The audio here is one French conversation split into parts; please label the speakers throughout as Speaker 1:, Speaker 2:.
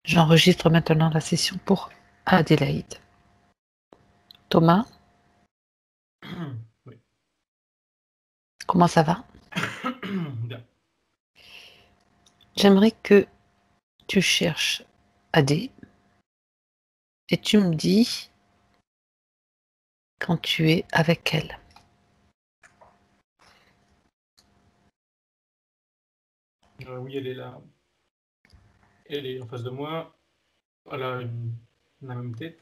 Speaker 1: J'enregistre maintenant la session pour Adélaïde. Thomas,
Speaker 2: Oui.
Speaker 1: comment ça va?
Speaker 2: Bien.
Speaker 1: J'aimerais que tu cherches Adé et tu me dis quand tu es avec elle.
Speaker 2: Oui, elle est là. Elle est en face de moi. Elle a la même tête.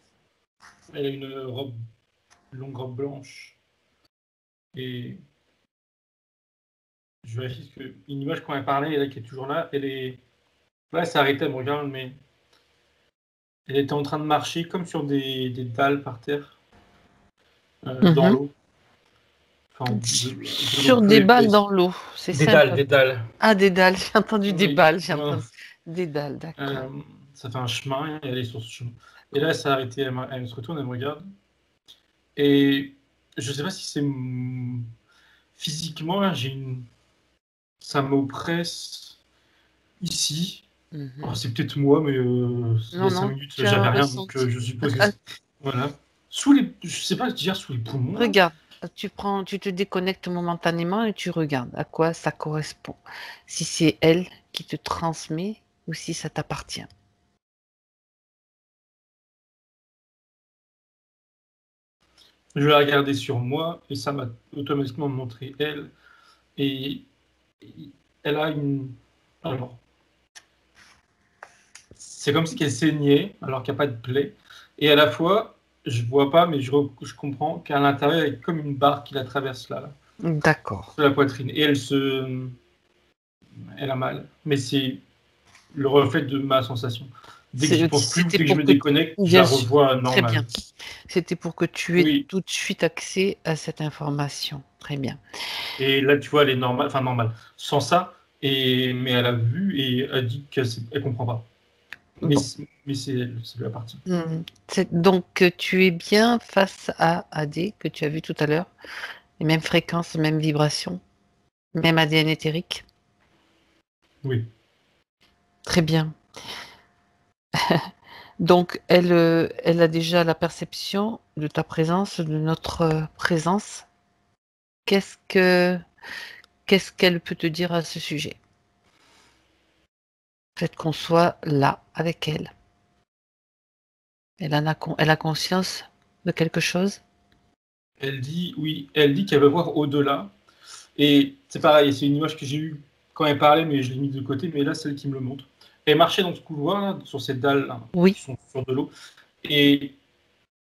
Speaker 2: Elle a une longue robe blanche. Et je vérifie que une image quand elle parlait, elle qui est toujours là. Elle est là, elle s'est arrêtée, elle me regarde, mais elle était en train de marcher comme sur des dalles par terre, dans
Speaker 1: Mhm.
Speaker 2: l'eau. Enfin, de l'eau
Speaker 1: Sur
Speaker 2: peu
Speaker 1: des balles
Speaker 2: épaisse.
Speaker 1: dans l'eau, c'est
Speaker 2: Des
Speaker 1: simple.
Speaker 2: dalles, des dalles.
Speaker 1: Ah, des dalles, j'ai entendu des
Speaker 2: Oui.
Speaker 1: balles, j'ai
Speaker 2: Non.
Speaker 1: entendu des dalles, d'accord.
Speaker 2: Ça fait un chemin et elle est sur ce chemin. Et là, elle s'est arrêtée, elle se retourne, elle me regarde. Et je sais pas si c'est physiquement, là, ça m'oppresse ici.
Speaker 1: Mhm.
Speaker 2: Alors, c'est peut-être moi, mais il y
Speaker 1: Non,
Speaker 2: a 5
Speaker 1: non,
Speaker 2: minutes,
Speaker 1: tu as
Speaker 2: j'avais
Speaker 1: un
Speaker 2: rien, donc
Speaker 1: ressenti.
Speaker 2: je suppose que voilà. Je sais pas dire sous les poumons, là.
Speaker 1: Regarde, tu te déconnectes momentanément et tu regardes à quoi ça correspond. Si c'est elle qui te transmet ou si ça t'appartient.
Speaker 2: Je l'ai regardé sur moi et ça m'a automatiquement montré elle. Et elle a une. Alors, c'est comme si elle saignait alors qu'il n'y a pas de plaie. Et à la fois, je vois pas, mais je comprends qu'à l'intérieur, il y a comme une barre qui la traverse là,
Speaker 1: D'accord.
Speaker 2: sur la poitrine. Et elle a mal. Mais c'est le reflet de ma sensation. Dès que j'y pense plus ou
Speaker 1: C'était
Speaker 2: dès que je
Speaker 1: pour
Speaker 2: me
Speaker 1: que,
Speaker 2: déconnecte, je la
Speaker 1: bien sûr,
Speaker 2: revois
Speaker 1: très
Speaker 2: normale.
Speaker 1: bien. C'était pour que tu aies
Speaker 2: Oui.
Speaker 1: tout de suite accès à cette information. Très bien.
Speaker 2: Et là, tu vois, elle est normale, enfin normale, sans ça. Mais elle a vu et a dit qu'elle comprend pas. Mais,
Speaker 1: Bon.
Speaker 2: mais c'est elle, ça lui appartient.
Speaker 1: Donc, tu es bien face à AD que tu as vu tout à l'heure. Les mêmes fréquences, les mêmes vibrations, même ADN éthérique.
Speaker 2: Oui.
Speaker 1: Très bien. Donc, elle a déjà la perception de ta présence, de notre présence. Qu'est-ce que, qu'est-ce qu'elle peut te dire à ce sujet? Le fait qu'on soit là avec elle. Elle a conscience de quelque chose?
Speaker 2: Elle dit, oui, elle dit qu'elle veut voir au-delà. Et c'est pareil, c'est une image que j'ai eue quand elle parlait, mais je l'ai mise de côté. Mais là, c'est elle qui me le montre. Elle marchait dans ce couloir, là, sur ces dalles là,
Speaker 1: Oui.
Speaker 2: qui sont sur de l'eau. Et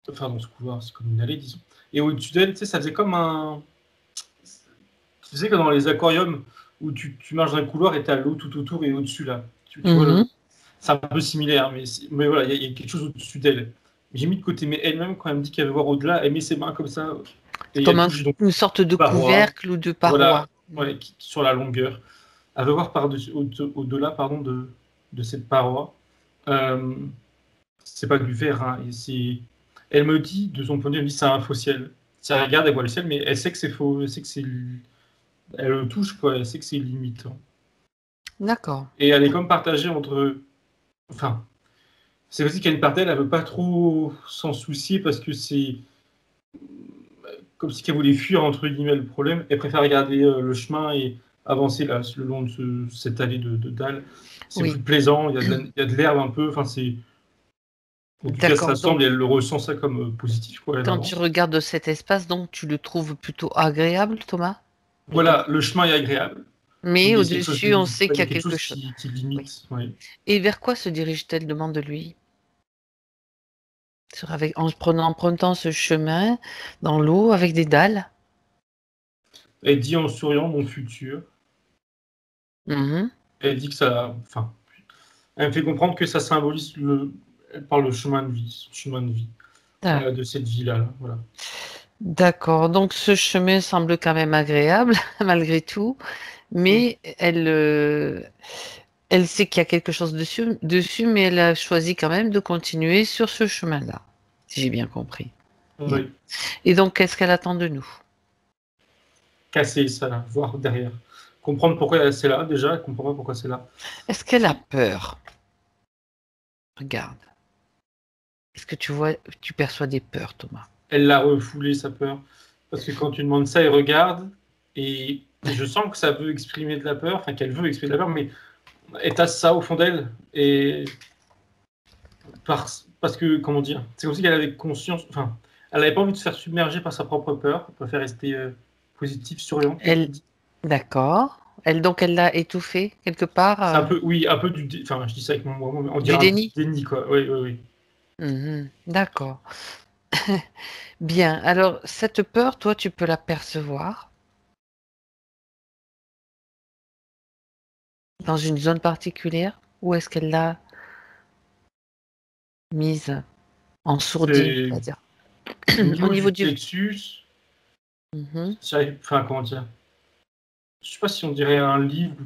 Speaker 2: enfin, dans ce couloir, c'est comme une allée, disons. Et au-dessus d'elle, tu sais, ça faisait comme un. Tu sais, comme dans les aquariums où tu marches dans un couloir et tu as l'eau tout autour et au-dessus, là. Tu vois,
Speaker 1: Mhm.
Speaker 2: c'est un peu similaire, mais voilà, il y a quelque chose au-dessus d'elle. J'ai mis de côté, mais elle-même, quand elle me dit qu'elle veut voir au-delà, elle met ses mains comme ça et elle
Speaker 1: Comme
Speaker 2: touche donc
Speaker 1: une sorte de
Speaker 2: paroi,
Speaker 1: couvercle ou de
Speaker 2: voilà,
Speaker 1: paroi.
Speaker 2: ouais, sur la longueur. Elle veut voir au-delà pardon, de cette paroi. Euh, c'est pas du verre, hein, elle me dit, de son point de vue, elle me dit c'est un faux ciel. Si elle regarde, elle voit le ciel, mais elle sait que c'est faux, elle sait que c'est. Elle le touche, quoi, elle sait que c'est limitant.
Speaker 1: D'accord.
Speaker 2: Et elle est comme partagée entre. Enfin, c'est aussi qu'il y a une partie, elle veut pas trop s'en soucier parce que c'est comme si elle voulait fuir entre guillemets le problème. Elle préfère regarder le chemin et avancer là, le long de cette allée de dalles. C'est plus
Speaker 1: Oui.
Speaker 2: plaisant, il y a de l'herbe un peu. Enfin, c'est en tout cas ça
Speaker 1: D'accord.
Speaker 2: semble
Speaker 1: Donc,
Speaker 2: et elle le ressent ça comme positif quoi. Elle
Speaker 1: quand tu
Speaker 2: avance.
Speaker 1: regardes cet espace, donc tu le trouves plutôt agréable, Thomas, de ton
Speaker 2: Voilà,
Speaker 1: point.
Speaker 2: le chemin est agréable, mais
Speaker 1: Mais
Speaker 2: il y a quelque chose
Speaker 1: au-dessus, on sait
Speaker 2: il
Speaker 1: qu'il
Speaker 2: y
Speaker 1: y
Speaker 2: a
Speaker 1: a
Speaker 2: quelque
Speaker 1: quelque
Speaker 2: chose
Speaker 1: chose.
Speaker 2: qui
Speaker 1: Oui.
Speaker 2: limite. Ouais.
Speaker 1: Et vers quoi se dirige-t-elle? Demande-lui. En empruntant ce chemin dans l'eau avec des dalles.
Speaker 2: Elle dit en souriant mon futur.
Speaker 1: Mhm.
Speaker 2: Elle dit que ça, enfin, elle me fait comprendre que ça symbolise elle parle de chemin de vie, son chemin de vie,
Speaker 1: Ah,
Speaker 2: de cette vie-là, là, voilà.
Speaker 1: d'accord. Donc ce chemin semble quand même agréable, malgré tout,
Speaker 2: Mm.
Speaker 1: mais elle sait qu'il y a quelque chose dessus, mais elle a choisi quand même de continuer sur ce chemin-là, si j'ai bien compris. Bien.
Speaker 2: Oui,
Speaker 1: Et donc, qu'est-ce qu'elle attend de nous?
Speaker 2: casser ça, là, voir derrière. Comprendre pourquoi c'est là, déjà, elle comprend pas pourquoi c'est là.
Speaker 1: Est-ce qu'elle a peur? regarde. Est-ce que tu perçois des peurs, Thomas?
Speaker 2: Elle l'a refoulé, sa peur. Parce que quand tu demandes ça, elle regarde. Et je sens que ça veut exprimer de la peur. Enfin, qu'elle veut exprimer de la peur. Mais elle tasse ça au fond d'elle. Et parce que, comment dire, c'est comme si elle avait conscience. Enfin, elle n'avait pas envie de se faire submerger par sa propre peur. Elle préfère rester positive, souriante.
Speaker 1: D'accord. Donc, elle l'a étouffé quelque part.
Speaker 2: C'est un peu, oui, un peu du. Enfin, je dis ça avec mon mot, mais on
Speaker 1: Du
Speaker 2: dirait un
Speaker 1: déni.
Speaker 2: déni, quoi. Oui, oui, oui.
Speaker 1: D'accord. Bien. Alors, cette peur, toi, tu peux la percevoir dans une zone particulière? Ou est-ce qu'elle l'a mise en sourdine,
Speaker 2: C'est
Speaker 1: c'est-à-dire
Speaker 2: au
Speaker 1: au
Speaker 2: niveau
Speaker 1: niveau
Speaker 2: du
Speaker 1: du...
Speaker 2: plexus.
Speaker 1: Mhm.
Speaker 2: Enfin, comment dire. Je sais pas si on dirait un livre où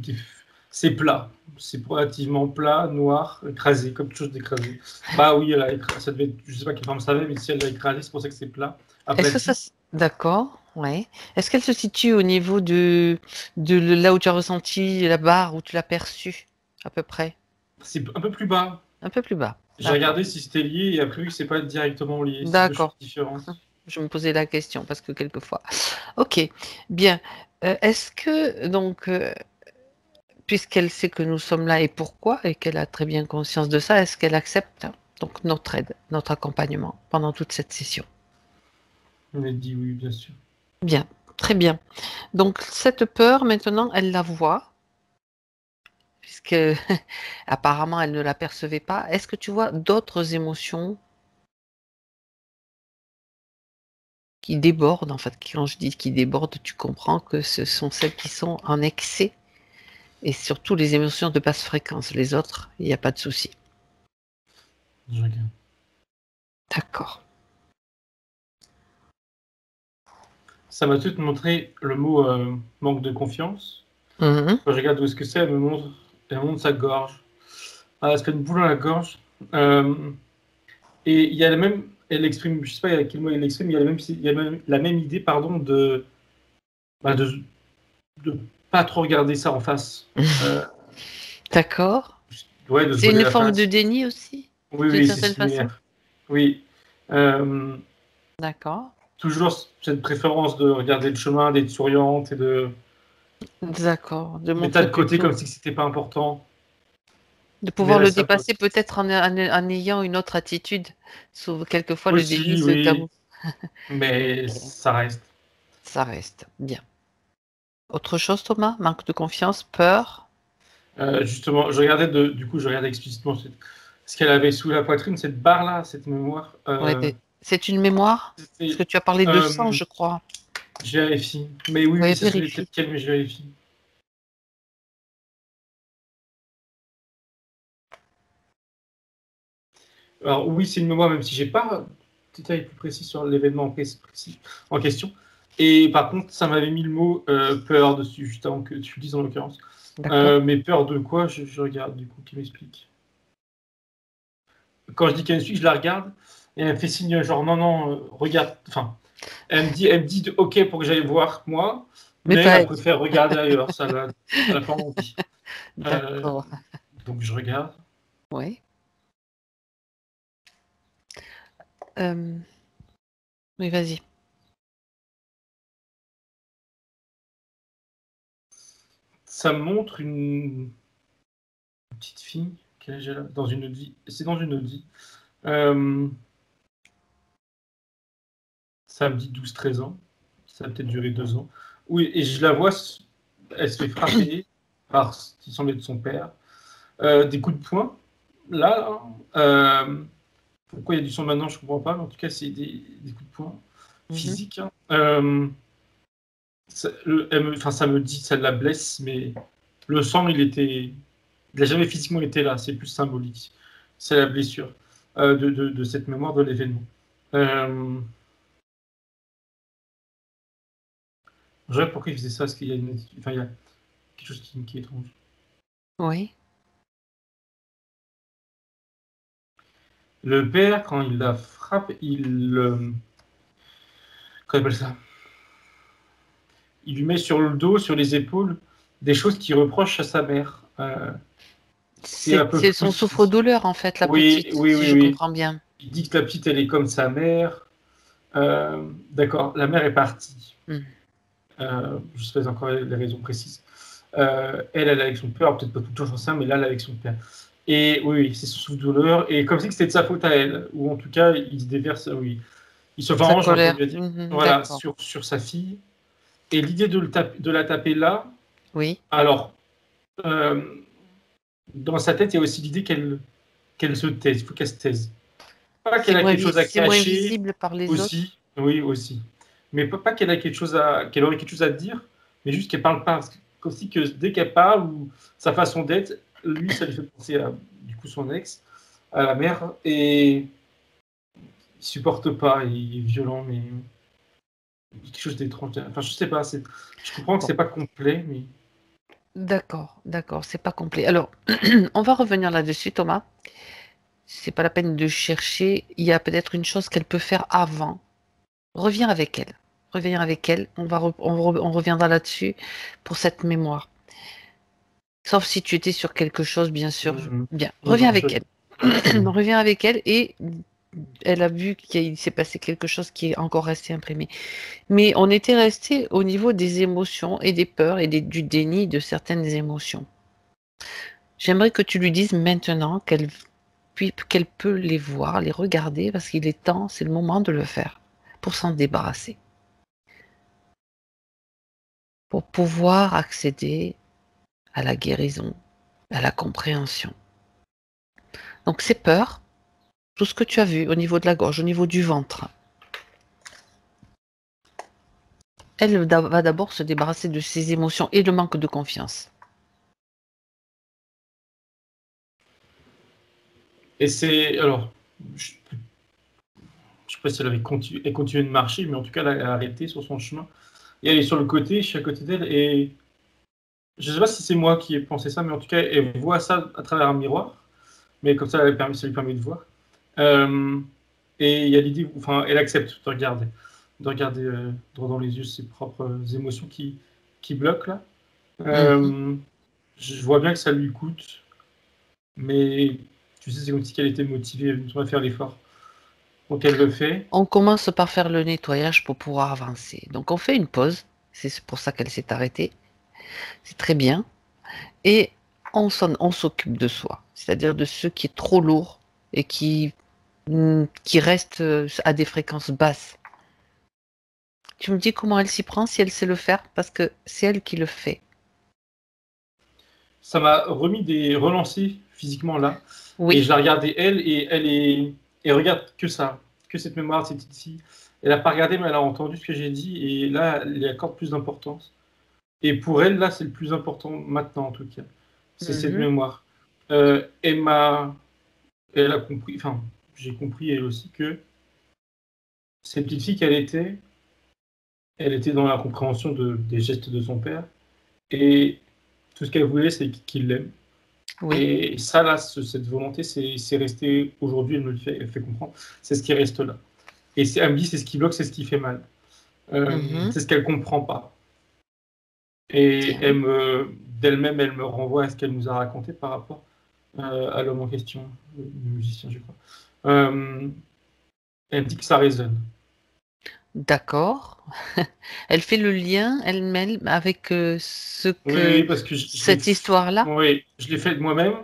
Speaker 2: c'est plat. C'est relativement plat, noir, écrasé, comme quelque chose d'écrasé. Bah oui, elle a écrasé. Ça devait être, je sais pas quelle forme ça avait, mais si elle l'a écrasé, c'est pour ça que c'est plat.
Speaker 1: Est-ce que ça...
Speaker 2: Aplati.
Speaker 1: D'accord, ouais. Est-ce qu'elle se situe au niveau de là où tu as ressenti la barre, où tu l'as perçue, à peu près?
Speaker 2: C'est un peu plus bas.
Speaker 1: Un peu plus bas.
Speaker 2: J'ai
Speaker 1: D'accord.
Speaker 2: regardé si c'était lié et après vu que c'est pas directement lié. C'est deux choses
Speaker 1: D'accord.
Speaker 2: différentes.
Speaker 1: Je me posais la question parce que quelquefois. Ok, bien. Est-ce que, donc, puisqu'elle sait que nous sommes là et pourquoi, et qu'elle a très bien conscience de ça, est-ce qu'elle accepte donc notre aide, notre accompagnement pendant toute cette session?
Speaker 2: On a dit oui, bien sûr.
Speaker 1: Bien, très bien. Donc, cette peur, maintenant, elle la voit, puisque apparemment, elle ne la percevait pas. Est-ce que tu vois d'autres émotions qui débordent? En fait, quand je dis qui débordent, tu comprends que ce sont celles qui sont en excès. Et surtout les émotions de basse fréquence. Les autres, il n'y a pas de souci.
Speaker 2: Je regarde.
Speaker 1: D'accord.
Speaker 2: Ça m'a tout montré le mot manque de confiance.
Speaker 1: Mhm.
Speaker 2: Quand je regarde où est-ce que c'est, elle me montre sa gorge. Ah, elle se fait une boule dans la gorge. Euh, Et il y a la même, elle exprime, je sais pas à quel mot elle l'exprime, il y a même la même idée, pardon, bah, de pas trop regarder ça en face. Euh,
Speaker 1: D'accord.
Speaker 2: ouais, de se
Speaker 1: C'est
Speaker 2: voiler
Speaker 1: une
Speaker 2: la
Speaker 1: forme de
Speaker 2: face.
Speaker 1: déni aussi,
Speaker 2: Oui,
Speaker 1: d'une
Speaker 2: oui, c'est
Speaker 1: certaine façon.
Speaker 2: similaire. Oui. Euh,
Speaker 1: D'accord.
Speaker 2: toujours cette préférence de regarder le chemin, d'être souriante et de
Speaker 1: D'accord. De
Speaker 2: mettre ça
Speaker 1: montrer
Speaker 2: de côté
Speaker 1: plutôt,
Speaker 2: comme si c'était pas important.
Speaker 1: de
Speaker 2: Mais
Speaker 1: pouvoir
Speaker 2: là,
Speaker 1: le
Speaker 2: ça peut
Speaker 1: dépasser peut-être en ayant une autre attitude. Sauf quelquefois le déni
Speaker 2: aussi,
Speaker 1: se
Speaker 2: oui,
Speaker 1: camoufle.
Speaker 2: mais ça reste.
Speaker 1: Ça reste bien. Autre chose, Thomas? Manque de confiance, peur?
Speaker 2: Justement, du coup, je regardais explicitement ce qu'elle avait sous la poitrine, cette barre-là, cette mémoire.
Speaker 1: Ouais, c'est une mémoire? Parce que tu as parlé de sang,
Speaker 2: Euh,
Speaker 1: je crois.
Speaker 2: Je vérifie. Mais oui,
Speaker 1: Oui,
Speaker 2: oui, ça serait
Speaker 1: vérifie.
Speaker 2: peut-être qu'elle, mais je vérifie. Alors oui, c'est une mémoire, même si j'ai pas de détails plus précis sur l'événement précis en question. Et par contre, ça m'avait mis le mot peur dessus, juste avant que tu le dises en l'occurrence.
Speaker 1: D'accord.
Speaker 2: Mais peur de quoi je regarde du coup, qui m'explique. Quand je dis qu'elle me suit, je la regarde et elle me fait signe genre non, non, regarde. Enfin, elle me dit ok pour que j'aille voir moi,
Speaker 1: Mais
Speaker 2: mais
Speaker 1: pas
Speaker 2: elle
Speaker 1: elle.
Speaker 2: préfère regarder ailleurs. Elle a pas envie. Euh,
Speaker 1: D'accord.
Speaker 2: donc je regarde.
Speaker 1: Oui. Euh, oui, vas-y.
Speaker 2: Ça me montre une petite fille, quel âge elle a dans une Audi. C'est dans une Audi. Euh, ça me dit 12-13 ans. Ça a peut-être duré 2 ans. Oui, et je la vois, elle se fait frapper par ce qui semble être son père. Des coups de poing. Là, pourquoi il y a du sang maintenant, je ne comprends pas, mais en tout cas, c'est des coups de poing
Speaker 1: Mhm.
Speaker 2: physiques. Hein. Ça me dit, ça la blesse, mais le sang, il n'a jamais physiquement été là, c'est plus symbolique. C'est la blessure de cette mémoire de l'événement. Euh, je sais pas pourquoi il faisait ça, parce qu'il y a enfin, il y a quelque chose qui est étrange.
Speaker 1: Oui.
Speaker 2: Le père, quand il la frappe, comment on appelle ça? Il lui met sur le dos, sur les épaules, des choses qu'il reproche à sa mère. Et un peu
Speaker 1: C'est son
Speaker 2: plus.
Speaker 1: souffre-douleur, en fait, la
Speaker 2: Oui,
Speaker 1: petite,
Speaker 2: oui,
Speaker 1: si
Speaker 2: oui,
Speaker 1: je
Speaker 2: oui.
Speaker 1: comprends bien.
Speaker 2: Il dit que la petite, elle est comme sa mère. D'accord, la mère est partie.
Speaker 1: Hmm.
Speaker 2: Je sais pas encore les raisons précises. Elle est avec son père, peut-être pas tout le temps ça, mais là, elle est avec son père. Et oui, c'est son souffre-douleur. Et comme si c'était de sa faute à elle, ou en tout cas, il se déverse, oui. Il se
Speaker 1: Sa
Speaker 2: venge, on peut
Speaker 1: colère.
Speaker 2: le dire,
Speaker 1: Mhm,
Speaker 2: voilà,
Speaker 1: d'accord.
Speaker 2: sur sa fille. Et l'idée de la taper là,
Speaker 1: Oui.
Speaker 2: alors, euh, dans sa tête, il y a aussi l'idée qu'elle se taise, il faut qu'elle se taise. Pas qu'elle a quelque chose à
Speaker 1: C'est moins
Speaker 2: cacher,
Speaker 1: visible par les autres.
Speaker 2: aussi, oui, aussi. Mais pas qu'elle a qu'elle aurait quelque chose à dire, mais juste qu'elle parle pas. Parce que, aussi que dès qu'elle parle, ou sa façon d'être, lui, ça lui fait penser à, du coup, son ex, à la mère, et il supporte pas, il est violent, mais quelque chose d'étrange. Enfin, je sais pas, je comprends que
Speaker 1: Bon,
Speaker 2: c'est pas complet, mais
Speaker 1: d'accord, d'accord, c'est pas complet. Alors, on va revenir là-dessus, Thomas. C'est pas la peine de chercher. Il y a peut-être une chose qu'elle peut faire avant. Reviens avec elle. Reviens avec elle. On reviendra là-dessus pour cette mémoire. Sauf si tu étais sur quelque chose, bien sûr.
Speaker 2: non,
Speaker 1: Bien, reviens
Speaker 2: non,
Speaker 1: avec elle.
Speaker 2: c'est bon.
Speaker 1: Reviens avec elle et elle a vu qu'il s'est passé quelque chose qui est encore resté imprimé. Mais on était resté au niveau des émotions et des peurs et du déni de certaines émotions. J'aimerais que tu lui dises maintenant qu'elle peut les voir, les regarder, parce qu'il est temps, c'est le moment de le faire, pour s'en débarrasser, pour pouvoir accéder à la guérison, à la compréhension. Donc ces peurs, tout ce que tu as vu au niveau de la gorge, au niveau du ventre, elle va d'abord se débarrasser de ses émotions et le manque de confiance.
Speaker 2: Et c'est, alors, je sais pas si elle continué de marcher, mais en tout cas, elle a arrêté sur son chemin. Et elle est sur le côté, je suis à côté d'elle, et je sais pas si c'est moi qui ai pensé ça, mais en tout cas, elle voit ça à travers un miroir, mais comme ça, ça lui permet de voir. Euh, et il y a l'idée, enfin, elle accepte de regarder droit dans les yeux ses propres émotions qui bloquent là.
Speaker 1: Mhm.
Speaker 2: Euh, je vois bien que ça lui coûte, mais tu sais, c'est comme si elle était motivée à faire l'effort. Donc elle le fait.
Speaker 1: On commence par faire le nettoyage pour pouvoir avancer. Donc on fait une pause, c'est pour ça qu'elle s'est arrêtée, c'est très bien, et on s'occupe de soi, c'est-à-dire de ce qui est trop lourd et qui reste à des fréquences basses. Tu me dis comment elle s'y prend, si elle sait le faire, parce que c'est elle qui le fait.
Speaker 2: Ça m'a relancé physiquement là. Et
Speaker 1: Oui.
Speaker 2: je la regardais elle, et elle regarde que ça, que cette mémoire, cette ici. Elle n'a pas regardé, mais elle a entendu ce que j'ai dit, et là, elle y accorde plus d'importance. Et pour elle, là, c'est le plus important maintenant, en tout cas. C'est cette
Speaker 1: Mhm.
Speaker 2: mémoire. Elle a compris, enfin, j'ai compris elle aussi que cette petite fille qu'elle était, elle était dans la compréhension des gestes de son père, et tout ce qu'elle voulait, c'est qu'il l'aime.
Speaker 1: Oui.
Speaker 2: Et ça, là, cette volonté, c'est resté aujourd'hui, elle fait comprendre, c'est ce qui reste là. Et elle me dit, c'est ce qui bloque, c'est ce qui fait mal.
Speaker 1: Mhm.
Speaker 2: C'est ce qu'elle comprend pas. Et
Speaker 1: Bien.
Speaker 2: d'elle-même, elle me renvoie à ce qu'elle nous a raconté par rapport à l'homme en question, le musicien, je crois. Euh, Elle me dit que ça résonne.
Speaker 1: D'accord. Elle fait le lien elle-même avec
Speaker 2: Oui, oui, parce que
Speaker 1: cette histoire-là.
Speaker 2: oui, je l'ai fait de moi-même.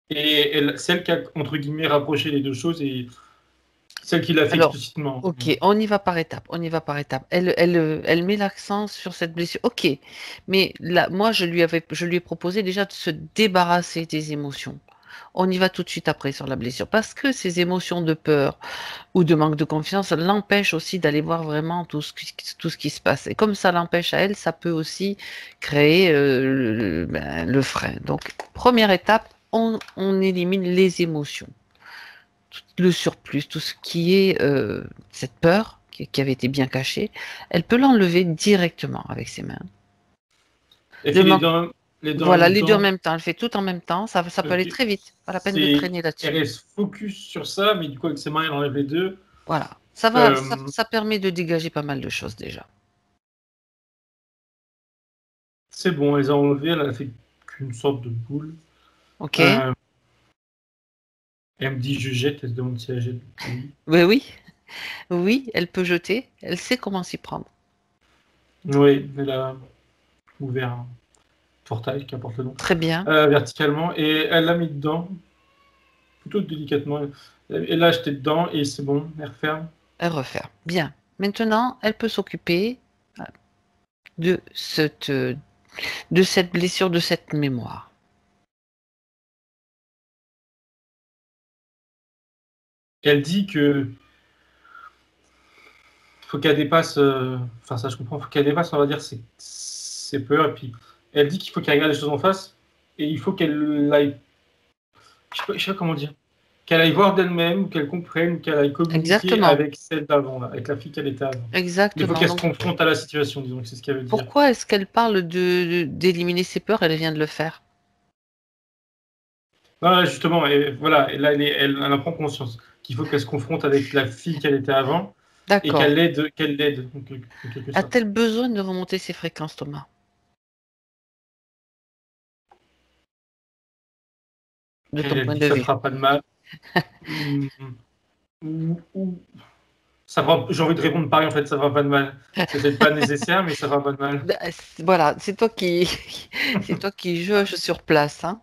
Speaker 2: Et celle qui a, entre guillemets, rapproché les deux choses, et celle qui l'a fait
Speaker 1: Alors,
Speaker 2: explicitement.
Speaker 1: ok, on y va par étapes. On y va par étapes. Elle met l'accent sur cette blessure. Ok, mais là, moi, je lui ai proposé déjà de se débarrasser des émotions. On y va tout de suite après sur la blessure, parce que ces émotions de peur ou de manque de confiance l'empêchent aussi d'aller voir vraiment tout ce qui se passe. Et comme ça l'empêche à elle, ça peut aussi créer le frein. Donc, première étape, on élimine les émotions, le surplus, tout ce qui est cette peur qui avait été bien cachée, elle peut l'enlever directement avec ses mains.
Speaker 2: Elle
Speaker 1: Le
Speaker 2: fait
Speaker 1: manque,
Speaker 2: les deux en
Speaker 1: voilà,
Speaker 2: même
Speaker 1: les deux en
Speaker 2: temps.
Speaker 1: même temps, elle fait tout en même temps, ça peut aller
Speaker 2: Ok.
Speaker 1: très vite, pas la peine de
Speaker 2: C'est,
Speaker 1: traîner
Speaker 2: elle
Speaker 1: là-dessus.
Speaker 2: reste focus sur ça, mais du coup, avec ses mains, elle enlève les deux.
Speaker 1: Voilà,
Speaker 2: Euh,
Speaker 1: ça permet de dégager pas mal de choses déjà.
Speaker 2: c'est bon, elle les a enlevées, elle a fait qu'une sorte de boule.
Speaker 1: Ok.
Speaker 2: Euh, elle me dit je jette, elle se demande si elle jette. Oui.
Speaker 1: Oui, oui. Oui, elle peut jeter. Elle sait comment s'y prendre.
Speaker 2: Oui, elle a ouvert un portail, qu'importe le nom,
Speaker 1: Très bien.
Speaker 2: verticalement, et elle l'a mis dedans, plutôt délicatement. Elle l'a acheté dedans, et c'est bon, elle referme.
Speaker 1: Elle referme. Bien. Maintenant, elle peut s'occuper de cette blessure, de cette mémoire.
Speaker 2: Elle dit que faut qu'elle dépasse, enfin ça je comprends, faut qu'elle dépasse, on va dire, ses peurs, et puis elle dit qu'il faut qu'elle regarde les choses en face, et il faut qu'elle aille, je sais pas comment dire, qu'elle aille voir d'elle-même, qu'elle comprenne, qu'elle aille communiquer
Speaker 1: Exactement.
Speaker 2: avec celle d'avant, là, avec la fille qu'elle était avant. Mais il faut
Speaker 1: Exactement.
Speaker 2: qu'elle se
Speaker 1: Donc,
Speaker 2: confronte à la situation, disons que c'est ce qu'elle veut dire.
Speaker 1: pourquoi est-ce qu'elle parle d'éliminer ses peurs? Elle vient de le faire.
Speaker 2: Ah, justement, et voilà, et là elle en prend conscience qu'il faut qu'elle se confronte avec la fille qu'elle était avant, et
Speaker 1: D'accord.
Speaker 2: qu'elle l'aide, en quelque sorte.
Speaker 1: A-t-elle besoin de remonter ses fréquences, Thomas, de ton
Speaker 2: Elle
Speaker 1: point
Speaker 2: dit
Speaker 1: de
Speaker 2: que ça
Speaker 1: vue?
Speaker 2: fera pas de mal. Mmh, ou ça fera, j'ai envie de répondre pareil, en fait, ça fera pas de mal. C'est peut-être pas nécessaire, mais ça fera pas de mal.
Speaker 1: Ben, voilà, c'est toi qui, c'est toi qui juges sur place, hein.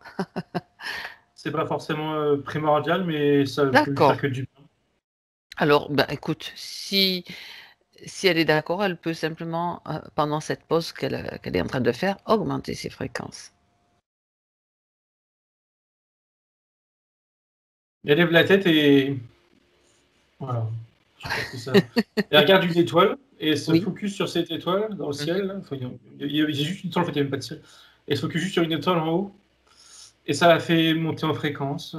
Speaker 2: C'est pas forcément primordial, mais ça peut lui faire
Speaker 1: D'accord.
Speaker 2: que du bien.
Speaker 1: Alors, ben, écoute, si elle est d'accord, elle peut simplement, pendant cette pause qu'elle est en train de faire, augmenter ses fréquences.
Speaker 2: Elle lève la tête et voilà. Je pense que ça. Elle regarde une étoile et elle se
Speaker 1: Oui.
Speaker 2: focus sur cette étoile dans le
Speaker 1: Mhm.
Speaker 2: ciel, là. Enfin, il y a juste une étoile, en fait, il n'y a même pas de ciel. Elle se focus juste sur une étoile en haut et ça la fait monter en fréquence.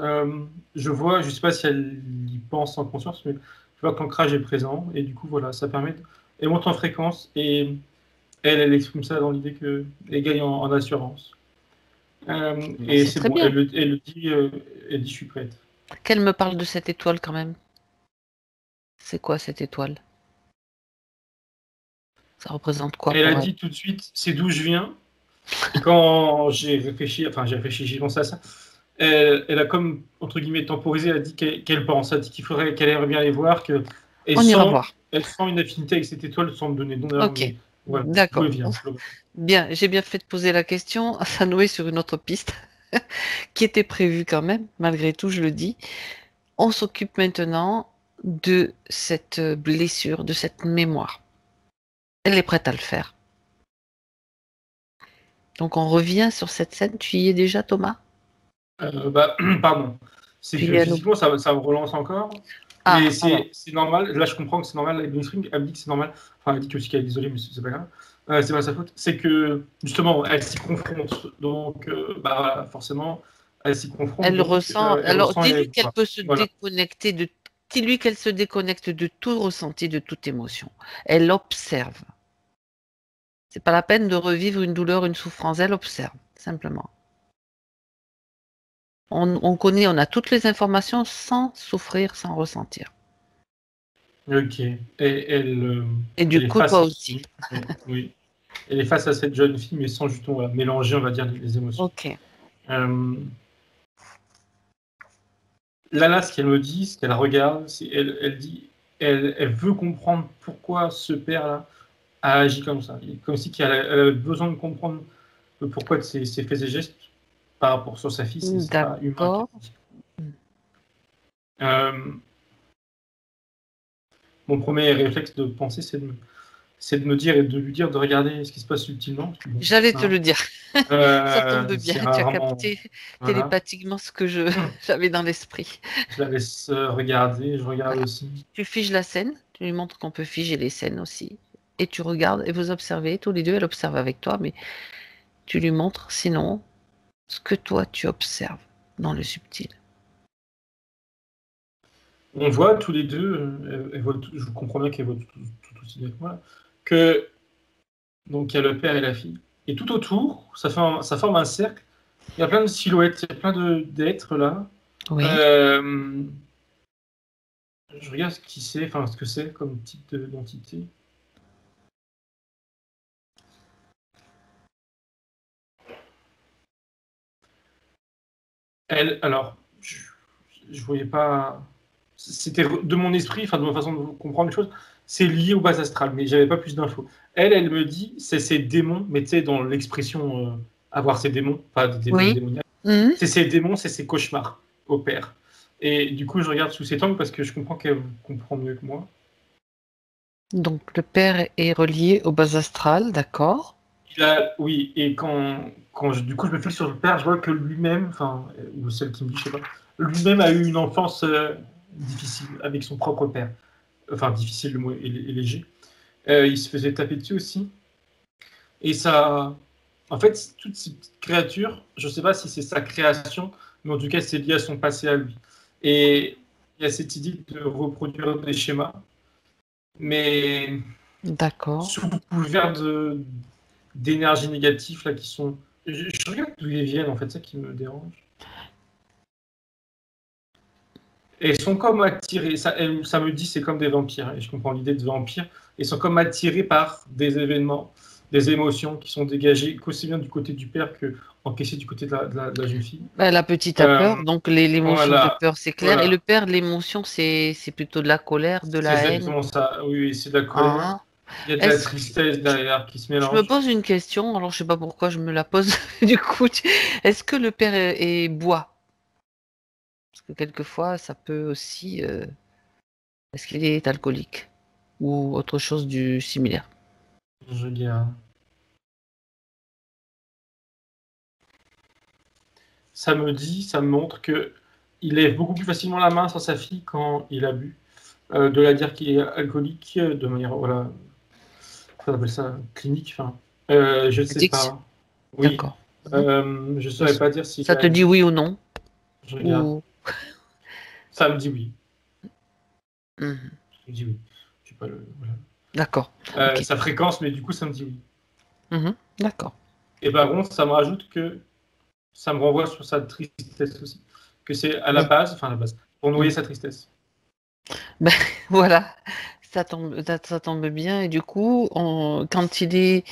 Speaker 2: Je vois, je sais pas si elle y pense en conscience, mais je vois que l'ancrage est présent et du coup, voilà, ça permet. Elle monte en fréquence et elle exprime ça dans l'idée qu'elle gagne en assurance.
Speaker 1: Ben,
Speaker 2: Et
Speaker 1: c'est
Speaker 2: c'est
Speaker 1: très
Speaker 2: bon,
Speaker 1: bien.
Speaker 2: elle dit je suis prête.
Speaker 1: Qu'elle me parle de cette étoile quand même. C'est quoi cette étoile? Ça représente quoi
Speaker 2: Elle a
Speaker 1: pour elle?
Speaker 2: dit tout de suite c'est d'où je viens. Et quand j'ai réfléchi, j'ai pensé à ça, elle a comme, entre guillemets, temporisé, elle a dit qu'elle pense, elle a dit qu'il faudrait qu'elle aimerait bien les voir, qu'elle
Speaker 1: On ira
Speaker 2: sent,
Speaker 1: voir.
Speaker 2: elle sent une affinité avec cette étoile sans me donner de nom d'ailleurs,
Speaker 1: Ok,
Speaker 2: mais voilà, d'où
Speaker 1: d'accord.
Speaker 2: elle vient.
Speaker 1: Bien, j'ai bien fait de poser la question. Ça nouait sur une autre piste qui était prévue quand même, malgré tout, je le dis. On s'occupe maintenant de cette blessure, de cette mémoire. Elle est prête à le faire. Donc on revient sur cette scène. Tu y es déjà, Thomas?
Speaker 2: Bah, pardon. C'est
Speaker 1: Tu y
Speaker 2: que
Speaker 1: es à nouveau.
Speaker 2: physiquement, ça me relance encore. Mais
Speaker 1: Ah, alors.
Speaker 2: c'est normal. Là, je comprends que c'est normal. Avec String, elle me dit que c'est normal. Enfin, elle dit que aussi qu'elle est désolée, mais c'est pas grave. C'est pas sa faute. C'est que, justement, elle s'y confronte. Donc, bah, voilà, forcément, elle s'y confronte.
Speaker 1: Elle
Speaker 2: Donc,
Speaker 1: ressent.
Speaker 2: elle
Speaker 1: Alors,
Speaker 2: ressent et
Speaker 1: dis-lui
Speaker 2: elle
Speaker 1: qu'elle
Speaker 2: voit.
Speaker 1: peut se
Speaker 2: Voilà.
Speaker 1: déconnecter de. Dis-lui qu'elle se déconnecte de tout ressenti, de toute émotion. Elle observe. C'est pas la peine de revivre une douleur, une souffrance. Elle observe, simplement. On connaît, on a toutes les informations sans souffrir, sans ressentir.
Speaker 2: Ok. Et
Speaker 1: Et du
Speaker 2: elle est
Speaker 1: coup, toi
Speaker 2: face à
Speaker 1: aussi.
Speaker 2: oui, oui. Elle est face à cette jeune fille, mais sans justement voilà, mélanger, on va dire, les émotions.
Speaker 1: Ok.
Speaker 2: Euh, Là, ce qu'elle me dit, ce qu'elle regarde, c'est elle dit, elle veut comprendre pourquoi ce père-là a agi comme ça. Comme si elle avait besoin de comprendre le pourquoi de ses faits et gestes par rapport sur sa fille, c'est pas humain.
Speaker 1: D'accord.
Speaker 2: Euh, Mon premier réflexe de pensée, c'est de me dire et de lui dire de regarder ce qui se passe subtilement. Parce que bon,
Speaker 1: J'allais te
Speaker 2: hein,
Speaker 1: le dire. Ça tombe bien.
Speaker 2: c'est
Speaker 1: Tu as
Speaker 2: rarement.
Speaker 1: capté
Speaker 2: Voilà.
Speaker 1: télépathiquement ce que j'avais dans l'esprit.
Speaker 2: Je la laisse regarder, je regarde
Speaker 1: Voilà.
Speaker 2: aussi.
Speaker 1: Tu figes la scène. Tu lui montres qu'on peut figer les scènes aussi. Et tu regardes et vous observez tous les deux. Elle observe avec toi, mais tu lui montres sinon ce que toi tu observes dans le subtil.
Speaker 2: On voit tous les deux, je comprends bien qu'elle voit tout aussi bien que moi, que donc il y a le père et la fille. Et tout autour, ça forme un cercle. Il y a plein de silhouettes, il y a plein d'êtres là.
Speaker 1: Oui.
Speaker 2: Euh, je regarde ce qui c'est, enfin ce que c'est comme type d'entité. Elle, alors, je voyais pas. C'était de mon esprit, enfin de ma façon de comprendre les choses, c'est lié aux bases astrales, mais j'avais pas plus d'infos. Elle me dit, c'est ses démons, mais tu sais, dans l'expression avoir ses démons, pas des démons
Speaker 1: Oui.
Speaker 2: démoniaques,
Speaker 1: Mhm.
Speaker 2: c'est ses démons, c'est ses cauchemars au père. Et du coup, je regarde sous cet angle parce que je comprends qu'elle comprend mieux que moi.
Speaker 1: Donc, le père est relié aux bases astrales, d'accord.
Speaker 2: Oui, et du coup, je me file sur le père, je vois que lui-même, enfin, ou celle qui me dit, je sais pas, lui-même a eu une enfance difficile avec son propre père. Enfin, difficile, le mot est léger. Il se faisait taper dessus aussi. Et ça. En fait, toutes ces petites créatures, je ne sais pas si c'est sa création, mais en tout cas, c'est lié à son passé à lui. Et il y a cette idée de reproduire des schémas, mais
Speaker 1: D'accord.
Speaker 2: sous couvert d'énergie négative, là, qui sont. Je regarde d'où ils viennent, en fait, c'est ça qui me dérange. Et ils sont comme attirés, ça me dit c'est comme des vampires, et je comprends l'idée de vampires, ils sont comme attirés par des événements, des émotions qui sont dégagées, qu'aussi bien du côté du père que encaissées du côté de la jeune fille.
Speaker 1: Bah, la petite a
Speaker 2: Euh,
Speaker 1: peur, donc l'émotion de
Speaker 2: voilà,
Speaker 1: peur, c'est clair. Et le
Speaker 2: voilà,
Speaker 1: père, l'émotion, c'est plutôt de la colère, de
Speaker 2: c'est
Speaker 1: la haine.
Speaker 2: exactement ça. Oui, oui, c'est de la colère,
Speaker 1: Hein.
Speaker 2: il y a de la
Speaker 1: Est-ce
Speaker 2: tristesse derrière qui se
Speaker 1: Je me
Speaker 2: mélange.
Speaker 1: pose une question, alors je sais pas pourquoi je me la pose du coup. Est-ce que le père est bois? Parce que quelquefois, ça peut aussi. Est-ce qu'il est alcoolique? Ou autre chose du similaire?
Speaker 2: Je dirais. Ça me montre que il lève beaucoup plus facilement la main sur sa fille quand il a bu. De la dire qu'il est alcoolique de manière, voilà, on appelle ça clinique, enfin, je ne sais
Speaker 1: Addict?
Speaker 2: pas. Oui,
Speaker 1: D'accord. Mhm.
Speaker 2: je ne saurais pas dire s'il est
Speaker 1: Ça te dit oui
Speaker 2: addict.
Speaker 1: ou non?
Speaker 2: Je regarde.
Speaker 1: Ou...
Speaker 2: Ça me dit oui.
Speaker 1: Mhm.
Speaker 2: Ça me dit oui. Je sais pas voilà.
Speaker 1: D'accord. Ok.
Speaker 2: Sa fréquence, mais du coup, ça me dit oui.
Speaker 1: Mhm. D'accord.
Speaker 2: Et par contre, ça me rajoute que ça me renvoie sur sa tristesse aussi. Que c'est à la
Speaker 1: Ben,
Speaker 2: base, enfin à la base, pour noyer
Speaker 1: mhm.
Speaker 2: sa tristesse.
Speaker 1: Ben, voilà. Ça tombe bien. Et du coup, quand il est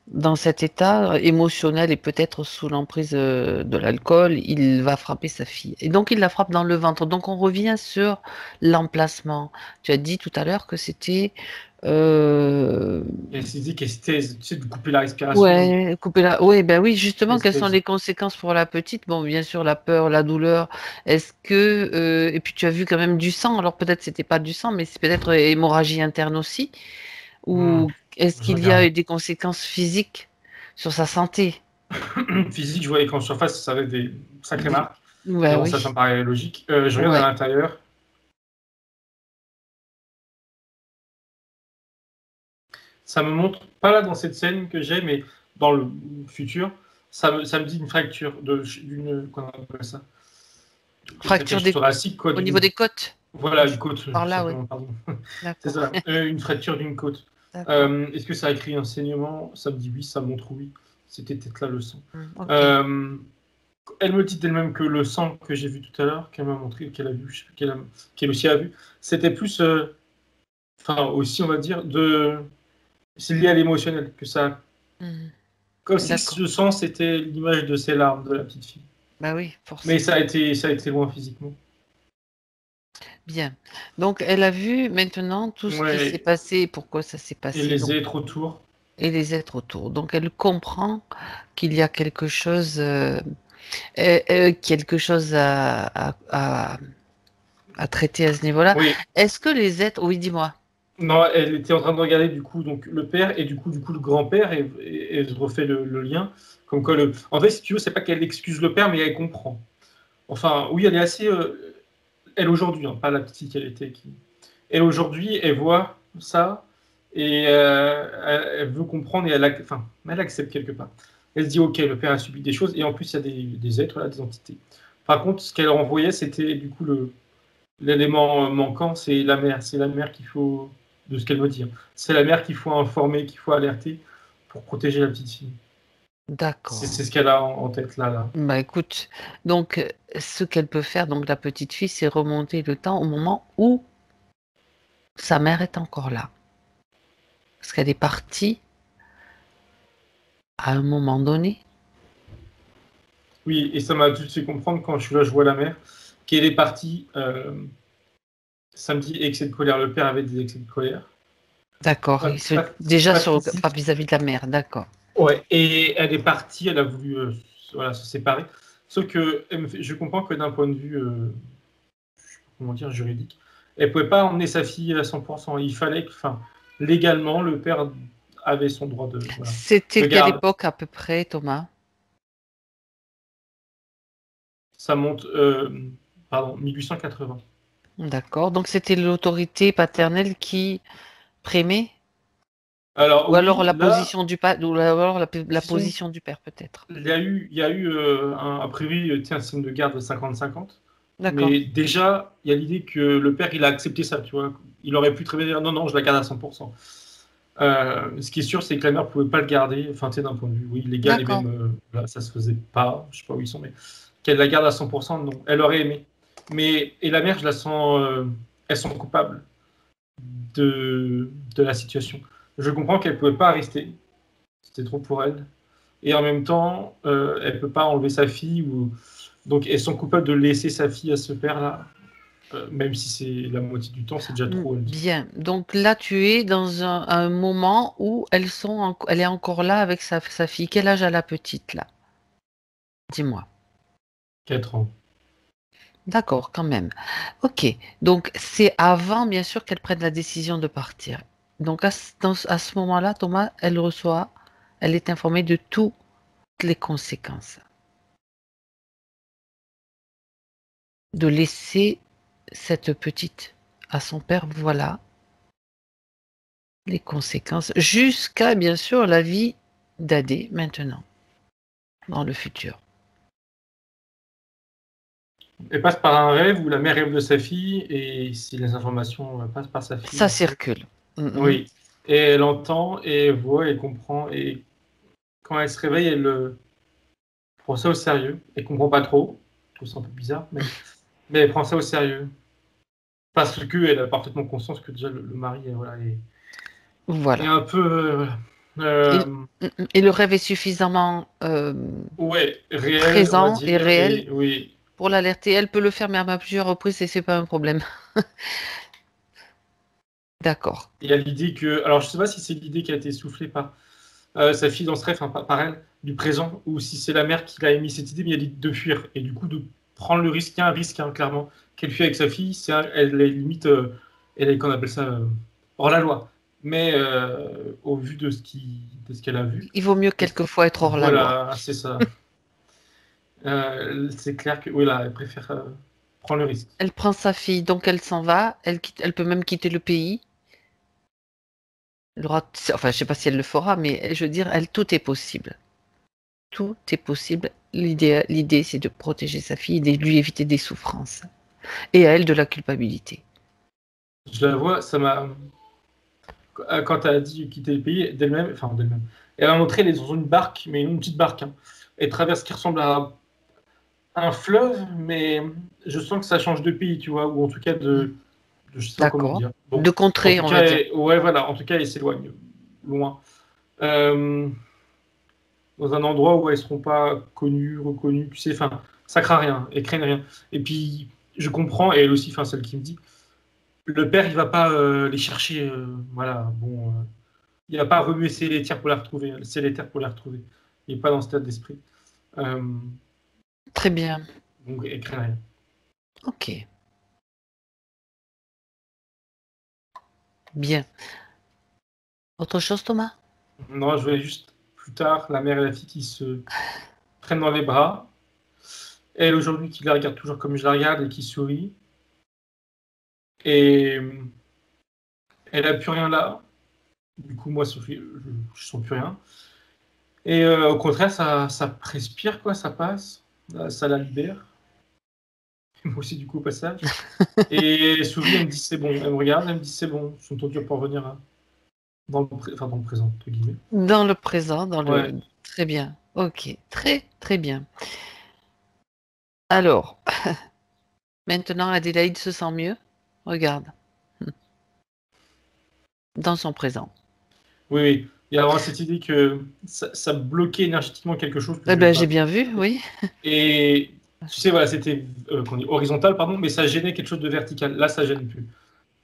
Speaker 1: dans cet état émotionnel et peut-être sous l'emprise de l'alcool, il va frapper sa fille. Et donc, il la frappe dans le ventre. Donc, on revient sur l'emplacement. Tu as dit tout à l'heure que c'était... euh,
Speaker 2: Et elle s'est dit qu'esthèse, tu sais, de couper la respiration,
Speaker 1: Ouais, couper la... Oui, ben oui, justement, quelles sont
Speaker 2: l'esthèse.
Speaker 1: les conséquences pour la petite? Bon, bien sûr, la peur, la douleur. Est-ce que... Et puis, tu as vu quand même du sang. Alors, peut-être c'était pas du sang, mais c'est peut-être hémorragie interne aussi.
Speaker 2: Hmm,
Speaker 1: Ou est-ce
Speaker 2: je
Speaker 1: qu'il y a
Speaker 2: regarde.
Speaker 1: eu des conséquences physiques sur sa santé?
Speaker 2: Physique, je voyais qu'en surface, ça avait des sacrées
Speaker 1: Des-
Speaker 2: marques. Mais
Speaker 1: Ouais,
Speaker 2: bon, ça
Speaker 1: oui.
Speaker 2: me paraît logique. Je regarde à
Speaker 1: Ouais.
Speaker 2: l'intérieur. Ça me montre, pas là dans cette scène que j'ai, mais dans le futur, ça me dit une fracture d'une, qu'on appelle ça, la
Speaker 1: Fracture
Speaker 2: cage
Speaker 1: des...
Speaker 2: thoracique, quoi,
Speaker 1: au niveau
Speaker 2: d'une,
Speaker 1: des côtes.
Speaker 2: voilà, une côte,
Speaker 1: Par
Speaker 2: tout
Speaker 1: là, oui.
Speaker 2: simplement, pardon. C'est
Speaker 1: D'accord.
Speaker 2: ça, une fracture d'une côte.
Speaker 1: D'accord.
Speaker 2: Est-ce que ça a écrit un saignement? Ça me dit oui, ça montre oui. C'était peut-être là le sang.
Speaker 1: Ok.
Speaker 2: Euh, Elle me dit d'elle-même que le sang que j'ai vu tout à l'heure, qu'elle m'a montré, qu'elle a vu, je sais plus, qu'elle aussi a vu, c'était plus, enfin aussi on va dire, c'est lié à l'émotionnel, que ça,
Speaker 1: Mhm.
Speaker 2: comme si
Speaker 1: D'accord.
Speaker 2: ce sang c'était l'image de ses larmes de la petite fille.
Speaker 1: Bah oui,
Speaker 2: Mais
Speaker 1: forcément.
Speaker 2: ça a été loin physiquement.
Speaker 1: Bien. Donc, elle a vu maintenant tout ce qui s'est
Speaker 2: Ouais,
Speaker 1: passé et pourquoi ça s'est
Speaker 2: et
Speaker 1: passé.
Speaker 2: les
Speaker 1: Donc,
Speaker 2: êtres autour.
Speaker 1: et les êtres autour. Donc, elle comprend qu'il y a quelque chose à traiter à ce niveau-là.
Speaker 2: Oui,
Speaker 1: Est-ce que les êtres... Oui, dis-moi.
Speaker 2: non, elle était en train de regarder du coup donc le père et du coup le grand-père et elle refait le lien. Comme quoi en fait, si tu veux, c'est pas qu'elle excuse le père, mais elle comprend. Enfin, oui, elle est assez. Elle aujourd'hui, hein, pas la petite qu'elle était. Elle aujourd'hui, elle voit ça et elle veut comprendre et enfin, elle accepte quelque part. Elle se dit, ok, le père a subi des choses et en plus il y a des êtres, là, des entités. Par contre, ce qu'elle renvoyait, c'était du coup l'élément manquant, c'est la mère. C'est la mère qu'il faut, de ce qu'elle me dit, hein. C'est la mère qu'il faut informer, qu'il faut alerter pour protéger la petite fille.
Speaker 1: D'accord.
Speaker 2: C'est ce qu'elle a en tête là.
Speaker 1: Bah écoute, donc ce qu'elle peut faire, donc la petite fille, c'est remonter le temps au moment où sa mère est encore là. Parce qu'elle est partie à un moment donné.
Speaker 2: Oui, et ça m'a tout de suite fait comprendre quand je suis là, je vois la mère, qu'elle est partie samedi, excès de colère. Le père avait des excès de colère.
Speaker 1: D'accord. Déjà
Speaker 2: Pas
Speaker 1: sur
Speaker 2: physique.
Speaker 1: pas vis-à-vis de la mère, d'accord.
Speaker 2: Ouais, et elle est partie, elle a voulu voilà, se séparer. Sauf que je comprends que d'un point de vue comment dire, juridique, elle ne pouvait pas emmener sa fille à 100%. Il fallait que, enfin, légalement, le père avait son droit voilà,
Speaker 1: C'était
Speaker 2: de
Speaker 1: quelle
Speaker 2: garde.
Speaker 1: époque à peu près, Thomas?
Speaker 2: Ça monte, pardon, 1880.
Speaker 1: D'accord. Donc c'était l'autorité paternelle qui primait,
Speaker 2: Alors
Speaker 1: ou alors
Speaker 2: oui,
Speaker 1: la
Speaker 2: là,
Speaker 1: position du père, ou alors la
Speaker 2: disons,
Speaker 1: position du père peut-être.
Speaker 2: il y a eu a priori, un système de garde 50-50.
Speaker 1: D'accord.
Speaker 2: Mais déjà, il y a l'idée que le père, il a accepté ça, tu vois. Il aurait pu très bien dire non, non, je la garde à 100%. Ce qui est sûr, c'est que la mère ne pouvait pas le garder, enfin, tu sais, d'un point de vue oui, légal et
Speaker 1: D'accord.
Speaker 2: même, là, ça se faisait pas, je sais pas où ils sont, mais qu'elle la garde à 100%, non. Elle aurait aimé. Mais, et la mère, je la sens, elles sont coupables de la situation. Je comprends qu'elle ne pouvait pas rester, c'était trop pour elle. Et en même temps, elle ne peut pas enlever sa fille, donc elles sont coupables de laisser sa fille à ce père-là, même si c'est la moitié du temps, c'est déjà trop, elle dit.
Speaker 1: Bien. Donc là, tu es dans un moment où elle est encore là avec sa fille. Quel âge a la petite là? Dis-moi.
Speaker 2: 4 ans.
Speaker 1: D'accord, quand même. Ok. Donc c'est avant, bien sûr, qu'elle prenne la décision de partir. Donc à ce moment-là, Thomas, elle est informée de toutes les conséquences de laisser cette petite à son père. Voilà les conséquences, jusqu'à, bien sûr, la vie d'Adé maintenant, dans le futur.
Speaker 2: Elle passe par un rêve où la mère rêve de sa fille, et si les informations passent par sa fille,
Speaker 1: Ça
Speaker 2: en fait.
Speaker 1: circule. Mhm.
Speaker 2: Oui. Et elle entend, et elle voit, et comprend, et quand elle se réveille, elle prend ça au sérieux. Elle comprend pas trop, je trouve ça un peu bizarre, mais elle prend ça au sérieux. Parce qu'elle a parfaitement conscience que déjà le mari voilà, est
Speaker 1: Voilà.
Speaker 2: un peu. Voilà.
Speaker 1: Et, et le rêve est suffisamment
Speaker 2: Ouais, réel, on va
Speaker 1: présent et
Speaker 2: dire,
Speaker 1: réel
Speaker 2: et oui.
Speaker 1: pour l'alerter. Elle peut le faire même à plusieurs reprises et c'est pas un problème. D'accord.
Speaker 2: Il y a l'idée que. Alors, je sais pas si c'est l'idée qui a été soufflée par sa fille dans ce rêve, enfin, par elle, du présent, ou si c'est la mère qui l'a émis cette idée, mais il y a l'idée de fuir. Et du coup, de prendre le risque, il y a un risque, hein, clairement, qu'elle fuit avec sa fille, elle est limite, elle est, qu'on appelle ça, hors la loi. Mais au vu de ce qu'elle a vu,
Speaker 1: Il vaut mieux quelquefois être hors la loi.
Speaker 2: voilà, c'est ça. C'est clair que, oui, là, elle préfère prendre le risque.
Speaker 1: Elle prend sa fille, donc elle s'en va. Elle peut même quitter le pays. Enfin, je sais pas si elle le fera, mais je veux dire, tout est possible. Tout est possible. L'idée, c'est de protéger sa fille, de lui éviter des souffrances. Et à elle de la culpabilité.
Speaker 2: Je la vois, ça m'a. Quand elle a dit quitter le pays, d'elle-même, enfin d'elle-même, elle a montré, elle est dans une barque, mais une petite barque, hein. Elle traverse ce qui ressemble à un fleuve, mais je sens que ça change de pays, tu vois, ou en tout cas je sais pas comment
Speaker 1: D'accord.
Speaker 2: dire.
Speaker 1: De
Speaker 2: Bon, en
Speaker 1: contrer,
Speaker 2: tout
Speaker 1: on va
Speaker 2: cas,
Speaker 1: dire.
Speaker 2: ouais, voilà, en tout cas, elle s'éloigne loin. Euh, Dans un endroit où elles seront pas connues, reconnues, tu sais, enfin, ça craint rien, elles craignent rien. Et puis, je comprends, et elle aussi, enfin, celle qui me dit, le père, il va pas les chercher, voilà, bon, il va pas remuer ses terres pour les retrouver, c'est les terres pour les retrouver. Il n'est pas dans ce état d'esprit. Euh,
Speaker 1: Très bien.
Speaker 2: donc, elle craint rien.
Speaker 1: Ok. Bien. Autre chose, Thomas?
Speaker 2: Non, je voyais juste plus tard la mère et la fille qui se prennent dans les bras. Elle, aujourd'hui, qui la regarde toujours comme je la regarde et qui sourit. Et elle a plus rien là. Du coup, moi, Sophie, je sens plus rien. Et au contraire, ça respire, quoi, ça passe. Ça la libère. Moi aussi, du coup, au passage. Et elle sourit, elle me dit c'est bon. Elle me regarde, elle me dit c'est bon. Son temps dur pour revenir enfin, dans le présent, entre guillemets.
Speaker 1: Dans le présent,
Speaker 2: Ouais.
Speaker 1: Très bien. Ok. Très, très bien. Alors, maintenant, Adélaïde se sent mieux. Regarde. Dans son présent.
Speaker 2: Oui, oui. Il y a vraiment cette idée que ça bloquait énergétiquement quelque chose que
Speaker 1: Eh
Speaker 2: je
Speaker 1: ben,
Speaker 2: n'avais
Speaker 1: j'ai
Speaker 2: pas.
Speaker 1: bien vu, oui.
Speaker 2: Et tu sais, voilà, c'était horizontal, pardon, mais ça gênait quelque chose de vertical. Là, ça gêne plus.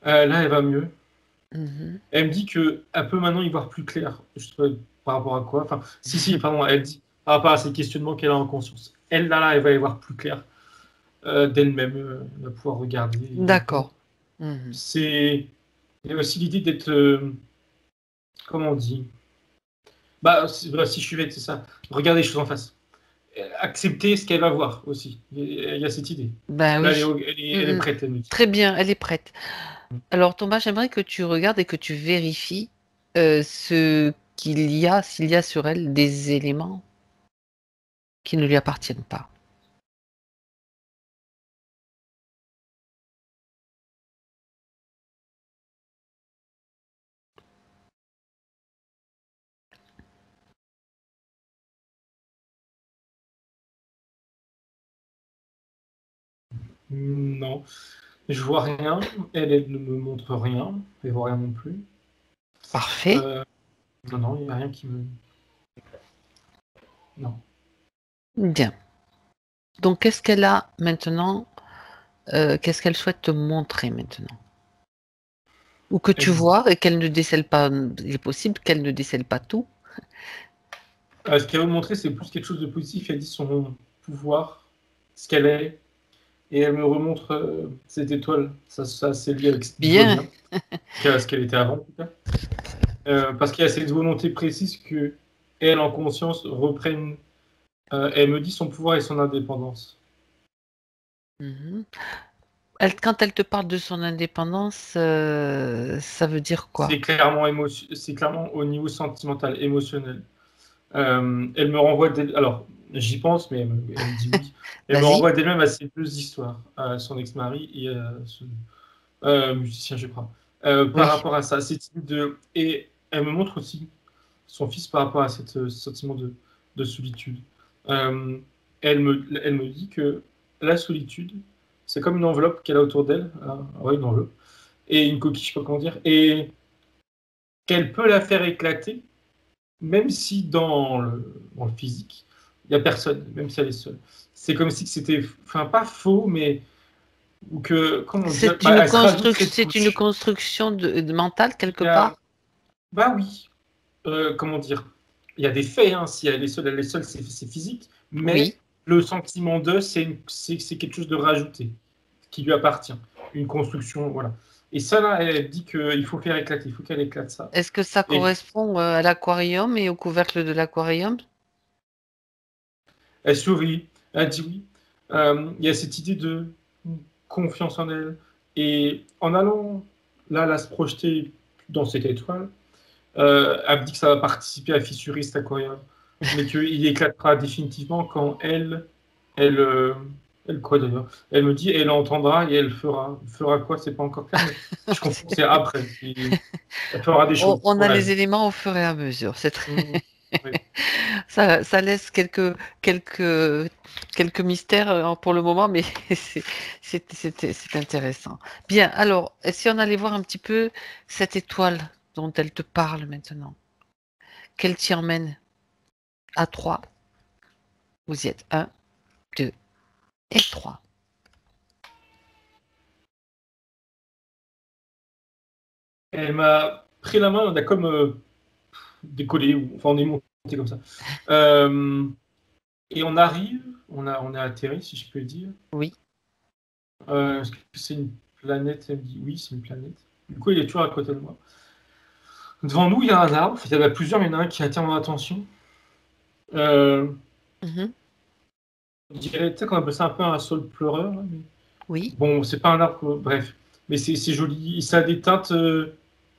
Speaker 2: Là, elle va mieux.
Speaker 1: Mhm.
Speaker 2: Elle me dit qu'elle peut maintenant y voir plus clair. Je sais pas par rapport à quoi. Enfin, si, pardon, elle dit par rapport à ces questionnements qu'elle a en conscience. Elle, là, elle va y voir plus clair d'elle-même. Elle va pouvoir regarder.
Speaker 1: D'accord. Mhm.
Speaker 2: Il y a aussi l'idée d'être, comment on dit, bah, si je suis bête, c'est ça. Regarder les choses en face. Accepter ce qu'elle va voir aussi. Il y a cette idée.
Speaker 1: Ben
Speaker 2: Là,
Speaker 1: oui.
Speaker 2: elle est
Speaker 1: Mhm.
Speaker 2: prête, elle me dit.
Speaker 1: Très bien, elle est prête. Alors, Thomas, j'aimerais que tu regardes et que tu vérifies ce qu'il y a, s'il y a sur elle des éléments qui ne lui appartiennent pas.
Speaker 2: Non, je vois rien. Elle ne me montre rien. Elle voit rien non plus.
Speaker 1: Parfait.
Speaker 2: Non, non, il n'y a rien qui me. Non.
Speaker 1: Bien. Donc, qu'est-ce qu'elle a maintenant? Qu'est-ce qu'elle souhaite te montrer maintenant? Ou que tu
Speaker 2: Elle me
Speaker 1: vois et qu'elle ne décèle pas. Il est possible qu'elle ne décèle pas tout.
Speaker 2: Ce qu'elle veut montrer, c'est plus quelque chose de positif. Elle dit son pouvoir, ce qu'elle est, et elle me remontre cette étoile. Ça c'est lié avec d'où elle
Speaker 1: Bien.
Speaker 2: vient, ce qu'elle était avant, en tout cas. Parce qu'il y a cette volonté précise que elle, en conscience, reprenne. Elle me dit son pouvoir et son indépendance.
Speaker 1: Mhm. Quand elle te parle de son indépendance, ça veut dire quoi?
Speaker 2: C'est clairement au niveau sentimental, émotionnel. Elle me renvoie alors j'y pense, mais elle me dit oui. Elle me
Speaker 1: Vas-y.
Speaker 2: renvoie d'elle-même à ses deux histoires, à son ex-mari et à ce musicien, je crois. Par
Speaker 1: Oui.
Speaker 2: rapport à ça, cette idée et elle me montre aussi son fils par rapport à ce sentiment de solitude. Euh, elle me dit que la solitude, c'est comme une enveloppe qu'elle a autour d'elle, ouais, une enveloppe, et une coquille, je sais pas comment dire, et qu'elle peut la faire éclater, même si dans le physique, il n'y a personne, même si elle est seule. C'est comme si c'était, enfin, pas faux, mais ou que, comment dire, bah, elle se rajoute cette
Speaker 1: C'est une
Speaker 2: couche.
Speaker 1: construction de mentale
Speaker 2: Il
Speaker 1: quelque
Speaker 2: y a,
Speaker 1: part?
Speaker 2: bah oui, comment dire, il y a des faits, hein, si elle est seule, c'est physique,
Speaker 1: Oui.
Speaker 2: mais le sentiment d'eux, c'est quelque chose de rajouté, qui lui appartient, une construction, voilà. Et ça, là, elle dit qu'il faut faire éclater, il faut qu'elle éclate ça.
Speaker 1: Est-ce que ça
Speaker 2: Et
Speaker 1: correspond à l'aquarium et au couvercle de l'aquarium?
Speaker 2: elle sourit, elle dit oui. Il y a cette idée de confiance en elle. Et en allant là se projeter dans cette étoile, elle me dit que ça va participer à fissurer cet aquarium, mais qu'il éclatera définitivement quand elle quoi d'ailleurs? Elle me dit, elle entendra et elle fera. Fera quoi? C'est pas encore clair, mais je comprends que c'est après. Elle fera des choses
Speaker 1: On a
Speaker 2: pour
Speaker 1: les
Speaker 2: elle.
Speaker 1: éléments au fur et à mesure. C'est
Speaker 2: Mmh, oui.
Speaker 1: ça laisse quelques, quelques mystères pour le moment, mais c'est intéressant. Bien, alors, si on allait voir un petit peu cette étoile dont elle te parle maintenant, qu'elle t'y emmène à 3, vous y êtes 1, 2 et 3.
Speaker 2: Elle m'a pris la main, on a comme décollé, enfin on est monté comme ça. Euh, et on arrive, on a atterri, si je peux dire.
Speaker 1: Oui,
Speaker 2: Est-ce que c'est une planète? Elle me dit oui, c'est une planète. Du coup, il est toujours à côté de moi. Devant nous, il y a un arbre. Enfin, il y en a plusieurs, mais il y en a un qui attire mon attention. Euh,
Speaker 1: mhm,
Speaker 2: je dirais, tu sais qu'on appelle ça un peu un saule pleureur. Là, mais...
Speaker 1: oui,
Speaker 2: Bon, c'est pas un arbre, bref. Mais c'est joli. Ça a des teintes,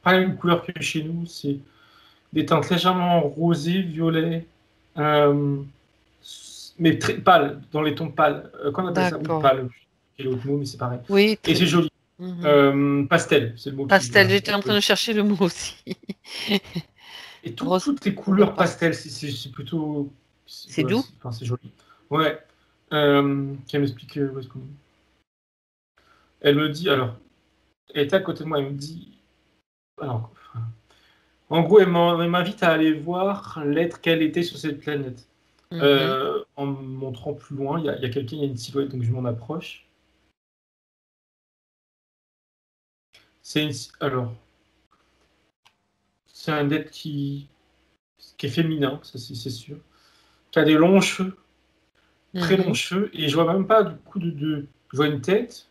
Speaker 2: pas la même couleur que chez nous. C'est des teintes légèrement rosées, violet. Euh, mais très pâle, dans les tons pâles. Qu'on appelle ça? Oui,
Speaker 1: d'accord.
Speaker 2: pâle. J'ai l'autre mot, mais c'est pareil.
Speaker 1: Oui,
Speaker 2: Et c'est joli.
Speaker 1: mhm.
Speaker 2: Pastel, c'est le mot qui.
Speaker 1: Pastel,
Speaker 2: Voilà.
Speaker 1: j'étais en train de chercher le mot aussi.
Speaker 2: Et
Speaker 1: Rose,
Speaker 2: toutes les
Speaker 1: couleur
Speaker 2: couleurs
Speaker 1: pastel.
Speaker 2: pastel, c'est plutôt.
Speaker 1: C'est
Speaker 2: Ouais,
Speaker 1: doux?
Speaker 2: enfin, c'est joli. Ouais. Qui m'explique où est-ce qu'on est. Elle me dit, alors, elle était à côté de moi, elle me dit. Alors, En gros, elle m'invite à aller voir l'être qu'elle était sur cette planète. En me montrant plus loin, il y a quelqu'un, il y a une silhouette, donc je m'en approche. Alors, c'est un être qui est féminin, ça c'est sûr, qui a des longs cheveux, très longs cheveux, et je vois même pas du coup je vois une tête.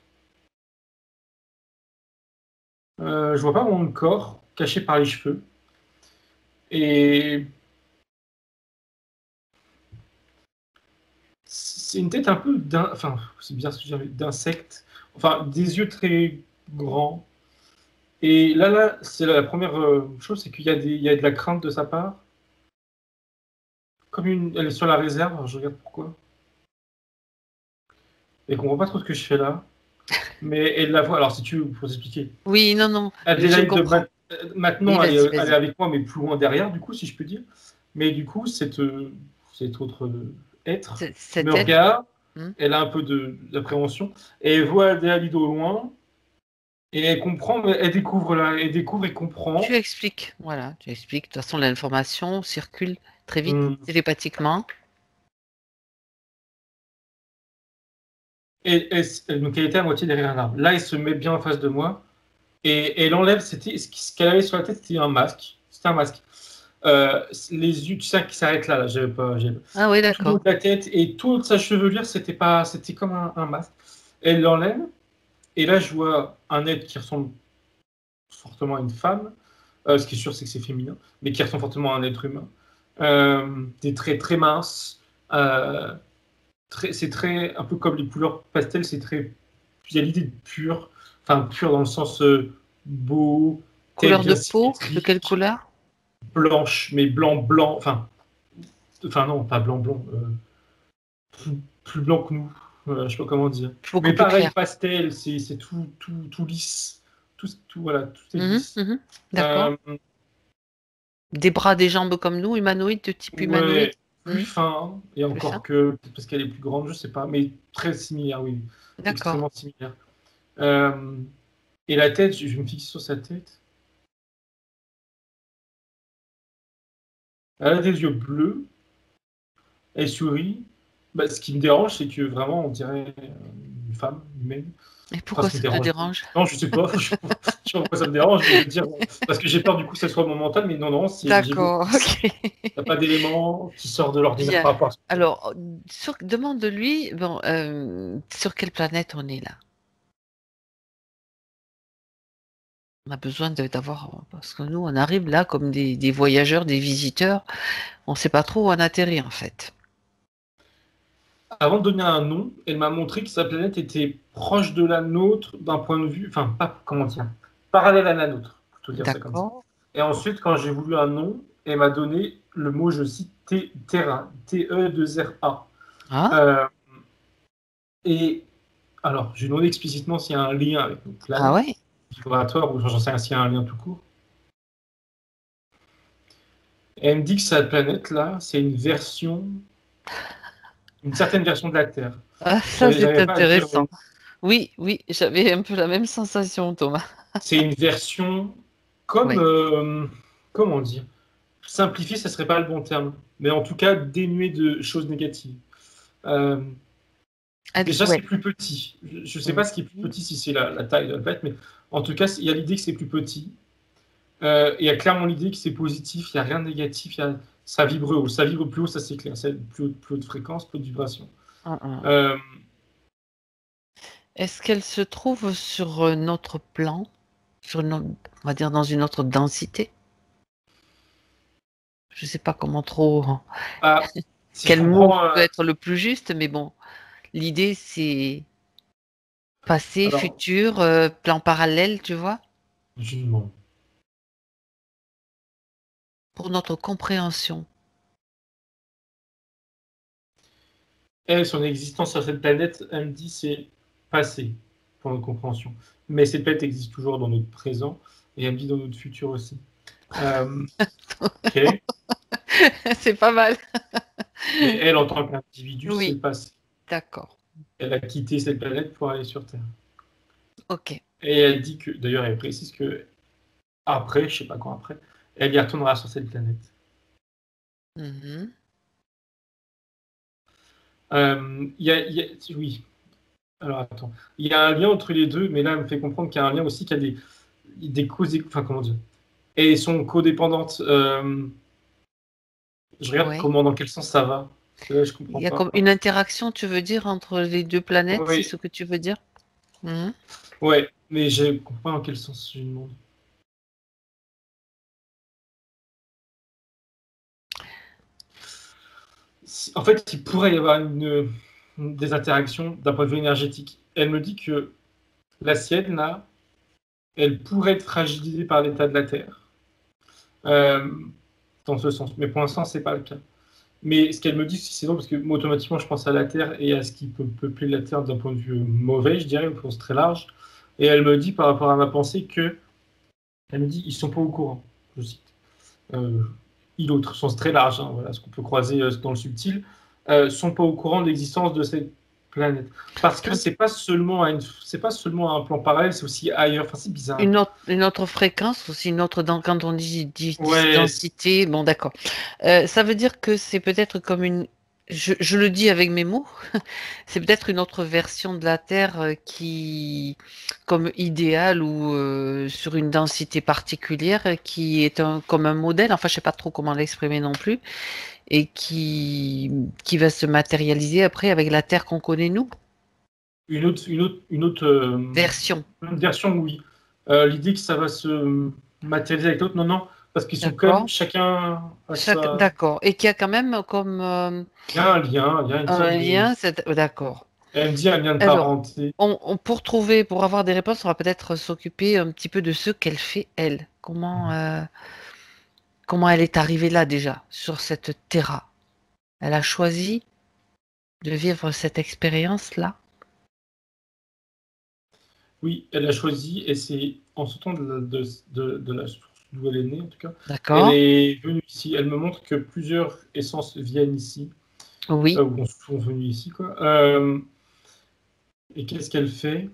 Speaker 2: Je vois pas mon corps caché par les cheveux. Et c'est une tête un peu enfin, c'est bien ce que j'ai d'insecte. Enfin, des yeux très grands. Et là, c'est la première chose, c'est qu'il y a de la crainte de sa part. Elle est sur la réserve, alors je regarde pourquoi. Elle comprend pas trop ce que je fais là. Mais elle la voit, alors si tu veux, pour t'expliquer.
Speaker 1: Oui, non, je
Speaker 2: Adélaïde,
Speaker 1: comprends.
Speaker 2: maintenant,
Speaker 1: Oui,
Speaker 2: elle
Speaker 1: vas-y,
Speaker 2: est
Speaker 1: vas-y.
Speaker 2: avec moi, mais plus loin derrière, du coup, si je peux dire. Mais du coup, cet autre être me
Speaker 1: C'est elle.
Speaker 2: regarde, elle a un peu d'appréhension, et elle voit Adélaïde au loin, et elle comprend, mais elle découvre et
Speaker 1: Tu
Speaker 2: comprend.
Speaker 1: expliques, voilà, tu expliques. De toute façon, l'information circule très vite,
Speaker 2: Hum,
Speaker 1: télépathiquement.
Speaker 2: donc elle était à moitié derrière un arbre. Là, elle se met bien en face de moi, et elle enlève, ce qu'elle avait sur la tête, c'était un masque. C'était un masque. Les yeux, tu sais, qui s'arrêtent là, j'avais
Speaker 1: Ah oui,
Speaker 2: tout le haut
Speaker 1: d'accord.
Speaker 2: de la tête et toute sa chevelure, c'était comme un masque. Elle l'enlève, et là, je vois un être qui ressemble fortement à une femme. Ce qui est sûr, c'est que c'est féminin, mais qui ressemble fortement à un être humain. Des traits très minces. Euh, c'est très, un peu comme les couleurs pastel, c'est très. Il y a l'idée de pur, enfin pur dans le sens beau, tête
Speaker 1: Couleur de
Speaker 2: bien
Speaker 1: peau, de quelle
Speaker 2: symétrique,
Speaker 1: couleur?
Speaker 2: blanche, mais blanc, enfin non, pas blanc, plus blanc que nous, je sais pas comment dire.
Speaker 1: Beaucoup
Speaker 2: Mais
Speaker 1: plus
Speaker 2: pareil,
Speaker 1: clair.
Speaker 2: pastel, c'est tout lisse, voilà, tout est lisse.
Speaker 1: D'accord.
Speaker 2: Euh,
Speaker 1: Des bras, des jambes comme nous, humanoïdes, de type humanoïde.
Speaker 2: ouais, plus fin, et
Speaker 1: Plus
Speaker 2: encore
Speaker 1: ça.
Speaker 2: que, peut-être parce qu'elle est plus grande, je sais pas, mais très similaire, oui,
Speaker 1: D'accord.
Speaker 2: extrêmement similaire. Euh, et la tête, je me fixe sur sa tête. Elle a des yeux bleus, elle sourit. Bah, ce qui me dérange, c'est que vraiment, on dirait une femme humaine.
Speaker 1: Et
Speaker 2: Enfin,
Speaker 1: pourquoi
Speaker 2: ce qui me
Speaker 1: ça te
Speaker 2: dérange.
Speaker 1: dérange?
Speaker 2: Non, je sais pas, je sais pas pourquoi ça me dérange, mais je veux dire, parce que j'ai peur du coup que ça soit mon mental, mais non, j'ai beau.
Speaker 1: D'accord, ok.
Speaker 2: Il n'y a pas d'élément qui sort de l'ordinaire
Speaker 1: Bien.
Speaker 2: par rapport à ce que
Speaker 1: Alors, demande-lui, bon, sur quelle planète on est là? On a besoin d'avoir, parce que nous, on arrive là comme des voyageurs, des visiteurs. On ne sait pas trop où on atterrit en fait.
Speaker 2: Avant de donner un nom, elle m'a montré que sa planète était proche de la nôtre d'un point de vue, enfin, pas, comment dire, parallèle à la nôtre, plutôt dire ça comme ça.
Speaker 1: D'accord.
Speaker 2: Et ensuite, quand j'ai voulu un nom, elle m'a donné le mot, je cite, Terra, T-E-2-R-A.
Speaker 1: Ah,
Speaker 2: Euh, et alors, je lui ai demandé explicitement s'il y a un lien avec notre
Speaker 1: ah
Speaker 2: planète
Speaker 1: ouais.
Speaker 2: vibratoire, ou j'en sais rien s'il y a un lien tout court. Et elle me dit que cette planète-là, c'est une certaine version de la Terre.
Speaker 1: Ah, ça, c'est
Speaker 2: J'arrive pas à dire.
Speaker 1: intéressant. Oui, oui, j'avais un peu la même sensation, Thomas.
Speaker 2: C'est une version comme,
Speaker 1: Oui.
Speaker 2: comment dire, simplifiée, ce serait pas le bon terme, mais en tout cas dénuée de choses négatives. Euh, Déjà, c'est
Speaker 1: Ouais.
Speaker 2: plus petit. Je ne sais pas ce qui est plus
Speaker 1: Mhm.
Speaker 2: petit, si c'est la taille de la bête, mais en tout cas, il y a l'idée que c'est plus petit. Il y a clairement l'idée que c'est positif, il n'y a rien de négatif, ça vibre haut. Ça vibre plus haut, ça c'est clair. C'est plus haute fréquence, plus haute vibration.
Speaker 1: Ah, ah.
Speaker 2: Euh,
Speaker 1: Est-ce qu'elle se trouve sur notre plan, on va dire dans une autre densité? Je ne sais pas comment trop,
Speaker 2: Bah, si je
Speaker 1: quel mot
Speaker 2: comprends,
Speaker 1: peut être le plus juste, mais bon, l'idée c'est passé,
Speaker 2: alors,
Speaker 1: futur, plan parallèle, tu vois,
Speaker 2: je lui demande.
Speaker 1: pour notre compréhension.
Speaker 2: Elle, son existence sur cette planète, elle me dit c'est passé pour notre compréhension. Mais cette planète existe toujours dans notre présent et elle me dit dans notre futur aussi. Ok.
Speaker 1: C'est pas mal.
Speaker 2: Mais elle, en tant qu'individu, c'est
Speaker 1: Oui,
Speaker 2: le passé.
Speaker 1: d'accord.
Speaker 2: Elle a quitté cette planète pour aller sur Terre.
Speaker 1: Ok.
Speaker 2: Et elle dit que, d'ailleurs, elle précise que après, je sais pas quand après, elle y retournera sur cette planète.
Speaker 1: Mhm.
Speaker 2: Oui. Alors attends, il y a un lien entre les deux, mais là, elle me fait comprendre qu'il y a un lien aussi, qu'il y a des causes, enfin comment dire, et elles sont codépendantes. Je regarde
Speaker 1: Ouais.
Speaker 2: comment, dans quel sens ça va. Parce que là, je
Speaker 1: Il
Speaker 2: comprends
Speaker 1: y a
Speaker 2: pas.
Speaker 1: comme une interaction, tu veux dire, entre les deux planètes, c'est
Speaker 2: Oui,
Speaker 1: ce que tu veux dire? Mhm.
Speaker 2: ouais, mais je comprends pas dans quel sens je demande. En fait, il pourrait y avoir des interactions d'un point de vue énergétique. Elle me dit que la sienne, là, elle pourrait être fragilisée par l'état de la Terre, euh, dans ce sens. Mais pour l'instant, c'est pas le cas. Mais ce qu'elle me dit, c'est non, parce que moi, automatiquement, je pense à la Terre et à ce qui peut peupler la Terre d'un point de vue mauvais, je dirais, au sens très large. Et elle me dit, par rapport à ma pensée, elle me dit, ils sont pas au courant, je cite. Euh, il autre, sens très large, hein, voilà, ce qu'on peut croiser dans le subtil, sont pas au courant de l'existence de cette planète. Parce que
Speaker 1: Quand
Speaker 2: c'est pas seulement un plan parallèle, c'est aussi ailleurs. Enfin, c'est bizarre.
Speaker 1: une autre fréquence, aussi une autre, quand on dit
Speaker 2: Ouais,
Speaker 1: densité, bon d'accord. Ça veut dire que c'est peut-être comme je le dis avec mes mots, c'est peut-être une autre version de la Terre qui, comme idéale ou sur une densité particulière, qui est comme un modèle, enfin je sais pas trop comment l'exprimer non plus, et qui va se matérialiser après avec la Terre qu'on connaît nous.
Speaker 2: une autre
Speaker 1: Version.
Speaker 2: une version, oui. L'idée que ça va se matérialiser avec l'autre, non, non, parce qu'ils sont quand même
Speaker 1: D'accord.
Speaker 2: chacun à sa.
Speaker 1: D'accord. Et qu'il y a quand même comme
Speaker 2: Il y a un lien, il y a une
Speaker 1: un
Speaker 2: sorte de.
Speaker 1: lien. D'accord.
Speaker 2: Elle me dit un lien de
Speaker 1: Alors,
Speaker 2: parenté.
Speaker 1: pour avoir des réponses, on va peut-être s'occuper un petit peu de ce qu'elle fait, elle. Comment elle est arrivée là déjà, sur cette terra. Elle a choisi de vivre cette expérience-là.
Speaker 2: Oui, elle a choisi, et c'est en sortant de la source d'où elle est née, en tout cas. Elle
Speaker 1: D'accord?
Speaker 2: est venue ici. Elle me montre que plusieurs essences viennent ici,
Speaker 1: Oui.
Speaker 2: ou sont venues ici, quoi. Et qu'est-ce qu'elle fait?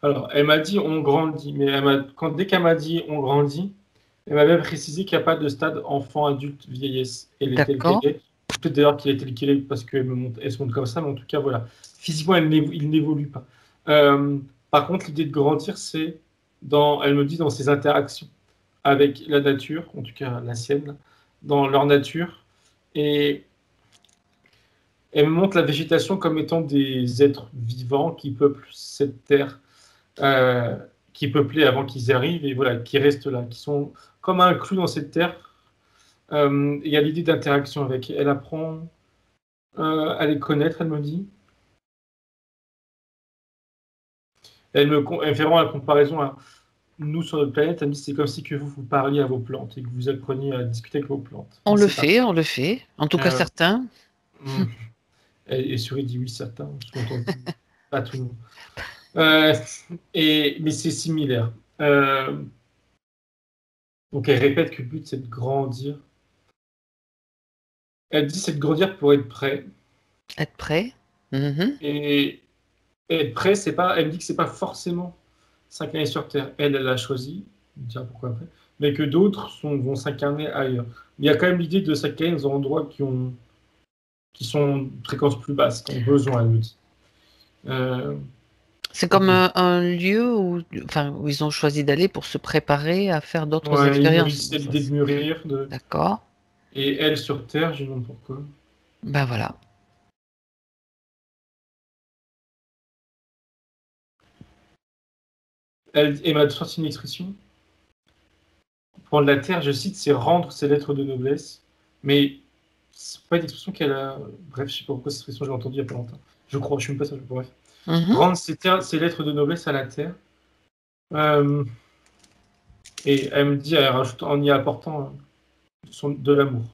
Speaker 2: Alors, elle m'a dit on grandit, mais dès qu'elle m'a dit on grandit, elle m'a même précisé qu'il n'y a pas de stade enfant, adulte, vieillesse. Elle est telle qu'elle
Speaker 1: D'accord.
Speaker 2: est. Peut-être d'ailleurs qu'il est tel qu'il est parce elle se montre comme ça, mais en tout cas, voilà. Physiquement, il n'évolue pas. Euh, Par contre, l'idée de grandir, c'est elle me dit, dans ses interactions avec la nature, en tout cas la sienne, dans leur nature. Et elle me montre la végétation comme étant des êtres vivants qui peuplent cette terre, euh, qui peuplaient avant qu'ils y arrivent et voilà, qui restent là, qui sont comme inclus dans cette terre. Il y a l'idée d'interaction avec. Elle apprend à les connaître, elle me dit. Elle fait vraiment la comparaison à nous sur notre planète. Elle me dit c'est comme si que vous parliez à vos plantes et que vous appreniez à discuter avec vos plantes.
Speaker 1: On
Speaker 2: Et
Speaker 1: le
Speaker 2: c'est parti.
Speaker 1: fait, on le fait. En tout cas,
Speaker 2: Euh,
Speaker 1: certains.
Speaker 2: hmm. Et Souris dit oui, certains, sous-entendu, pas tout le monde. Euh, mais c'est similaire. Donc elle répète que le but c'est de grandir. Elle dit c'est de grandir pour être prêt.
Speaker 1: Être prêt. Mhm.
Speaker 2: Et être prêt, c'est pas. Elle me dit que c'est pas forcément s'incarner sur Terre. Elle a choisi, on dira pourquoi après, mais que d'autres vont s'incarner ailleurs. Il y a quand même l'idée de s'incarner dans des endroits qui sont de fréquences plus basses, qui ont besoin, elle me dit. Euh,
Speaker 1: C'est comme un lieu où ils ont choisi d'aller pour se préparer à faire d'autres
Speaker 2: ouais, ils
Speaker 1: expériences.
Speaker 2: mûrissent,
Speaker 1: Bon,
Speaker 2: c'est
Speaker 1: ça,
Speaker 2: l'idée de mûrir.
Speaker 1: d'accord.
Speaker 2: Et elle sur Terre, je me demande pourquoi.
Speaker 1: Ben voilà.
Speaker 2: Elle m'a sorti une expression. Prendre la terre, je cite, c'est rendre ses lettres de noblesse. Mais c'est pas une expression qu'elle a. Bref, je sais pas pourquoi cette expression, je l'ai entendue il y a pas longtemps. Je crois, je suis même pas sûr. Bref.
Speaker 1: Mhm.
Speaker 2: Rendre ses lettres de noblesse à la terre. Euh, et elle me dit, elle rajoute, en y apportant de l'amour.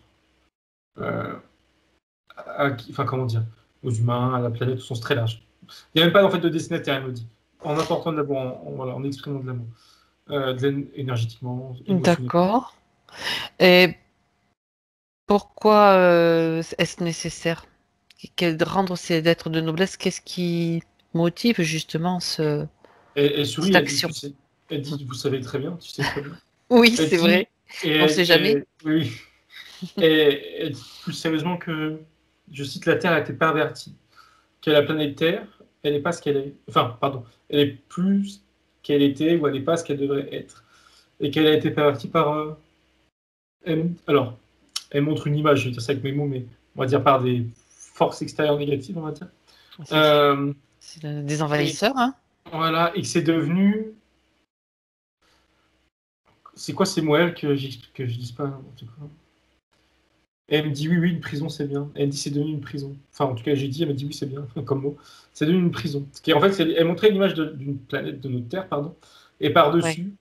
Speaker 2: Euh, enfin, comment dire, aux humains, à la planète, au sens très large. Il n'y a même pas en fait de destinataire, elle me dit. En apportant de l'amour, voilà, en exprimant de l'amour. Énergétiquement, émotionnellement.
Speaker 1: D'accord. Et pourquoi est-ce nécessaire? De rendre ces lettres de noblesse, qu'est-ce qui motive justement ce...
Speaker 2: Elle sourit,
Speaker 1: Cette
Speaker 2: elle dit,
Speaker 1: action.
Speaker 2: elle dit, vous savez très bien, tu sais très bien.
Speaker 1: Oui,
Speaker 2: Elle
Speaker 1: c'est
Speaker 2: dit,
Speaker 1: vrai. On ne sait jamais.
Speaker 2: oui, elle dit plus sérieusement que, je cite, la Terre a été pervertie, que la planète Terre, elle n'est pas ce qu'elle est, enfin, pardon, elle est plus qu'elle était ou elle n'est pas ce qu'elle devrait être, et qu'elle a été pervertie par, alors, elle montre une image, je vais dire ça avec mes mots, mais on va dire par des forces extérieures négatives, on va dire. Euh,
Speaker 1: C'est des
Speaker 2: et
Speaker 1: envahisseurs, hein.
Speaker 2: voilà, et que c'est devenu, c'est quoi ces mots que je dise pas n'importe quoi. Et elle me dit oui, oui, une prison c'est bien. Elle me dit c'est devenu une prison. Enfin, en tout cas, j'ai dit, elle m'a dit oui, c'est bien, comme mot. C'est devenu une prison. En fait, elle montrait l'image d'une planète, de notre Terre, pardon, et
Speaker 1: Ouais,
Speaker 2: par-dessus,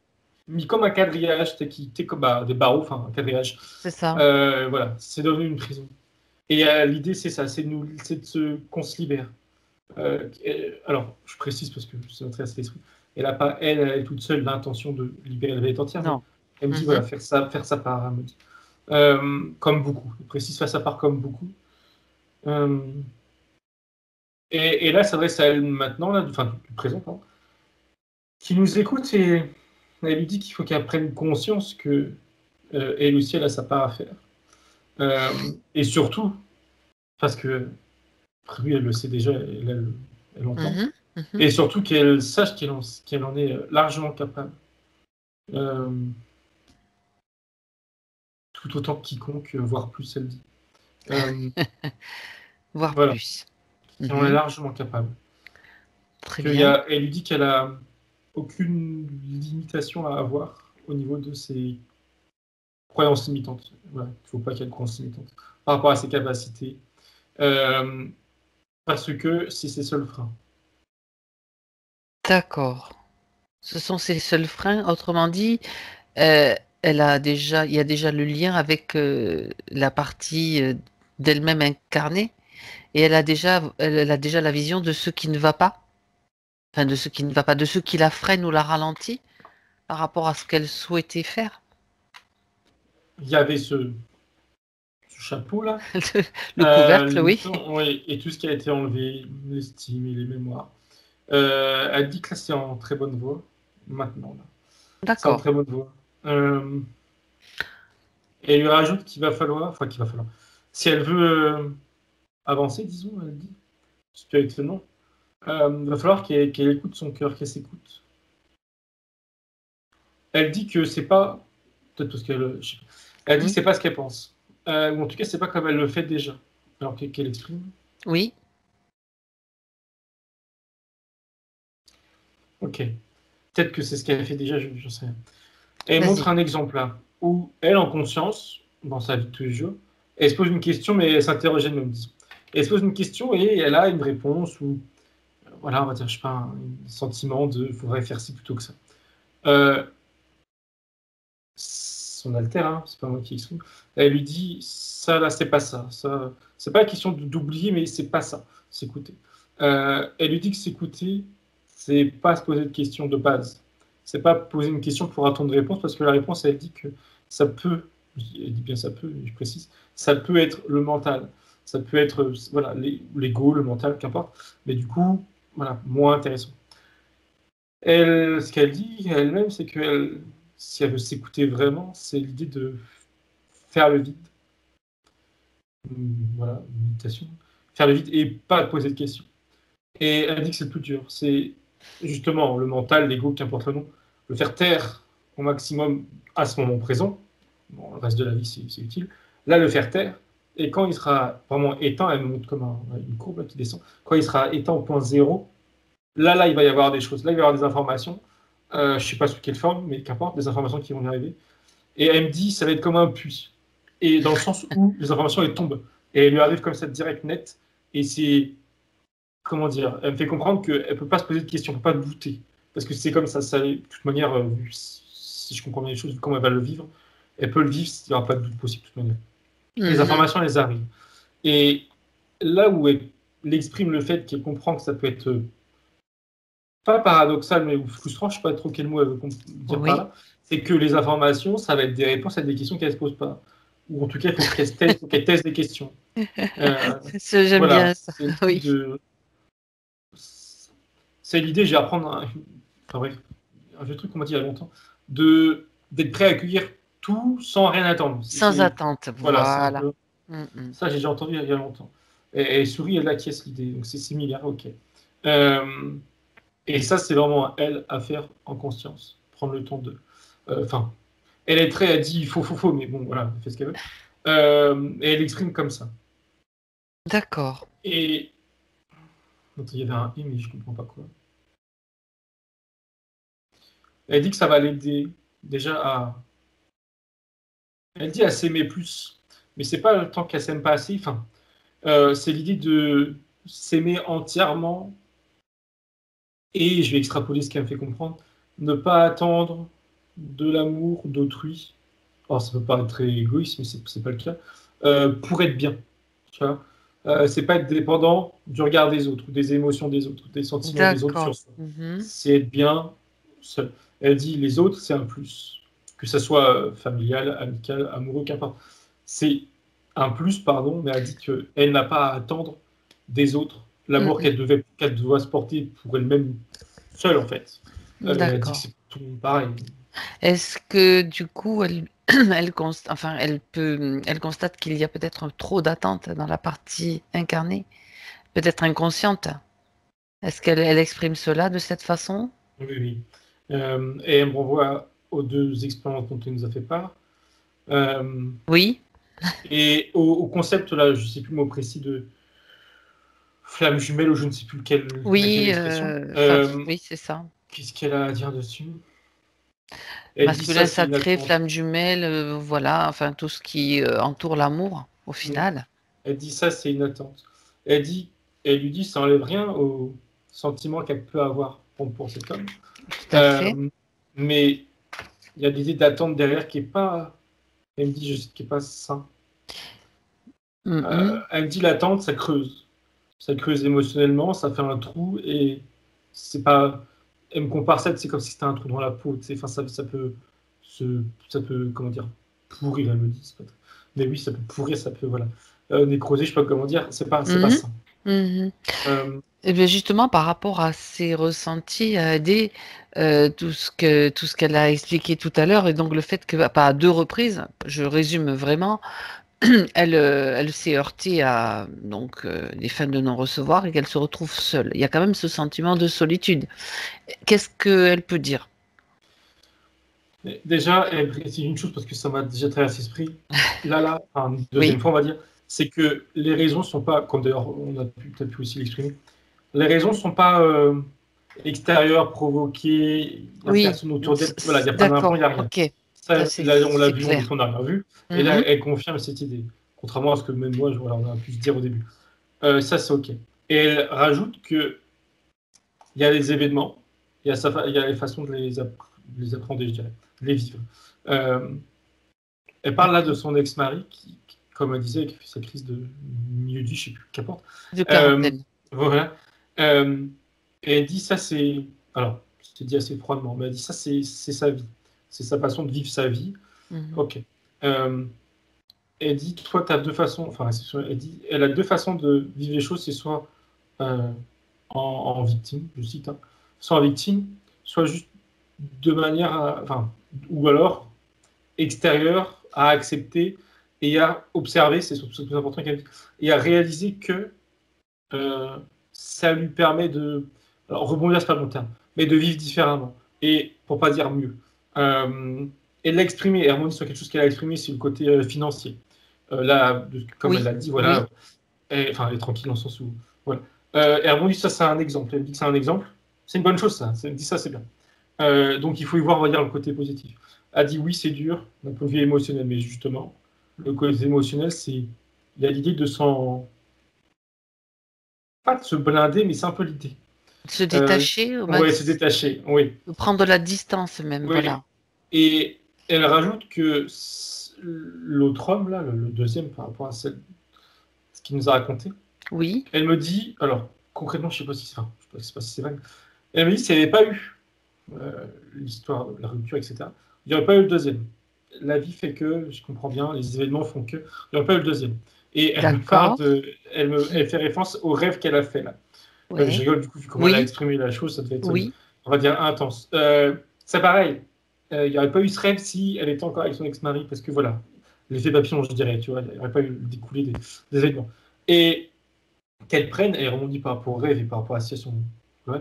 Speaker 2: mis comme un quadrillage, comme des barreaux, enfin un quadrillage.
Speaker 1: c'est ça.
Speaker 2: Voilà, c'est devenu une prison. Et l'idée, c'est ça, c'est qu'on se libère. Alors, je précise parce que ça m'intéresse l'esprit. Elle a pas, elle est toute seule l'intention de libérer la planète entière, mais
Speaker 1: Non.
Speaker 2: elle me dit voilà,
Speaker 1: Mhm.
Speaker 2: faire ça part, elle me dit. Comme beaucoup. Je précise faire sa part comme beaucoup. Euh, et là, ça s'adresse à elle maintenant, là, enfin, du présent, pardon, qui nous écoute et elle lui dit qu'il faut qu'elle prenne conscience que elle aussi, elle a sa part à faire. Et surtout, parce que lui, elle le sait déjà, elle l'entend.
Speaker 1: Mhm. Mhm.
Speaker 2: Et surtout qu'elle sache qu'elle en est largement capable. Euh, tout autant que quiconque, voire plus, elle dit. Euh,
Speaker 1: Voire
Speaker 2: voilà,
Speaker 1: plus.
Speaker 2: qu'elle en est
Speaker 1: Mhm.
Speaker 2: largement capable.
Speaker 1: Très bien.
Speaker 2: Elle lui dit qu'elle a aucune limitation à avoir au niveau de ses croyances limitantes. Voilà, il ne faut pas qu'elle ait de croyances limitantes par rapport à ses capacités, euh, parce que c'est ses seuls freins.
Speaker 1: D'accord. Ce sont ses seuls freins. Autrement dit, euh, il y a déjà le lien avec la partie d'elle-même incarnée, et elle a déjà la vision de ce qui ne va pas, enfin de ce qui ne va pas, de ce qui la freine ou la ralentit par rapport à ce qu'elle souhaitait faire.
Speaker 2: Il y avait ce chapeau-là,
Speaker 1: Le couvercle, oui.
Speaker 2: oui, et tout ce qui a été enlevé, l'estime et les mémoires. Elle dit que là, c'est en très bonne voie, maintenant. Là. C'est en
Speaker 1: D'accord.
Speaker 2: très bonne voie. Et elle lui rajoute qu'il va falloir, si elle veut avancer, disons, elle dit, ce qui est étonnant, il va falloir qu'elle écoute son cœur, qu'elle s'écoute. Elle dit que c'est pas, peut-être parce qu'elle, je sais pas. Elle dit que
Speaker 1: Hmm.
Speaker 2: c'est pas ce qu'elle pense, ou en tout cas c'est pas comme elle le fait déjà, alors qu'elle exprime.
Speaker 1: Oui.
Speaker 2: Ok, peut-être que c'est ce qu'elle fait déjà, je sais rien. Elle montre
Speaker 1: Vas-y.
Speaker 2: un exemple là, où elle en conscience, dans sa vie de tous les jours, elle se pose une question, mais elle s'interroge elle-même. Disons. Elle se pose une question et elle a une réponse ou voilà, on va dire, je sais pas, un sentiment de faudrait faire ci plutôt que ça. Euh, son alter, hein, c'est pas moi qui exprime, elle lui dit ça là, c'est pas ça. Ça c'est pas la question d'oublier, mais c'est pas ça, s'écouter. Elle lui dit que s'écouter, c'est pas se poser de questions de base. C'est pas poser une question pour attendre une réponse, parce que la réponse, elle dit que ça peut, elle dit bien ça peut, je précise, ça peut être le mental. Ça peut être voilà, l'ego, le mental, qu'importe. Mais du coup, voilà, moins intéressant. Elle, ce qu'elle dit elle-même, c'est que si elle veut s'écouter vraiment, c'est l'idée de faire le vide. Voilà, méditation. Faire le vide et pas poser de questions. Et elle dit que c'est le plus dur. C'est justement le mental, l'ego, qu'importe le nom, le faire taire au maximum à ce moment présent. Bon, le reste de la vie, c'est utile. Là, le faire taire. Et quand il sera vraiment éteint, elle me montre comme une courbe là, qui descend. Quand il sera éteint au point zéro, là, il va y avoir des choses. Là, il va y avoir des informations. Je ne sais pas sous quelle forme, mais qu'importe, des informations qui vont y arriver. Et elle me dit, ça va être comme un puits. Et dans le sens où les informations, elles tombent. Et elles lui arrivent comme ça, direct, net. Et c'est, comment dire, elle me fait comprendre qu'elle ne peut pas se poser de questions, elle ne peut pas douter. Parce que c'est comme ça de toute manière, si je comprends bien les choses, vu comment elle va le vivre, elle peut le vivre, il n'y aura pas de doute possible, de toute manière. Les
Speaker 1: Mhm.
Speaker 2: informations, elles arrivent. Et là où elle exprime le fait qu'elle comprend que ça peut être pas paradoxal, mais frustrant, je ne sais pas trop quel mot elle veut dire par
Speaker 1: Oui.
Speaker 2: là, c'est que les informations, ça va être des réponses à des questions qu'elle ne se pose pas. Ou en tout cas, il faut qu'elle teste des questions.
Speaker 1: J'aime
Speaker 2: Voilà,
Speaker 1: bien ça.
Speaker 2: c'est le truc
Speaker 1: Oui.
Speaker 2: de. C'est l'idée, je vais apprendre enfin bref, un vieux truc qu'on m'a dit il y a longtemps, d'être prêt à accueillir tout sans rien attendre.
Speaker 1: Sans attente,
Speaker 2: Voilà, c'est un
Speaker 1: voilà.
Speaker 2: peu... Ça, j'ai déjà entendu il y a longtemps. Et Souris, elle acquiesce l'idée, donc c'est similaire, ok. Et ça, c'est vraiment elle à faire en conscience, prendre le temps de... Enfin, elle est très, elle dit il faut, mais bon, voilà, elle fait ce qu'elle veut. Et elle exprime comme ça.
Speaker 1: D'accord.
Speaker 2: Et... Attends, il y avait un « i », mais je comprends pas quoi. Elle dit que ça va l'aider déjà à... Elle dit à s'aimer plus, mais c'est pas le temps qu'elle s'aime pas assez, enfin, c'est l'idée de s'aimer entièrement, et je vais extrapoler ce qu'elle me fait comprendre, ne pas attendre de l'amour d'autrui. Alors ça peut paraître très égoïste, mais c'est pas le cas, pour être bien, tu vois. C'est pas être dépendant du regard des autres, des émotions des autres, des sentiments des autres sur soi. C'est être bien seul. Elle dit les autres, c'est un plus. Que ça soit familial, amical, amoureux, qu'importe. C'est un plus, pardon, mais elle dit qu'elle n'a pas à attendre des autres l'amour qu'elle doit se porter pour elle-même seule, en fait. Elle dit que c'est tout le monde pareil.
Speaker 1: Est-ce que du coup, elle constate qu'il y a peut-être trop d'attentes dans la partie incarnée, peut-être inconsciente? Est-ce qu'elle exprime cela de cette façon?
Speaker 2: Oui, oui. Et elle me renvoie aux deux expériences dont elle nous a fait part.
Speaker 1: Oui.
Speaker 2: Et au concept, là, je ne sais plus le mot précis, de flamme jumelle, ou je ne sais plus
Speaker 1: Oui,
Speaker 2: laquelle expression.
Speaker 1: oui, c'est ça.
Speaker 2: Qu'est-ce qu'elle a à dire dessus? Elle dit
Speaker 1: Masculin
Speaker 2: ça, c'est une
Speaker 1: sacré,
Speaker 2: attente.
Speaker 1: flamme jumelle, voilà, enfin tout ce qui entoure l'amour, au final.
Speaker 2: Elle dit ça, c'est une attente. Elle lui dit, ça n'enlève rien au sentiment qu'elle peut avoir pour cet homme.
Speaker 1: Tout à fait.
Speaker 2: Mais il y a des idées d'attente derrière qui n'est pas, elle me dit, je sais, qui n'est pas sain. Elle me dit, l'attente, ça creuse. Ça creuse émotionnellement, ça fait un trou, et c'est pas... Elle me compare ça, c'est comme si c'était un trou dans la peau. Enfin, ça peut, comment dire, pourrir, elle me dit. Mais oui, ça peut pourrir, ça peut, voilà. Nécroser, je sais pas comment dire, c'est pas sain.
Speaker 1: Et bien justement, par rapport à ses ressentis, à aider tout ce qu'elle a expliqué tout à l'heure, et donc le fait que, pas à deux reprises, je résume vraiment, elle s'est heurtée à donc des fins de non-recevoir et qu'elle se retrouve seule. Il y a quand même ce sentiment de solitude. Qu'est-ce qu'elle peut dire?
Speaker 2: Déjà, elle précise une chose, parce que ça m'a déjà traversé l'esprit. Enfin, deuxième fois, on va dire, c'est que les raisons sont pas, comme d'ailleurs on a pu aussi l'exprimer, les raisons ne sont pas extérieures, provoquées, il n'y a personne autour d'elle, voilà, il n'y a pas d'impôt, il n'y a rien.
Speaker 1: Okay.
Speaker 2: Ça, là, on l'a vu, on n'a rien vu, et là, elle confirme cette idée, contrairement à ce que même moi, voilà, on a pu se dire au début. Ça, c'est OK. Et elle rajoute qu'il y a les événements, il y a les façons de les apprendre, je dirais, de les vivre. Elle parle là de son ex-mari qui, comme elle disait, qui fait sa crise de milieu de vie, je ne sais plus, qu'importe.
Speaker 1: De quarantaine.
Speaker 2: Voilà. Et elle dit ça, c'est... Alors, je t'ai dit assez froidement, mais elle dit ça, c'est sa vie. C'est sa façon de vivre sa vie. OK. Elle dit, toi, tu as deux façons... Enfin, elle a deux façons de vivre les choses. C'est soit en victime, je cite, hein, soit en victime, soit juste de manière... Enfin, ou alors extérieure à accepter et à observer, c'est surtout le plus important qu'elle dit, et à réaliser que ça lui permet de... Alors, rebondir, c'est pas le bon terme, mais de vivre différemment, et pour pas dire mieux. Elle l'a exprimé, elle rebondit sur quelque chose qu'elle a exprimé, c'est le côté financier. Là, comme elle l'a dit, voilà, elle est tranquille dans le sens où... Voilà. Elle rebondit, ça c'est un exemple, elle dit que c'est un exemple, c'est une bonne chose ça, elle dit ça c'est bien. Donc il faut y voir, on va dire, le côté positif. Elle dit oui, c'est dur, d'un point de vue émotionnel, mais justement, le côté émotionnel, c'est... Il y a l'idée de s'en... Pas de se blinder, mais c'est un peu l'idée.
Speaker 1: Se détacher
Speaker 2: Oui, se détacher, oui.
Speaker 1: Prendre de la distance même, oui. Voilà.
Speaker 2: Et elle rajoute que l'autre homme, là, le deuxième, par rapport à ce qu'il nous a raconté,
Speaker 1: oui.
Speaker 2: Elle me dit, alors, concrètement, je ne sais pas si c'est vague, elle me dit s'il n'y avait pas eu l'histoire de la rupture, etc., il n'y aurait pas eu le deuxième. La vie fait que, je comprends bien, les événements font que, il n'y aurait pas eu le deuxième. Et elle me parle elle fait référence au rêve qu'elle a fait là. Je rigole du coup, vu comment elle a exprimé la chose, ça devait être on va dire intense. C'est pareil, il n'y aurait pas eu ce rêve si elle était encore avec son ex-mari, parce que voilà, l'effet papillon, je dirais, tu vois, il n'y aurait pas eu découlé des événements. Et qu'elle prenne, elle rebondit par rapport au rêve et par rapport à la situation, ouais,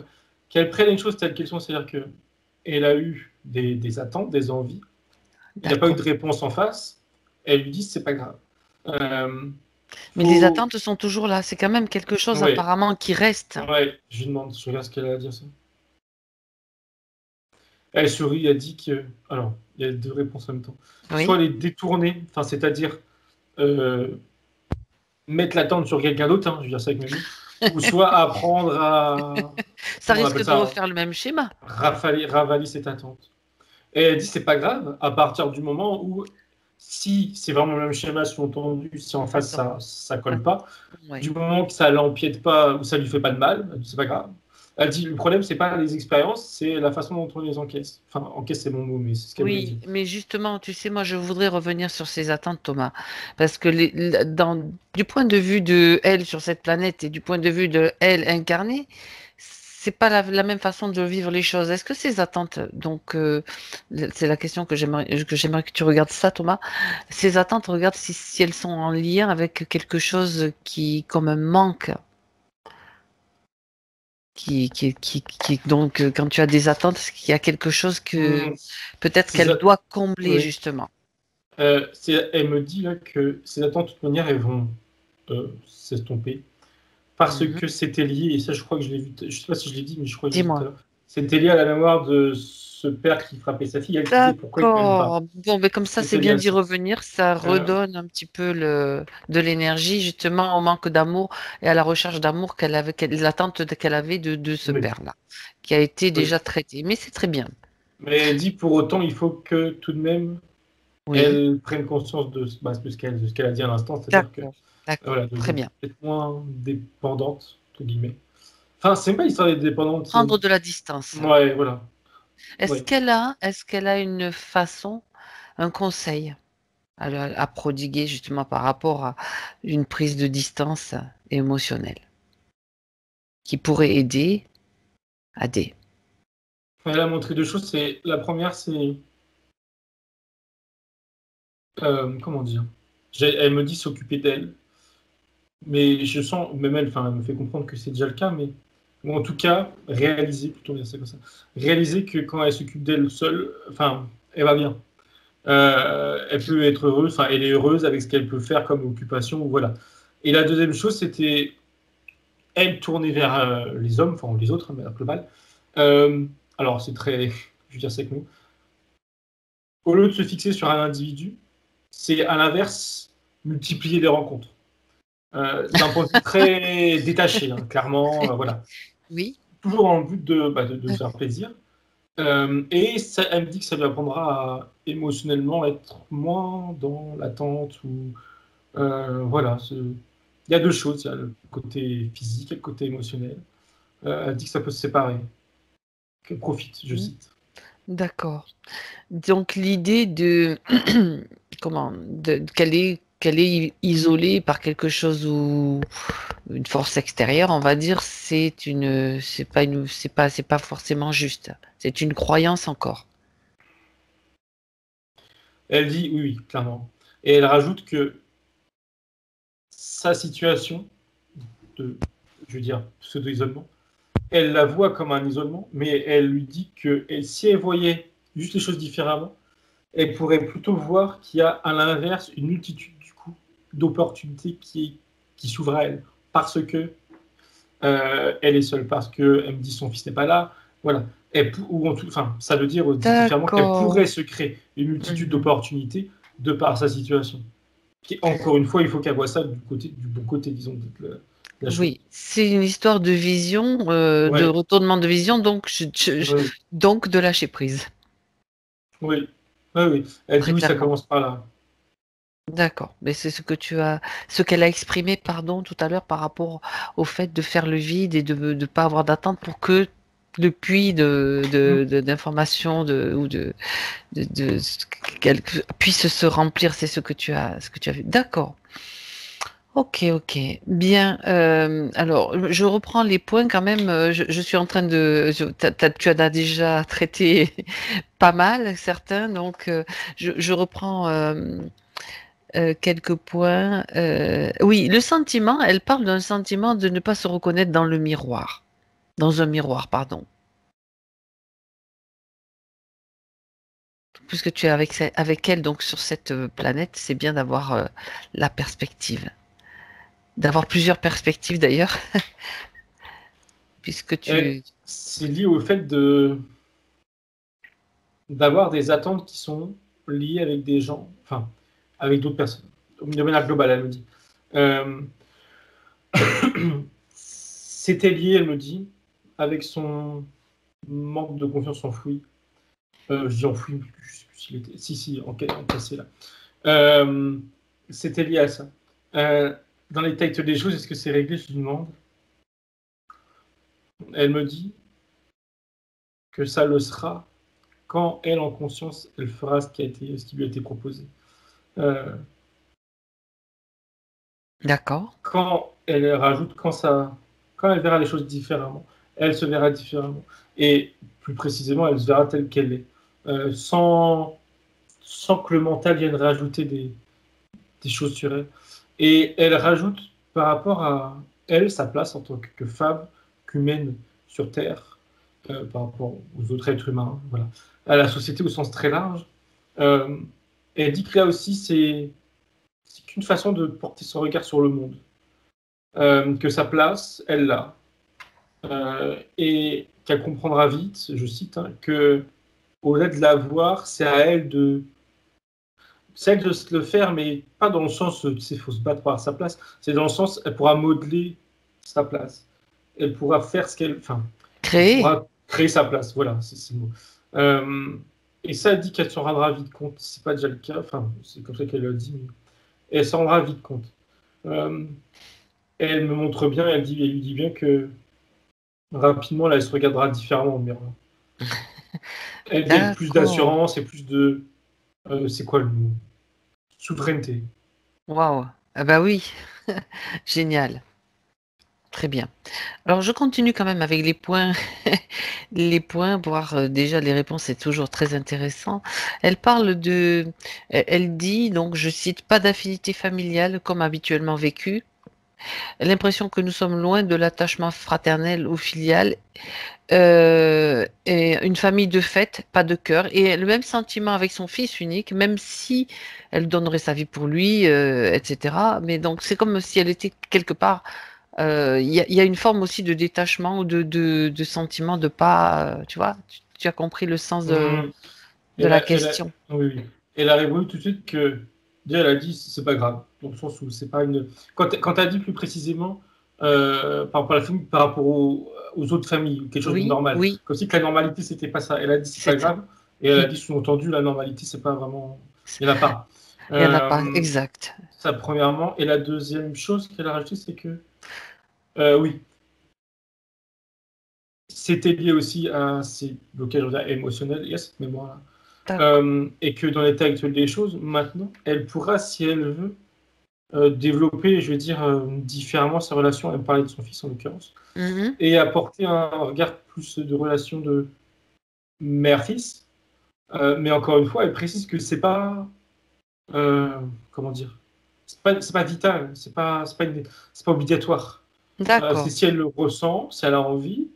Speaker 2: qu'elle prenne les choses telles qu'elles sont, c'est-à-dire qu'elle a eu des attentes, des envies, il n'y a pas eu de réponse en face, elle lui dit c'est pas grave.
Speaker 1: Mais les attentes sont toujours là, c'est quand même quelque chose apparemment qui reste.
Speaker 2: Ouais, je lui demande, je regarde ce qu'elle a à dire ça. Elle sourit, elle dit que. Alors, il y a deux réponses en même temps.
Speaker 1: Oui.
Speaker 2: Soit elle est détournée, enfin, c'est-à-dire mettre l'attente sur quelqu'un d'autre, hein, je veux dire ça avec mes mots, ou soit apprendre à.
Speaker 1: Ça risque de refaire le même schéma.
Speaker 2: Ravaler cette attente. Et elle dit c'est pas grave, à partir du moment où, si c'est vraiment le même schéma, sous-entendu, si en face ça colle pas, du moment que ça l'empiète pas ou ça lui fait pas de mal, c'est pas grave. Elle dit le problème c'est pas les expériences, c'est la façon dont on les encaisse. Enfin, encaisse c'est mon mot, mais c'est ce qu'elle me dit.
Speaker 1: Oui, mais justement, tu sais, moi je voudrais revenir sur ces attentes, Thomas, parce que du point de vue de elle sur cette planète et du point de vue de elle incarnée, c'est pas la même façon de vivre les choses. Est-ce que ces attentes, donc c'est la question que j'aimerais que tu regardes ça, Thomas. Ces attentes, regarde si elles sont en lien avec quelque chose qui comme un manque. Donc quand tu as des attentes, il y a quelque chose que peut-être qu'elle doit combler justement.
Speaker 2: Elle me dit là que ces attentes de toute manière elles vont s'estomper parce que c'était lié, et ça je crois que je l'ai vu, je sais pas si je l'ai dit, mais je crois que je l'ai dit tout à l'heure. C'était lié à la mémoire de ce père qui frappait sa fille. Elle disait pourquoi il ne m'aime pas.
Speaker 1: Bon, mais comme ça, c'est bien d'y revenir. Ça redonne un petit peu de l'énergie, justement, au manque d'amour et à la recherche d'amour qu'elle avait, l'attente qu'elle avait de ce père-là, qui a été déjà traité. Mais c'est très bien.
Speaker 2: Mais elle dit pour autant, il faut que tout de même, elle prenne conscience de ce qu'elle a dit à l'instant. C'est-à-dire que voilà,
Speaker 1: très bien.
Speaker 2: Être moins dépendante, entre guillemets. Enfin, c'est pas l'histoire d'être dépendante.
Speaker 1: Prendre de la distance.
Speaker 2: Ouais, voilà.
Speaker 1: Est-ce qu'elle a une façon, un conseil à prodiguer justement par rapport à une prise de distance émotionnelle qui pourrait aider à des.
Speaker 2: Elle a montré deux choses. La première, c'est comment dire. Elle me dit s'occuper d'elle, mais je sens, même elle me fait comprendre que c'est déjà le cas, mais ou en tout cas réaliser, plutôt dire ça comme ça, réaliser que quand elle s'occupe d'elle seule, elle va bien. Elle peut être heureuse, elle est heureuse avec ce qu'elle peut faire comme occupation, voilà. Et la deuxième chose, c'était elle tourner vers les hommes, enfin les autres, mais à global. Alors c'est très, je veux dire c'est que nous. Au lieu de se fixer sur un individu, c'est à l'inverse multiplier les rencontres. D'un point de vue très détaché, hein, clairement, voilà.
Speaker 1: Oui.
Speaker 2: Toujours dans le but de faire plaisir. Et ça, elle me dit que ça lui apprendra à émotionnellement être moins dans l'attente ou voilà. Il y a deux choses, il y a le côté physique et le côté émotionnel. Elle dit que ça peut se séparer. Qu'elle profite, je cite.
Speaker 1: D'accord. Donc l'idée de qu'elle est isolée par quelque chose ou une force extérieure, on va dire, c'est pas forcément juste. C'est une croyance encore.
Speaker 2: Elle dit oui, clairement. Et elle rajoute que sa situation de, je veux dire, pseudo-isolement, elle la voit comme un isolement, mais elle lui dit que si elle voyait juste les choses différemment, elle pourrait plutôt voir qu'il y a à l'inverse une multitude du coup d'opportunités qui s'ouvrent à elle parce que elle est seule, parce que elle me dit son fils n'est pas là, voilà. Ça veut dire différemment qu'elle pourrait se créer une multitude d'opportunités de par sa situation. Et encore une fois, il faut qu'elle voit ça du bon côté, disons.
Speaker 1: Oui, c'est une histoire de vision, de retournement de vision, donc donc de lâcher prise.
Speaker 2: Oui. Elle dit oui, ça commence par là.
Speaker 1: D'accord, mais c'est ce qu'elle a exprimé, pardon, tout à l'heure par rapport au fait de faire le vide et de ne pas avoir d'attente pour que le puits d'informations qu'elle puisse se remplir, c'est ce que tu as vu. D'accord. Ok, ok. Bien. Alors, je reprends les points quand même. Je suis en train de. Tu en as déjà traité pas mal, certains. Donc, je reprends quelques points. Oui, le sentiment, elle parle d'un sentiment de ne pas se reconnaître dans le miroir. Dans un miroir, pardon. Puisque tu es avec elle, donc sur cette planète, c'est bien d'avoir la perspective. D'avoir plusieurs perspectives d'ailleurs, puisque
Speaker 2: Et
Speaker 1: tu.
Speaker 2: c'est lié au fait de d'avoir des attentes qui sont liées avec des gens, enfin, avec d'autres personnes. De manière globale, elle me dit. Euh, C'était lié, elle me dit, avec son manque de confiance enfoui. Je dis enfoui, je sais plus s'il était. Si, si, encaissé là. Euh, C'était lié à ça. Euh, dans les textes des choses, est-ce que c'est réglé? Je lui demande. Elle me dit que ça le sera quand elle, en conscience, elle fera ce qui lui a été proposé. Euh,
Speaker 1: D'accord.
Speaker 2: Quand elle rajoute, quand elle verra les choses différemment, elle se verra différemment. Et plus précisément, elle se verra telle qu'elle est. Sans que le mental vienne rajouter des choses sur elle. Et elle rajoute par rapport à elle, sa place en tant que femme, qu'humaine sur Terre, par rapport aux autres êtres humains, voilà, à la société au sens très large. Euh, Elle dit que là aussi, c'est qu'une façon de porter son regard sur le monde. Que sa place, elle l'a. Et qu'elle comprendra vite, je cite, hein, que au-delà de l'avoir, c'est elle de se le faire, mais pas dans le sens, tu sais, il faut se battre pour avoir sa place. C'est dans le sens, elle pourra modeler sa place. Elle pourra faire ce qu'elle, enfin, elle
Speaker 1: Créer.
Speaker 2: pourra créer sa place. Voilà, c'est le mot. Euh, et ça, elle dit qu'elle s'en rendra vite compte. C'est pas déjà le cas. Enfin, c'est comme ça qu'elle l'a dit. Mais elle s'en rendra vite compte. Euh, Elle me montre bien, elle lui dit bien que rapidement, là, elle se regardera différemment au miroir. Elle dit avec plus
Speaker 1: D'accord.
Speaker 2: d'assurance et plus de, c'est quoi le mot? Souveraineté.
Speaker 1: Waouh. Ah bah oui. Génial. Très bien. Alors, je continue quand même avec les points, les points, voir déjà les réponses, c'est toujours très intéressant. Elle parle elle dit, donc, je cite, pas d'affinité familiale comme habituellement vécue. L'impression que nous sommes loin de l'attachement fraternel ou filial, et une famille de fait, pas de cœur, et le même sentiment avec son fils unique, même si elle donnerait sa vie pour lui, etc. Mais donc, c'est comme si elle était quelque part il y a une forme aussi de détachement ou de sentiment de pas, tu vois, tu as compris le sens
Speaker 2: Hum.
Speaker 1: de la
Speaker 2: Elle a,
Speaker 1: question.
Speaker 2: oui, oui. Elle a répondu tout de suite que, déjà, elle a dit, c'est pas grave, dans le sens où c'est pas une. Quand elle a dit plus précisément, par rapport à la famille, par rapport aux autres familles, quelque chose de
Speaker 1: Oui,
Speaker 2: normal,
Speaker 1: oui,
Speaker 2: comme si que la normalité, c'était pas ça. Elle a dit, c'est pas
Speaker 1: c'est ça.
Speaker 2: grave, et elle a dit, sous-entendu, la normalité, c'est pas vraiment. Il n'y en a pas.
Speaker 1: Il n'y en a pas,
Speaker 2: Euh,
Speaker 1: exact.
Speaker 2: Ça, premièrement. Et la deuxième chose qu'elle a rajoutée, c'est que, oui, c'était lié aussi à ces blocages, on va dire, émotionnels, il y a cette mémoire-là.
Speaker 1: D'accord.
Speaker 2: Et que dans l'état actuel des choses, maintenant, elle pourra, si elle veut, développer, je veux dire, différemment ses relations. Elle me parlait de son fils en l'occurrence,
Speaker 1: Mhm.
Speaker 2: et apporter un regard plus de relation de mère-fils. Mais encore une fois, elle précise que c'est pas, euh, comment dire, c'est pas vital, c'est pas obligatoire. C'est
Speaker 1: D'accord.
Speaker 2: si elle le ressent, si elle a envie,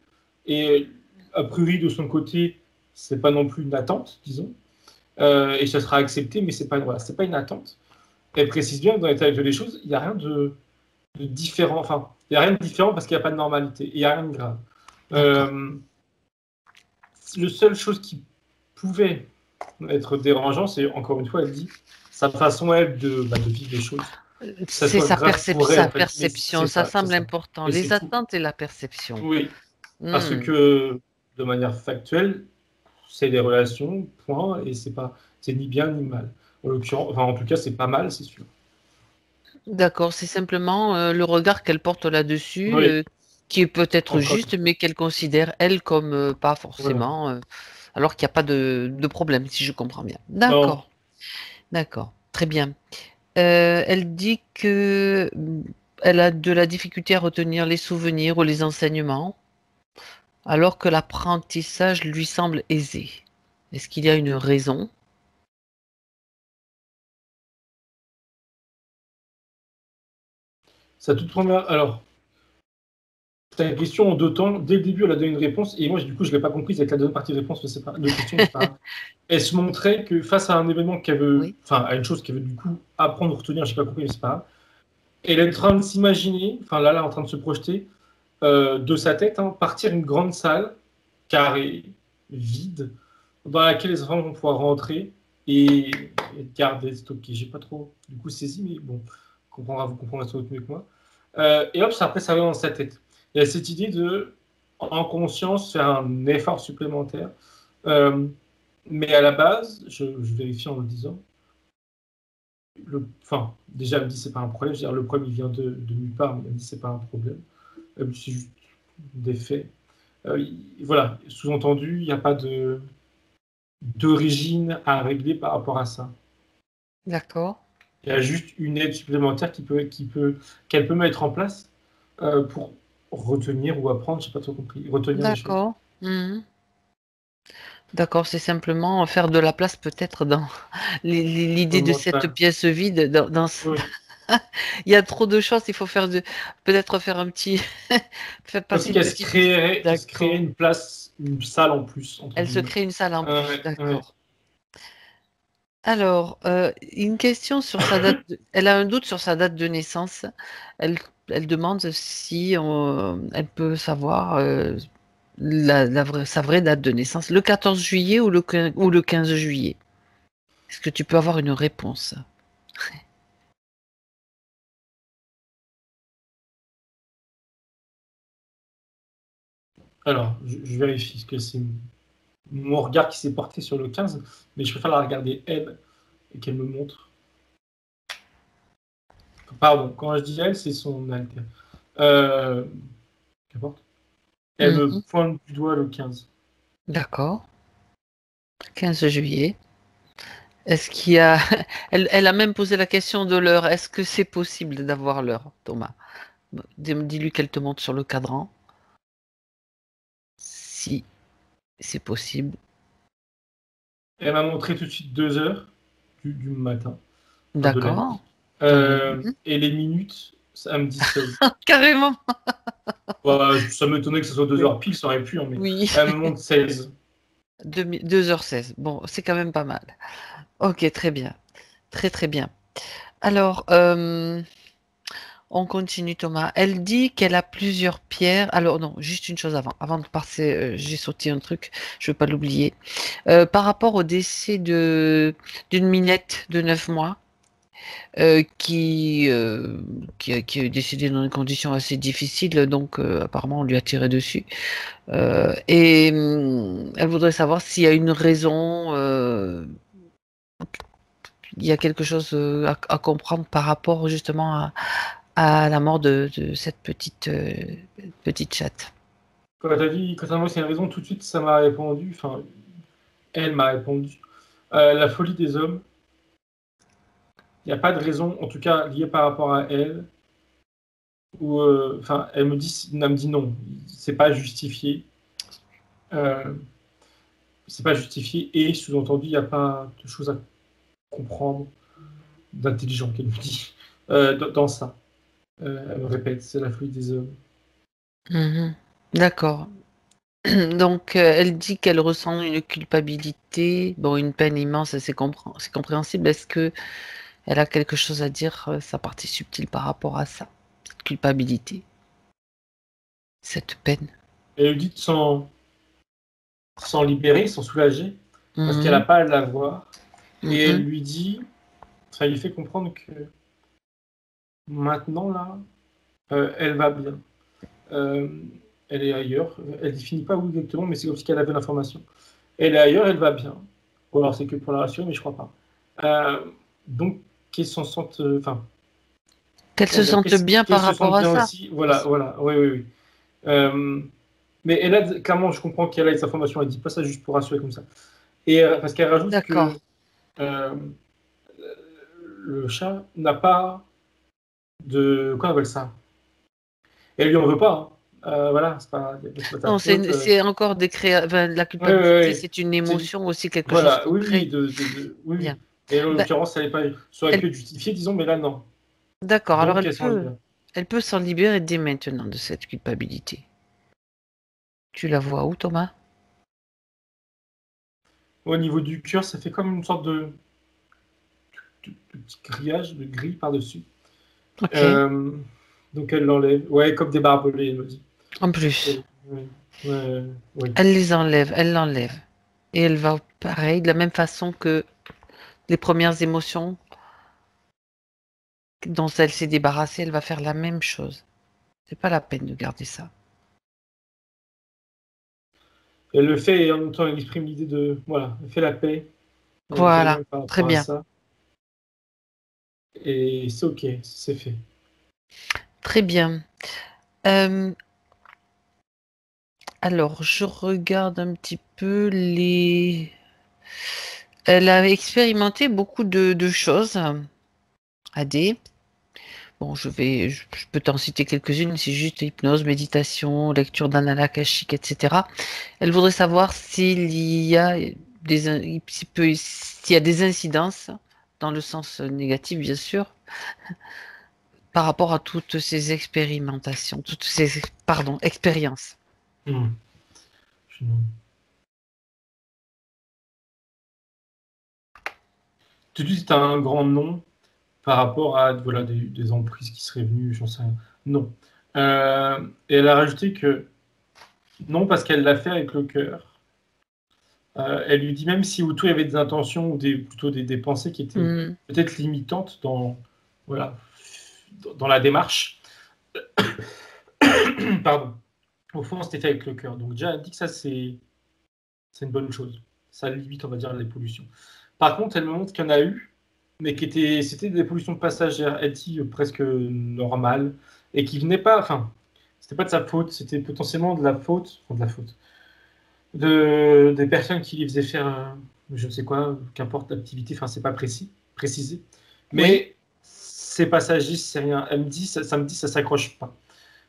Speaker 2: et a priori de son côté, c'est pas non plus une attente, disons. Et ça sera accepté, mais c'est pas, voilà, c'est pas une attente. Elle précise bien que dans l'état actuel des choses, il n'y a rien de différent. Enfin, il n'y a rien de différent parce qu'il n'y a pas de normalité. Il n'y a rien de grave.
Speaker 1: D'accord.
Speaker 2: Euh, le seule chose qui pouvait être dérangeant, c'est, encore une fois, elle dit, sa façon, elle, de vivre les choses. Que ça
Speaker 1: C'est
Speaker 2: soit grave pour elle,
Speaker 1: sa
Speaker 2: en fait. Mais
Speaker 1: perception, ça
Speaker 2: c'est
Speaker 1: semble
Speaker 2: ça.
Speaker 1: important.
Speaker 2: Et
Speaker 1: Les
Speaker 2: c'est tout.
Speaker 1: attentes et la perception.
Speaker 2: Oui. Parce
Speaker 1: Hmm.
Speaker 2: que, de manière factuelle, c'est des relations, point, et c'est ni bien ni mal. En l'occurrence, enfin, en tout cas, c'est pas mal, c'est sûr.
Speaker 1: D'accord, c'est simplement le regard qu'elle porte là-dessus,
Speaker 2: Oui,
Speaker 1: qui est peut-être
Speaker 2: encore une
Speaker 1: juste,
Speaker 2: fois.
Speaker 1: mais qu'elle considère, elle, comme pas
Speaker 2: Voilà.
Speaker 1: forcément, alors qu'il n'y a pas de problème, si je comprends bien.
Speaker 2: Non,
Speaker 1: D'accord, d'accord, très bien. Elle dit que elle a de la difficulté à retenir les souvenirs ou les enseignements, alors que l'apprentissage lui semble aisé. Est-ce qu'il y a une raison?
Speaker 2: Sa toute première. Alors, ta question en deux temps. Dès le début, elle a donné une réponse. Et moi, du coup, je ne l'ai pas comprise avec la deuxième partie de réponse. Mais c'est pas, de question, c'est pas. Elle se montrait que face à un événement qu'elle veut.
Speaker 1: Oui.
Speaker 2: Enfin, à une chose qu'elle veut du coup apprendre ou retenir, je n'ai pas compris, mais c'est pas grave. Elle est en train de s'imaginer, enfin là, en train de se projeter de sa tête, hein, partir une grande salle, carrée, vide, dans laquelle les enfants vont pouvoir rentrer et garder, stocker. J'ai pas trop du coup saisi, mais bon, vous comprendrez ça mieux que moi. Et hop, après, ça va dans sa tête. Il y a cette idée de, en conscience, faire un effort supplémentaire. Euh, mais à la base, je vérifie en le disant, enfin, déjà, elle me dit c'est pas un problème. Je veux dire, le problème, il vient de nulle part, mais elle me dit c'est pas un problème. C'est juste des faits. Voilà, sous-entendu, il n'y a pas d'origine à régler par rapport à ça.
Speaker 1: D'accord.
Speaker 2: Il y a juste une aide supplémentaire qu'elle peut mettre en place pour retenir ou apprendre, je n'ai pas trop compris, retenir les choses.
Speaker 1: D'accord. Mhm. D'accord, c'est simplement faire de la place peut-être dans
Speaker 2: Dans
Speaker 1: l'idée
Speaker 2: le
Speaker 1: de cette
Speaker 2: mental.
Speaker 1: pièce vide.
Speaker 2: Oui.
Speaker 1: Il y a trop de choses, il faut peut-être faire un petit, faire
Speaker 2: Aussi
Speaker 1: passer une petite musique.
Speaker 2: qu'elle se créerait
Speaker 1: D'accord.
Speaker 2: une place, une salle en plus, entre
Speaker 1: Elle se
Speaker 2: guillemets.
Speaker 1: crée une salle en plus.
Speaker 2: Ouais.
Speaker 1: D'accord. Alors, une question sur sa elle a un doute sur sa date de naissance. Elle, elle demande si elle peut savoir sa vraie date de naissance, le 14 juillet ou le 15 juillet. Est-ce que tu peux avoir une réponse?
Speaker 2: Alors, je vérifie, parce que c'est mon regard qui s'est porté sur le 15, mais je préfère la regarder elle et qu'elle me montre. Pardon, quand je dis elle, c'est son alter. Qu'importe. Elle me
Speaker 1: Mhm.
Speaker 2: pointe du doigt le 15.
Speaker 1: D'accord. 15 juillet. Est-ce qu'il y a... Elle a même posé la question de l'heure. Est-ce que c'est possible d'avoir l'heure, Thomas? Dis-lui qu'elle te montre sur le cadran. Si c'est possible.
Speaker 2: Elle m'a montré tout de suite 2 heures du matin, enfin de la
Speaker 1: D'accord.
Speaker 2: nuit.
Speaker 1: Mhm.
Speaker 2: Et les minutes, ça me dit 16.
Speaker 1: Carrément.
Speaker 2: Bah, ça m'étonnait que ce soit 2
Speaker 1: Oui.
Speaker 2: heures pile, ça aurait pu, hein, mais
Speaker 1: Oui.
Speaker 2: elle me montre 16.
Speaker 1: 2h16. Bon, c'est quand même pas mal. Ok, très bien. Très très bien. Alors, on continue, Thomas. Elle dit qu'elle a plusieurs pierres. Alors, non, juste une chose avant de passer, j'ai sauté un truc, je ne veux pas l'oublier. Par rapport au décès d'une minette de 9 mois, euh, qui, euh, qui est décédée dans des conditions assez difficiles, donc apparemment on lui a tiré dessus. Elle voudrait savoir s'il y a une raison, il y a quelque chose à comprendre par rapport justement à la mort de cette petite chatte.
Speaker 2: Quand elle a dit, quand elle m'a dit c'est une raison, tout de suite, ça m'a répondu, enfin, elle m'a répondu. La folie des hommes, il n'y a pas de raison, en tout cas liée par rapport à elle, ou, enfin, elle me dit non, c'est pas justifié. Euh, c'est pas justifié et sous-entendu, il n'y a pas de choses à comprendre d'intelligent qu'elle me dit dans ça. Elle me répète, c'est la folie des hommes.
Speaker 1: Mhm. D'accord. Donc, elle dit qu'elle ressent une culpabilité, bon, une peine immense, c'est compréhensible. Est-ce que elle a quelque chose à dire, sa partie subtile par rapport à ça, cette culpabilité, cette peine?
Speaker 2: Elle lui dit de s'en libérer, s'en soulager, parce qu'elle n'a
Speaker 1: Mhm,
Speaker 2: pas à l'avoir. Et elle
Speaker 1: mhm.
Speaker 2: lui dit, ça lui fait comprendre que maintenant, là, elle va bien. Euh, elle est ailleurs. Elle ne définit pas où exactement, mais c'est comme si elle avait l'information. Elle est ailleurs, elle va bien. Ou alors c'est que pour la rassurer, mais je crois pas. Donc, qu'elle s'en sente, enfin,
Speaker 1: Qu'elle se sente bien
Speaker 2: qu'elle
Speaker 1: par
Speaker 2: se
Speaker 1: rapport
Speaker 2: sente
Speaker 1: à
Speaker 2: bien
Speaker 1: ça.
Speaker 2: aussi. Voilà, voilà, oui, oui, oui. Mais elle a, clairement, je comprends qu'elle a des informations. Elle dit pas ça juste pour rassurer comme ça. Et parce qu'elle rajoute que
Speaker 1: D'accord.
Speaker 2: euh, le chat n'a pas de... Quoi on appelle ça? Elle lui en veut pas. Hein. Voilà, c'est pas ta
Speaker 1: Non,
Speaker 2: faute.
Speaker 1: c'est encore enfin, la
Speaker 2: Ouais, ouais,
Speaker 1: culpabilité,
Speaker 2: ouais.
Speaker 1: c'est une
Speaker 2: C'est-
Speaker 1: émotion aussi, quelque chose
Speaker 2: Voilà,
Speaker 1: qu'on
Speaker 2: oui, oui,
Speaker 1: crée.
Speaker 2: oui,
Speaker 1: Bien.
Speaker 2: oui. Et en
Speaker 1: Ben,
Speaker 2: l'occurrence, ça aurait
Speaker 1: elle,
Speaker 2: pu être justifié, disons, mais là, non.
Speaker 1: d'accord. Alors,
Speaker 2: Donc, elle s'en libère.
Speaker 1: elle peut s'en libérer dès maintenant de cette culpabilité. Tu la vois où, Thomas?
Speaker 2: Au niveau du cœur, ça fait comme une sorte de petit grillage, de grille par-dessus.
Speaker 1: Ok.
Speaker 2: Euh, donc, elle l'enlève. Ouais, comme des barbelés, elle me dit.
Speaker 1: En plus,
Speaker 2: Ouais, ouais, oui.
Speaker 1: elle les enlève, elle l'enlève. Et elle va, pareil, de la même façon que les premières émotions dont elle s'est débarrassée, elle va faire la même chose. C'est pas la peine de garder ça.
Speaker 2: Elle le fait et en même temps, elle exprime l'idée de. Voilà, elle fait la paix avec
Speaker 1: Voilà,
Speaker 2: elle-même par
Speaker 1: très
Speaker 2: rapport à
Speaker 1: bien.
Speaker 2: ça. Et c'est OK, c'est fait.
Speaker 1: Très bien. Euh, alors, je regarde un petit peu les... Elle a expérimenté beaucoup de choses, AD. Bon, je peux t'en citer quelques-unes, c'est juste hypnose, méditation, lecture d'annales akashiques, etc. Elle voudrait savoir s'il y a s'il y a des incidences, dans le sens négatif, bien sûr, par rapport à toutes ces expérimentations, toutes ces, pardon, expériences.
Speaker 2: Hmm. Je- Tout de suite, tu as un grand nom par rapport à voilà, des emprises qui seraient venues, j'en sais rien. Non. Et elle a rajouté que non, parce qu'elle l'a fait avec le cœur. Elle lui dit même si autour il y avait des intentions ou plutôt des pensées qui étaient
Speaker 1: Hmm,
Speaker 2: peut-être limitantes voilà, dans la démarche. Pardon. Au fond, c'était fait avec le cœur. Donc déjà, elle dit que ça, c'est une bonne chose. Ça limite, on va dire, les pollutions. Par contre, elle me montre qu'il y en a eu, mais c'était des pollutions passagères, elle dit presque normales, et qui venaient pas, enfin, c'était pas de sa faute, c'était potentiellement de la faute, enfin, de la faute, des personnes qui lui faisaient faire, je ne sais quoi, qu'importe l'activité, enfin, c'est pas précisé.
Speaker 1: oui,
Speaker 2: Mais c'est passager, c'est rien. Elle me dit, ça me dit, ça s'accroche pas.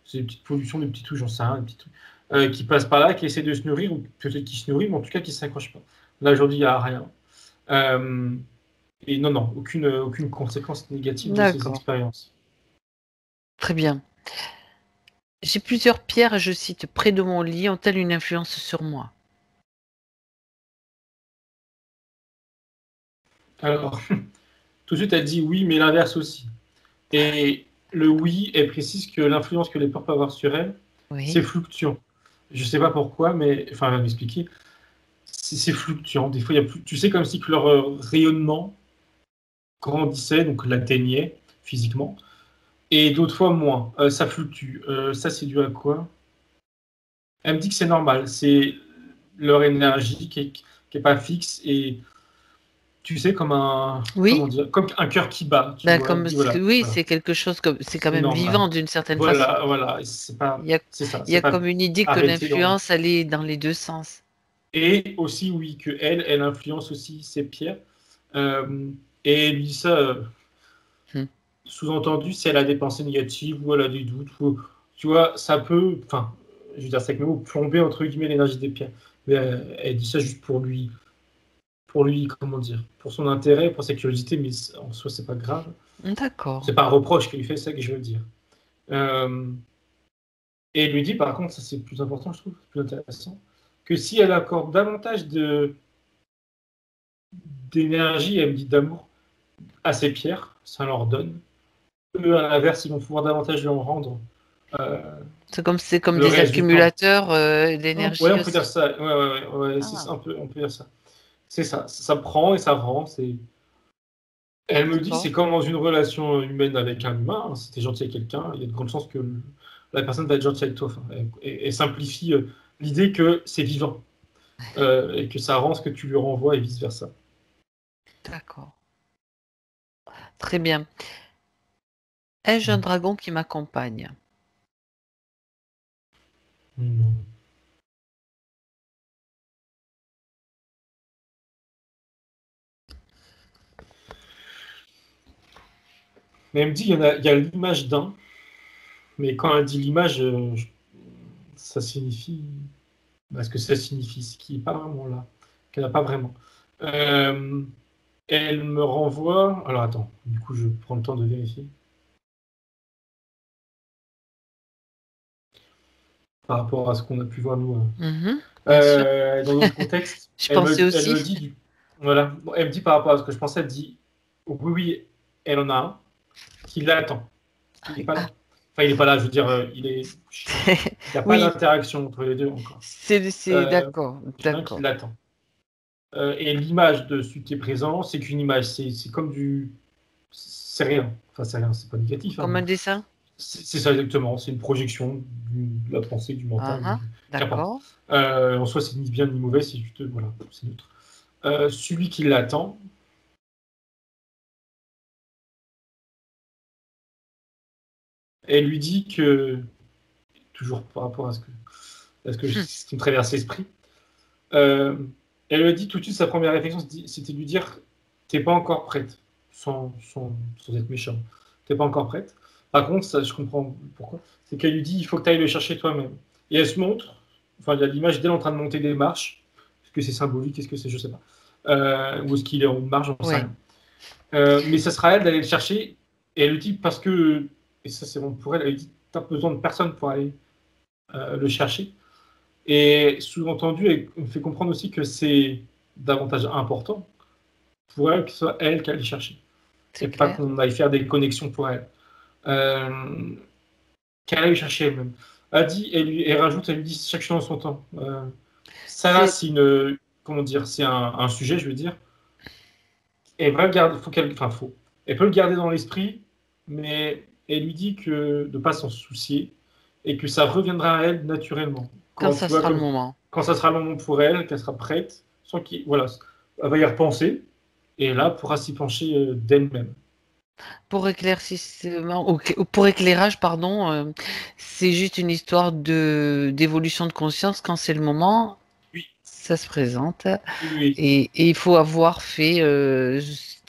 Speaker 2: C'est des petites pollutions, des petits trucs, j'en sais rien, des petits trucs, qui passent par là, qui essaient de se nourrir, ou peut-être qui se nourrissent, mais en tout cas qui ne s'accrochent pas. Là, aujourd'hui, il n'y a rien. Euh, et non, non, aucune conséquence négative de ces
Speaker 1: d'accord,
Speaker 2: expériences.
Speaker 1: très bien. J'ai plusieurs pierres, je cite, près de mon lit, ont-elles une influence sur moi?
Speaker 2: Alors, tout de suite, elle dit oui, mais l'inverse aussi. Et le oui, elle précise que l'influence que les peurs peuvent avoir sur elle, c'est
Speaker 1: Oui,
Speaker 2: fluctuant. Je ne sais pas pourquoi, mais enfin, elle va m'expliquer. C'est fluctuant. Des fois, il y a plus, tu sais, comme si que leur rayonnement grandissait, donc l'atteignait physiquement, et d'autres fois moins. Ça fluctue. Ça, c'est dû à quoi? Elle me dit que c'est normal. C'est leur énergie qui est pas fixe et tu sais, comment
Speaker 1: oui,
Speaker 2: dire, comme un cœur qui bat, tu
Speaker 1: ben
Speaker 2: vois. Elle
Speaker 1: comme
Speaker 2: dit voilà,
Speaker 1: oui,
Speaker 2: voilà,
Speaker 1: c'est quelque chose comme c'est quand
Speaker 2: c'est
Speaker 1: même vivant
Speaker 2: normal.
Speaker 1: d'une certaine façon.
Speaker 2: Voilà, voilà, c'est pas,
Speaker 1: Il y a,
Speaker 2: c'est ça,
Speaker 1: il y
Speaker 2: c'est
Speaker 1: a
Speaker 2: pas
Speaker 1: comme une idée que
Speaker 2: arrêté dans.
Speaker 1: l'influence, elle est dans les deux sens.
Speaker 2: Et aussi, oui, que elle influence aussi ses pierres. Et elle lui dit ça,
Speaker 1: Hmm.
Speaker 2: sous-entendu, si elle a des pensées négatives ou elle a des doutes, ou, tu vois, ça peut, enfin, je veux dire, c'est avec mes mots, plomber entre guillemets l'énergie des pierres. Mais elle dit ça juste pour lui, comment dire, pour son intérêt, pour sa curiosité, mais en soi, c'est pas grave.
Speaker 1: D'accord.
Speaker 2: C'est pas un reproche qu'il lui fait, c'est ça que je veux dire. Euh, et il lui dit, par contre, ça c'est plus important, je trouve, plus intéressant, que si elle accorde davantage d'énergie, elle me dit d'amour à ses pierres, ça leur donne. Eux, à l'inverse, ils vont pouvoir davantage lui en rendre. Euh,
Speaker 1: C'est comme
Speaker 2: le
Speaker 1: des
Speaker 2: reste du temps.
Speaker 1: accumulateurs
Speaker 2: Ouais,
Speaker 1: d'énergie
Speaker 2: on peut dire
Speaker 1: aussi.
Speaker 2: ça. Ouais, c'est
Speaker 1: Ah,
Speaker 2: ça, on peut dire ça. C'est ça. Ça prend et ça rend. Elle me dit,
Speaker 1: d'accord.
Speaker 2: c'est comme dans une relation humaine avec un humain. Hein, si t'es gentil avec quelqu'un, il y a de grandes chances que la personne va être gentille avec toi. Enfin, elle simplifie l'idée que c'est vivant et que ça rend ce que tu lui renvoies et vice versa.
Speaker 1: D'accord. Très bien. Ai-je un dragon qui m'accompagne?
Speaker 2: Non. Mais elle me dit, il y a l'image d'un, mais quand elle dit l'image, ça signifie ce que ça signifie, ce qui n'est pas vraiment là, qu'elle n'a pas vraiment. Elle me renvoie. Alors attends, du coup, je prends le temps de vérifier. Par rapport à ce qu'on a pu voir, nous.
Speaker 1: Bien sûr.
Speaker 2: Dans notre contexte,
Speaker 1: Je
Speaker 2: elle
Speaker 1: pensais
Speaker 2: me
Speaker 1: aussi.
Speaker 2: dit, voilà, elle me dit par rapport à ce que je pensais, elle dit, oui, oui, elle en a un, qui l'attend. Il n'est pas là. Enfin, il n'est pas là, je veux dire, il n'y a pas
Speaker 1: Oui,
Speaker 2: d'interaction entre les deux encore.
Speaker 1: c'est d'accord,
Speaker 2: Quelqu'un qui
Speaker 1: d'accord.
Speaker 2: l'attend. Et l'image de celui qui est présent, c'est qu'une image, c'est comme du. C'est rien. Enfin, c'est rien, c'est pas négatif, hein,
Speaker 1: Comme
Speaker 2: mais
Speaker 1: un dessin?
Speaker 2: c'est ça exactement. C'est une projection de la pensée, du mental, qu'importe.
Speaker 1: D'accord.
Speaker 2: En soi, c'est ni bien ni mauvais, c'est juste. Voilà, c'est neutre. Celui qui l'attend, elle lui dit que. Toujours par rapport à ce qui me traverse l'esprit. Euh, Elle lui a dit tout de suite, sa première réflexion, c'était de lui dire, t'es pas encore prête, sans être méchant. T'es pas encore prête. Par contre, ça, je comprends pourquoi. C'est qu'elle lui dit, il faut que tu ailles le chercher toi-même. Et elle se montre, enfin, il y a l'image d'elle en train de monter des marches. Est-ce que c'est symbolique? Est-ce que c'est, je sais pas. Ou est-ce qu'il est en marche? J'en sais
Speaker 1: Oui.
Speaker 2: rien. Mais ça sera à elle d'aller le chercher. Et elle lui dit, parce que, et ça c'est bon pour elle, elle lui dit, t'as besoin de personne pour aller le chercher. Et sous-entendu, elle me fait comprendre aussi que c'est davantage important pour elle que ce soit elle qui aille chercher.
Speaker 1: C'est
Speaker 2: Et pas
Speaker 1: clair.
Speaker 2: qu'on aille faire des connexions pour elle. Euh, Qu'elle aille chercher elle-même. Elle dit, elle rajoute, elle lui dit chaque chose en son temps. Ça là,
Speaker 1: C'est
Speaker 2: c'est une. Comment dire? C'est un sujet, je veux dire. Elle va le garder, faut qu'elle. Enfin, faut. Elle peut le garder dans l'esprit, mais elle lui dit que de ne pas s'en soucier et que ça reviendra à elle naturellement.
Speaker 1: quand
Speaker 2: Quand
Speaker 1: ça
Speaker 2: tu vois,
Speaker 1: sera le
Speaker 2: comme
Speaker 1: moment.
Speaker 2: quand ça sera le moment pour elle, qu'elle sera prête, sans qu'il, voilà, elle va y repenser, et là, pourra s'y pencher d'elle-même.
Speaker 1: Pour éclaircissement, ou pour éclairage, pardon, c'est juste une histoire de d'évolution de conscience quand c'est le moment,
Speaker 2: Oui,
Speaker 1: ça se présente.
Speaker 2: oui, oui.
Speaker 1: Et il faut avoir fait,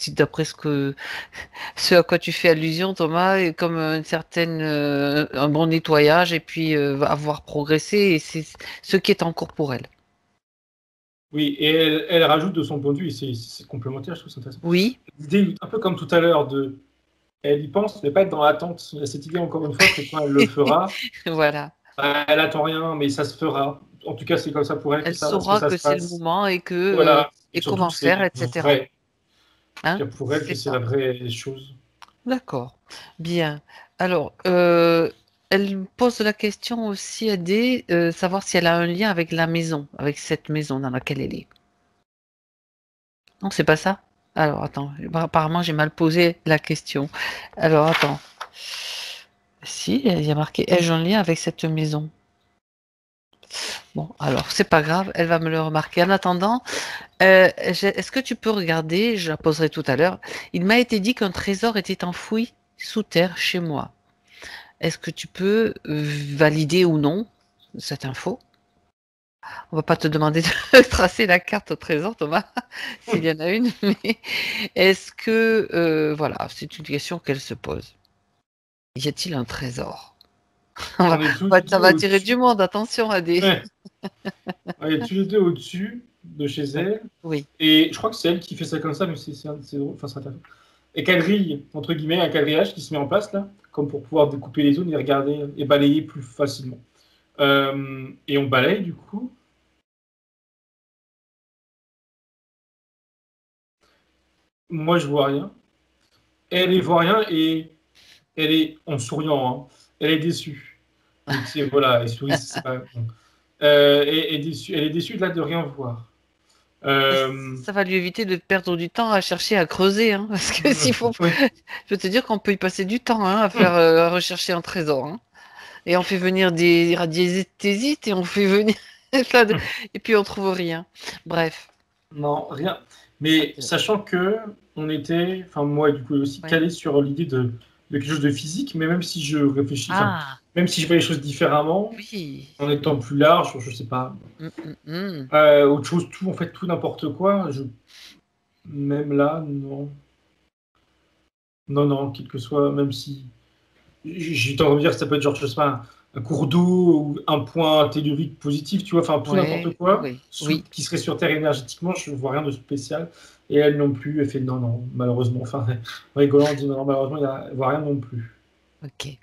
Speaker 1: d'après ce à quoi tu fais allusion, Thomas, comme une certaine, un bon nettoyage et puis avoir progressé, et c'est ce qui est en cours pour elle.
Speaker 2: Oui, et elle rajoute de son point de vue, et c'est complémentaire, je trouve ça intéressant.
Speaker 1: Oui,
Speaker 2: L'idée, un peu comme tout à l'heure, elle y pense, mais pas être dans l'attente. Il y a cette idée, encore une fois, que quand elle le fera,
Speaker 1: voilà.
Speaker 2: elle attend rien, mais ça se fera. En tout cas, c'est comme ça pour elle
Speaker 1: Elle
Speaker 2: que
Speaker 1: saura
Speaker 2: ça
Speaker 1: que
Speaker 2: se
Speaker 1: c'est le
Speaker 2: passe.
Speaker 1: moment et que
Speaker 2: Voilà. Et
Speaker 1: et
Speaker 2: surtout
Speaker 1: comment
Speaker 2: que c'est
Speaker 1: faire, etc.
Speaker 2: vrai. En tout
Speaker 1: Hein?
Speaker 2: cas, pour elle, que
Speaker 1: C'est
Speaker 2: c'est
Speaker 1: ça.
Speaker 2: la vraie chose.
Speaker 1: D'accord. Bien. Alors, elle pose la question aussi à D, savoir si elle a un lien avec la maison, avec cette maison dans laquelle elle est. Non, c'est pas ça? Alors, attends. Apparemment, j'ai mal posé la question. Alors, attends. Si, il y a marqué ai-je un lien avec cette maison? Bon, alors, c'est pas grave, elle va me le remarquer. En attendant, est-ce que tu peux regarder, je la poserai tout à l'heure. Il m'a été dit qu'un trésor était enfoui sous terre chez moi. Est-ce que tu peux valider ou non cette info? On va pas te demander de tracer la carte au trésor, Thomas, s'il y en a une, mais est-ce que, voilà, c'est une question qu'elle se pose. Y a-t-il un trésor? On va-
Speaker 2: On est tous les
Speaker 1: Ça
Speaker 2: deux
Speaker 1: va attirer du
Speaker 2: au-dessus.
Speaker 1: monde, attention, Adé.
Speaker 2: Ouais. On est tous les deux au-dessus de chez
Speaker 1: Ouais.
Speaker 2: elle.
Speaker 1: Oui,
Speaker 2: Et je crois que c'est elle qui fait ça comme ça, mais c'est drôle. Enfin, c'est intéressant. Et quadrille, entre guillemets, un quadrillage qui se met en place là, comme pour pouvoir découper les zones et regarder et balayer plus facilement. Et on balaye du coup. Moi, je vois rien. Elle ne voit rien et elle est en souriant. Hein. Elle est déçue. Mais tu sais, voilà, elle sourit, c'est pas. Bon. Elle est déçue de là de rien voir. Euh,
Speaker 1: ça va lui éviter de perdre du temps à chercher à creuser, hein, parce que s'il faut,
Speaker 2: oui.
Speaker 1: je peux te dire qu'on peut y passer du temps, hein, à faire, à rechercher un trésor, hein. Et on fait venir des radiesthésistes et on fait venir et puis on trouve rien. Bref.
Speaker 2: Non, rien. Mais
Speaker 1: Ok.
Speaker 2: sachant que on était, enfin moi du coup aussi
Speaker 1: Ouais.
Speaker 2: calé sur l'idée de quelque chose de physique, mais même si je réfléchis, enfin
Speaker 1: Ah,
Speaker 2: même si je vois les choses différemment,
Speaker 1: oui.
Speaker 2: en étant plus large, je sais pas,
Speaker 1: Mm, mm, mm.
Speaker 2: autre chose, tout en fait tout n'importe quoi, même là non. Non, non, quel que soit, même si. J'ai tendance à me dire que ça peut être genre, je sais pas, un cours d'eau ou un point tellurique positif, tu vois, enfin, tout n'importe
Speaker 1: Ouais,
Speaker 2: quoi,
Speaker 1: oui, oui.
Speaker 2: qui serait sur Terre énergétiquement, je vois rien de spécial. Et elle non plus, elle fait non, non, malheureusement. Enfin, en rigolant, elle dit non, non, malheureusement, elle voit rien non plus.
Speaker 1: Ok.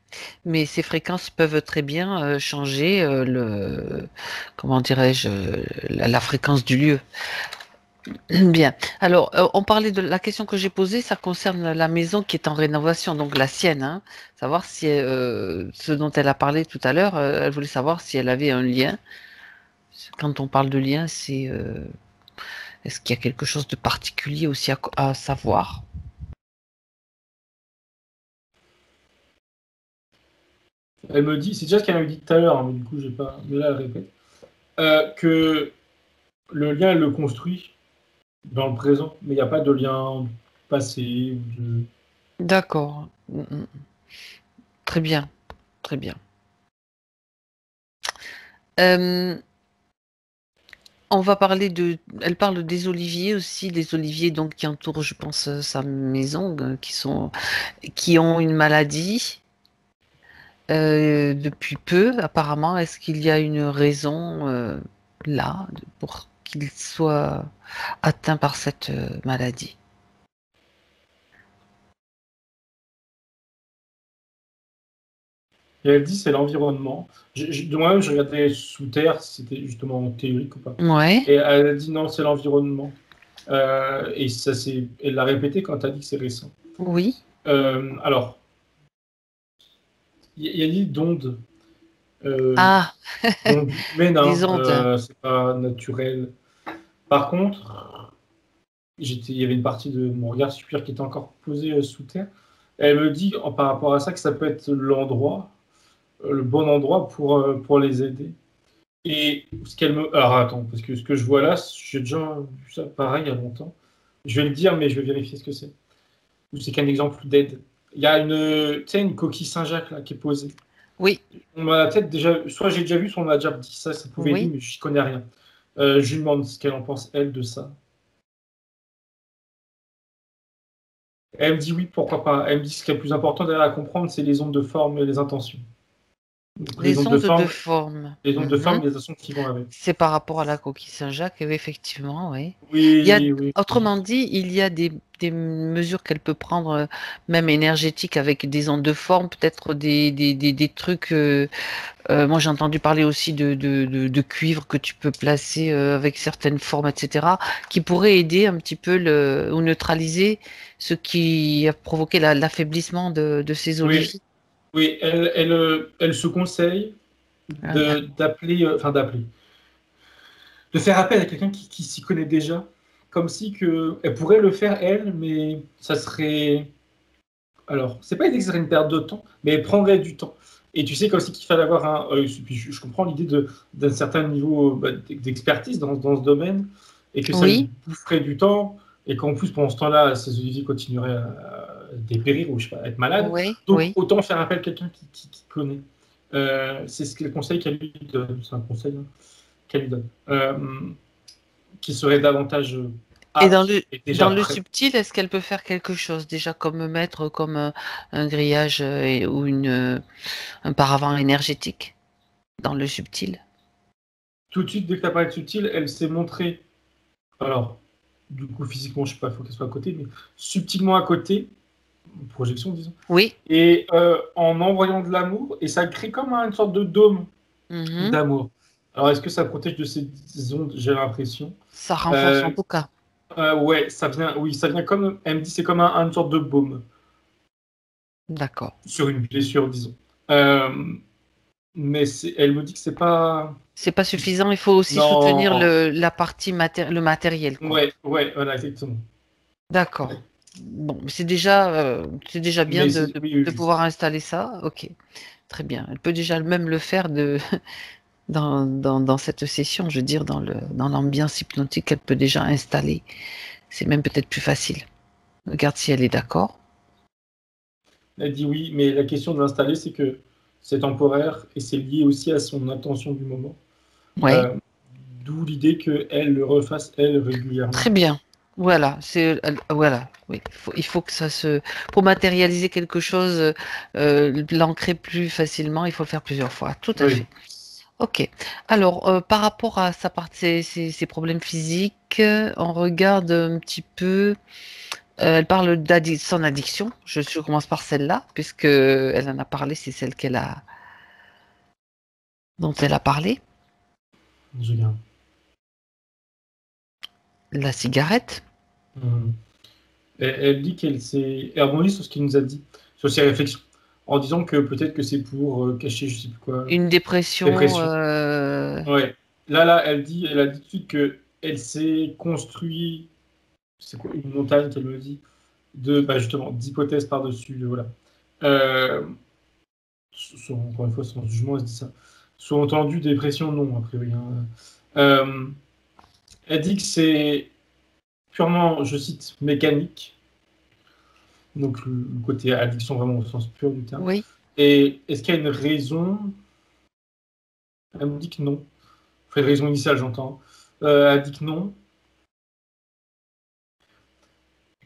Speaker 1: Mais ces fréquences peuvent très bien changer comment dirais-je, la fréquence du lieu. Bien. Alors, on parlait de la question que j'ai posée, ça concerne la maison qui est en rénovation, donc la sienne, hein. Savoir si ce dont elle a parlé tout à l'heure, elle voulait savoir si elle avait un lien. Quand on parle de lien, c'est est-ce qu'il y a quelque chose de particulier aussi à savoir?
Speaker 2: Elle me dit, c'est déjà ce qu'elle m'a dit tout à l'heure, hein, mais du coup, j'ai pas. Mais là, elle répète. Que le lien, elle le construit dans le présent, mais il n'y a pas de lien passé.
Speaker 1: D'accord. Très bien, très bien. Euh, on va parler elle parle des oliviers aussi, des oliviers donc qui entourent, je pense, sa maison, qui ont une maladie depuis peu, apparemment. Est-ce qu'il y a une raison là pour qu'ils soient atteints par cette maladie?
Speaker 2: Et elle dit, c'est l'environnement. De moi-même, je regardais sous terre, si c'était justement théorique ou pas.
Speaker 1: Ouais,
Speaker 2: Et elle a dit, non, c'est l'environnement. Et elle l'a répété quand elle a dit que c'est récent.
Speaker 1: oui.
Speaker 2: Alors, il y a dit d'ondes. Euh,
Speaker 1: Ah,
Speaker 2: donc, mais
Speaker 1: des
Speaker 2: non,
Speaker 1: ondes.
Speaker 2: c'est pas naturel. Par contre, il y avait une partie de mon regard supérieur qui était encore posée sous terre. Elle me dit, par rapport à ça, que ça peut être l'endroit, le bon endroit pour les aider. Et ce qu'elle me. Alors attends, parce que ce que je vois là, j'ai déjà vu ça pareil il y a longtemps. Je vais le dire, mais je vais vérifier ce que c'est. Ou c'est qu'un exemple d'aide. Il y a tu sais, une coquille Saint-Jacques là qui est posée.
Speaker 1: Oui,
Speaker 2: On m'a peut-être déjà, soit j'ai déjà vu, soit on m'a déjà dit ça, ça pouvait aider,
Speaker 1: oui.
Speaker 2: mais je connais rien. Je lui demande ce qu'elle en pense, elle, de ça. Elle me dit oui, pourquoi pas. Elle me dit ce qui est le plus important derrière à comprendre, c'est les ondes de forme et les intentions. Donc
Speaker 1: Les ondes de forme.
Speaker 2: les ondes de forme
Speaker 1: Mhm.
Speaker 2: et les intentions qui vont avec.
Speaker 1: C'est par rapport à la coquille Saint-Jacques, et oui, effectivement, oui. Il y a,
Speaker 2: Oui, oui, oui.
Speaker 1: autrement dit, il y a des mesures qu'elle peut prendre, même énergétiques, avec des ondes de forme, peut-être des trucs. Moi, j'ai entendu parler aussi de cuivre que tu peux placer avec certaines formes, etc., qui pourraient aider un petit peu ou neutraliser ce qui a provoqué l'affaiblissement de ces
Speaker 2: Oui,
Speaker 1: oliviers.
Speaker 2: oui, elle se conseille
Speaker 1: Voilà.
Speaker 2: d'appeler, de faire appel à quelqu'un qui s'y connaît déjà, comme si que elle pourrait le faire elle, mais ça serait, alors, c'est pas idée que ce serait une perte de temps, mais elle prendrait du temps. Et tu sais comme si qu'il fallait avoir puis je comprends l'idée d'un certain niveau d'expertise dans ce domaine, et que ça lui
Speaker 1: Oui,
Speaker 2: boufferait du temps, et qu'en plus pendant ce temps-là, ces oliviers continueraient à dépérir ou je sais pas, à être malades.
Speaker 1: oui,
Speaker 2: Donc
Speaker 1: oui.
Speaker 2: autant faire appel à quelqu'un qui connaît. C'est ce que le conseil qu'elle lui donne, c'est un conseil hein, qu'elle lui donne, qui serait davantage
Speaker 1: Et
Speaker 2: apte et déjà
Speaker 1: dans le
Speaker 2: prêt.
Speaker 1: subtil, est-ce qu'elle peut faire quelque chose déjà comme mettre comme un grillage ou un paravent énergétique dans le subtil?
Speaker 2: Tout de suite, dès que tu as parlé de subtil, elle s'est montrée. Alors, du coup, physiquement, je sais pas, il faut qu'elle soit à côté, mais subtilement à côté, projection, disons,
Speaker 1: Oui.
Speaker 2: et en envoyant de l'amour, et ça crée comme une sorte de dôme
Speaker 1: Mhm.
Speaker 2: d'amour. Alors, est-ce que ça protège de ces ondes? J'ai l'impression.
Speaker 1: Ça renforce en
Speaker 2: Euh,
Speaker 1: tout cas.
Speaker 2: ouais, oui, ça vient comme, elle me dit, c'est comme une sorte de baume
Speaker 1: D'accord.
Speaker 2: sur une blessure, disons. Euh, mais elle me dit que c'est pas.
Speaker 1: C'est pas suffisant, il faut aussi soutenir
Speaker 2: Non.
Speaker 1: la partie le matériel, quoi.
Speaker 2: Ouais, ouais, voilà, exactement.
Speaker 1: D'accord. Bon, c'est déjà bien
Speaker 2: Mais oui, oui,
Speaker 1: de
Speaker 2: oui.
Speaker 1: pouvoir installer ça. Ok, très bien. Elle peut déjà même le faire dans cette session, je veux dire, dans l'ambiance hypnotique qu'elle peut déjà installer. C'est même peut-être plus facile. Regarde si elle est d'accord.
Speaker 2: Elle dit oui, mais la question de l'installer, c'est que c'est temporaire et c'est lié aussi à son intention du moment.
Speaker 1: Oui,
Speaker 2: Euh, D'où l'idée qu'elle le refasse, elle, régulièrement.
Speaker 1: très bien. Voilà, voilà, oui, il faut que ça se, pour matérialiser quelque chose, l'ancrer plus facilement, il faut le faire plusieurs fois. Tout à fait.
Speaker 2: Oui.
Speaker 1: Ok. Alors, par rapport à sa partie, ses problèmes physiques, on regarde un petit peu. Elle parle de son addiction. Je commence par celle-là, puisque elle en a parlé. C'est celle dont elle a parlé.
Speaker 2: Je garde.
Speaker 1: La cigarette.
Speaker 2: Hmm. Elle dit qu'elle s'est... Elle rebondit sur ce qu'il nous a dit, sur ses réflexions, en disant que peut-être que c'est pour cacher, je sais plus quoi,
Speaker 1: Une dépression.
Speaker 2: dépression. Ouais. Elle a dit tout de suite que elle s'est construit, c'est quoi, une montagne qu'elle me dit, bah, justement, d'hypothèses par-dessus, voilà. Euh, Encore une fois, son jugement, elle se dit ça. Sous-entendu, dépression, non, a priori, hein. Euh, Elle dit que c'est purement, je cite, mécanique, donc le côté addiction vraiment au sens pur du terme.
Speaker 1: Oui.
Speaker 2: Et est-ce qu'il y a une raison? Elle me dit que non. Enfin, une raison initiale, j'entends. Elle dit que non.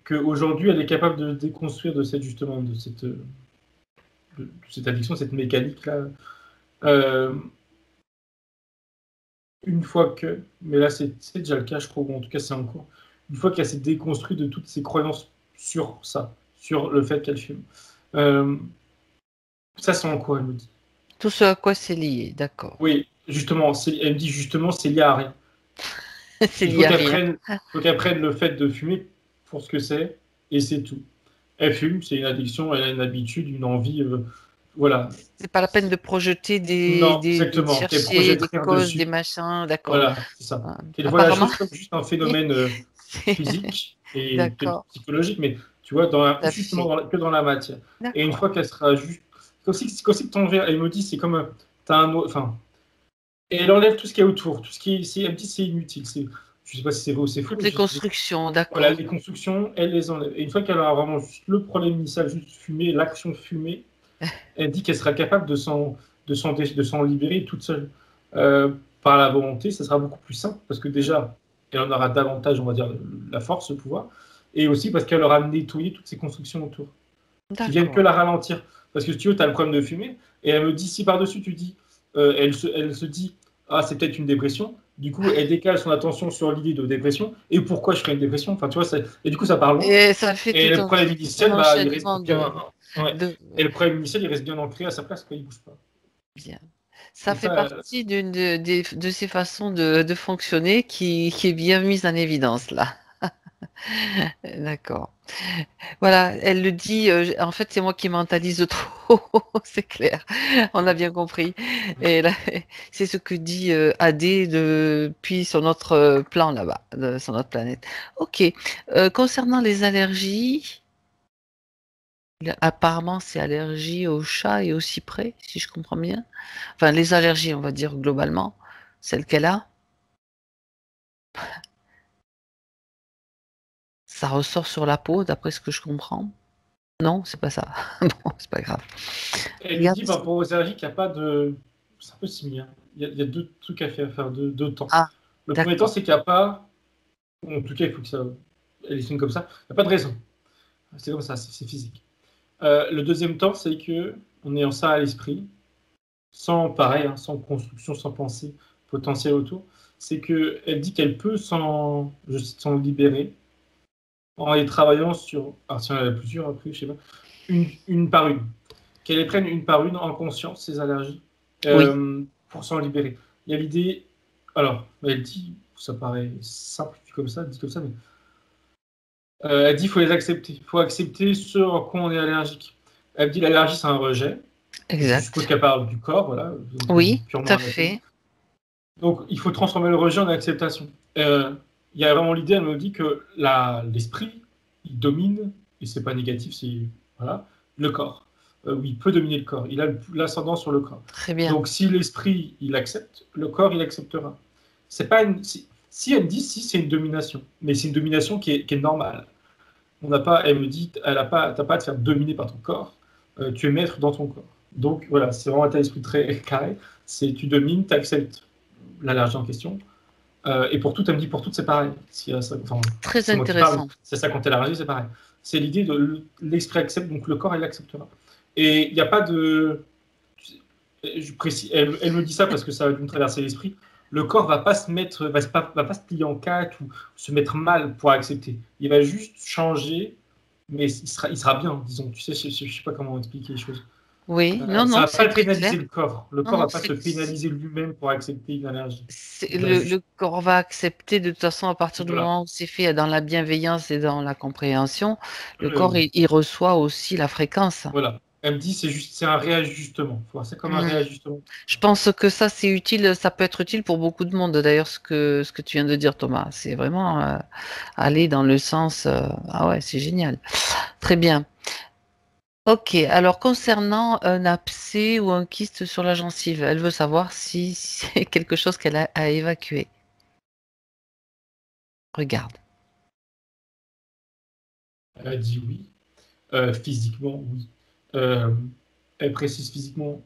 Speaker 2: Qu'aujourd'hui, elle est capable de déconstruire de cette, justement, de cette addiction, cette mécanique-là. Euh, une fois que, mais là, c'est déjà le cas, je crois, ou en tout cas, c'est en cours. Une fois qu'elle s'est déconstruite de toutes ses croyances sur ça, sur le fait qu'elle fume. Euh, Ça, c'est en cours, elle me dit.
Speaker 1: Tout ce à quoi c'est lié, d'accord.
Speaker 2: Oui, justement, elle me dit justement, c'est lié à rien.
Speaker 1: C'est
Speaker 2: Il
Speaker 1: lié à rien.
Speaker 2: faut qu'elle prenne le fait de fumer pour ce que c'est, et c'est tout. Elle fume, c'est une addiction, elle a une habitude, une envie, voilà.
Speaker 1: C'est pas la peine de projeter
Speaker 2: Non,
Speaker 1: de
Speaker 2: exactement, qu'elle
Speaker 1: chercher
Speaker 2: projette
Speaker 1: des
Speaker 2: rien
Speaker 1: causes,
Speaker 2: dessus.
Speaker 1: des machins, d'accord.
Speaker 2: Voilà, c'est ça. Qu'elle voit la
Speaker 1: Apparemment,
Speaker 2: chose comme juste un phénomène
Speaker 1: c'est-
Speaker 2: physique et peut-être
Speaker 1: d'accord,
Speaker 2: psychologique, mais tu vois,
Speaker 1: tout à
Speaker 2: justement
Speaker 1: fait.
Speaker 2: que dans la matière. Et une fois
Speaker 1: D'accord.
Speaker 2: qu'elle sera juste. C'est comme si ton verre, elle me dit, c'est comme. T'as un autre. Enfin, et elle enlève tout ce qu'il y a autour, tout ce qui est. Elle me dit, c'est inutile. Je sais pas si c'est vrai ou c'est faux,
Speaker 1: Toutes
Speaker 2: mais
Speaker 1: les constructions,
Speaker 2: voilà,
Speaker 1: d'accord.
Speaker 2: les constructions, elle les enlève. Et une fois qu'elle aura vraiment juste le problème initial, juste fumer, l'action fumée, elle dit qu'elle sera capable de s'en libérer toute seule. Par la volonté, ça sera beaucoup plus simple parce que déjà, elle en aura davantage, on va dire, la force, le pouvoir, et aussi parce qu'elle aura nettoyé toutes ces constructions autour, qui viennent que
Speaker 1: D'accord.
Speaker 2: la ralentir. Parce que si tu veux, tu as le problème de fumer, et elle me dit, si par-dessus tu dis, elle se dit, ah, c'est peut-être une dépression, du coup, elle décale son attention sur l'idée de dépression, et pourquoi je ferais une dépression, enfin, tu vois, et du coup, ça part loin,
Speaker 1: Et ça fait
Speaker 2: et
Speaker 1: tout
Speaker 2: le problème
Speaker 1: un
Speaker 2: initial, bah, il reste
Speaker 1: enchaînement
Speaker 2: bien. Ouais.
Speaker 1: de,
Speaker 2: Et le problème initial, il reste bien ancré à sa place, quoi, il bouge pas.
Speaker 1: bien. Ça
Speaker 2: Et
Speaker 1: fait
Speaker 2: ça,
Speaker 1: partie de ces façons de fonctionner qui est bien mise en évidence là. D'accord. Voilà, elle le dit, en fait, c'est moi qui mentalise trop, c'est clair. On a bien compris. Et là, c'est ce que dit AD depuis sur notre plan là-bas, sur notre planète. Ok. Concernant les allergies, apparemment, c'est allergie au chat et au cyprès, si je comprends bien. Enfin, les allergies, on va dire globalement, celles qu'elle a, ça ressort sur la peau, d'après ce que je comprends. Non, c'est pas ça. Bon, c'est pas grave.
Speaker 2: elle nous
Speaker 1: Regarde.
Speaker 2: dit par rapport aux allergies qu'il n'y a pas de. C'est un peu similaire. Il y a deux trucs à faire, deux temps.
Speaker 1: Ah,
Speaker 2: Le premier temps,
Speaker 1: d'accord.
Speaker 2: c'est qu'il n'y a pas. En tout cas, il faut que ça. Elle est comme ça. Il n'y a pas de raison. C'est comme ça, c'est physique. Le deuxième temps, c'est que on est en ça à l'esprit, sans pareil, hein, sans construction, sans pensée potentielle autour. C'est que elle dit qu'elle peut je cite, s'en libérer en les travaillant sur. Alors, si on en a plusieurs après, je sais pas. Une par une. Qu'elle les prenne une par une en conscience, ces allergies,
Speaker 1: Oui,
Speaker 2: pour s'en libérer. Il y a l'idée. Alors, elle dit, ça paraît simple dit comme ça, mais elle dit qu'il faut les accepter. Il faut accepter ce en quoi on est allergique. Elle dit l'allergie, c'est un rejet. Je suppose
Speaker 1: exact.
Speaker 2: qu'elle parle du corps, voilà, donc
Speaker 1: Oui, tout
Speaker 2: purement
Speaker 1: à
Speaker 2: anatomique.
Speaker 1: fait.
Speaker 2: Donc, il faut transformer le rejet en acceptation. Il y a vraiment l'idée, elle me dit que l'esprit, il domine, et c'est pas négatif, c'est voilà, le corps. Oui, il peut dominer le corps. Il a l'ascendant sur le corps.
Speaker 1: Très bien.
Speaker 2: Donc, si l'esprit, il accepte, le corps, il acceptera. C'est pas si elle me dit, si c'est une domination, mais c'est une domination qui est normale. On n'a pas, elle me dit, t'as pas à te faire dominer par ton corps. Tu es maître dans ton corps. Donc voilà, c'est vraiment un état d'esprit très carré. C'est tu domines, tu acceptes l'allergie en question. Et pour tout, elle me dit pour tout, c'est pareil. Enfin,
Speaker 1: Très
Speaker 2: c'est moi qui parle,
Speaker 1: intéressant.
Speaker 2: c'est ça quand elle a réagi, c'est pareil. C'est l'idée de l'esprit accepte, donc le corps, il l'acceptera. Et il n'y a pas de. Je précise, elle me dit ça parce que ça va me traverser l'esprit. Le corps va pas se mettre, va pas se plier en quatre ou se mettre mal pour accepter. Il va juste changer, mais il sera bien, disons. Tu sais, je sais pas comment expliquer les choses.
Speaker 1: Oui, non,
Speaker 2: Ça
Speaker 1: non,
Speaker 2: va pas
Speaker 1: c'est
Speaker 2: le
Speaker 1: très clair.
Speaker 2: pénaliser le corps. Le
Speaker 1: Non,
Speaker 2: corps
Speaker 1: non,
Speaker 2: va pas se pénaliser lui-même pour accepter une allergie. Il va
Speaker 1: le
Speaker 2: juste,
Speaker 1: corps va accepter de toute façon à partir du
Speaker 2: voilà.
Speaker 1: moment où c'est fait dans la bienveillance et dans la compréhension, le corps
Speaker 2: Euh,
Speaker 1: il reçoit aussi la fréquence.
Speaker 2: voilà. Elle me dit c'est un réajustement. C'est comme un
Speaker 1: Hmm.
Speaker 2: réajustement.
Speaker 1: Je pense que ça c'est utile, ça peut être utile pour beaucoup de monde d'ailleurs ce que tu viens de dire Thomas. C'est vraiment aller dans le sens ah ouais, c'est génial. Très bien. Ok, alors concernant un abcès ou un kyste sur la gencive, elle veut savoir si c'est quelque chose qu'elle a à évacuer. Regarde.
Speaker 2: Elle a dit oui. Physiquement, oui. Euh, Elle précise physiquement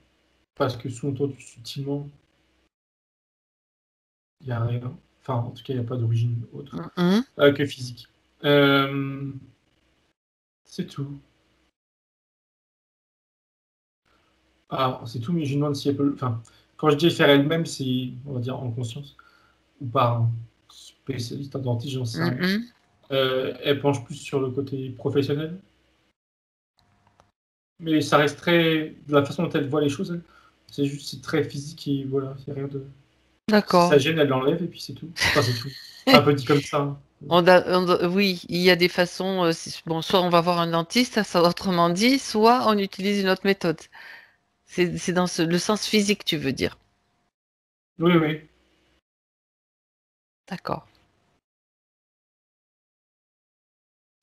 Speaker 2: parce que sous-entendu subtilement, il n'y a rien. Enfin, en tout cas, il n'y a pas d'origine autre
Speaker 1: Mhm.
Speaker 2: que physique. Euh, c'est tout. Ah, c'est tout, mais je lui demande si elle peut. Enfin, quand je dis faire elle-même, c'est, on va dire, en conscience, ou par un spécialiste, un dentiste, j'en sais rien.
Speaker 1: Mhm.
Speaker 2: Elle penche plus sur le côté professionnel, mais ça reste très. De la façon dont elle voit les choses, c'est très physique et voilà, il n'y a rien de. Si
Speaker 1: D'accord.
Speaker 2: ça gêne, elle l'enlève et puis c'est tout. Enfin, c'est tout. C'est un peu dit comme ça.
Speaker 1: Oui, il y a des façons. Bon, soit on va voir un dentiste, ça autrement dit, soit on utilise une autre méthode. C'est dans le sens physique, tu veux dire.
Speaker 2: Oui, oui.
Speaker 1: D'accord.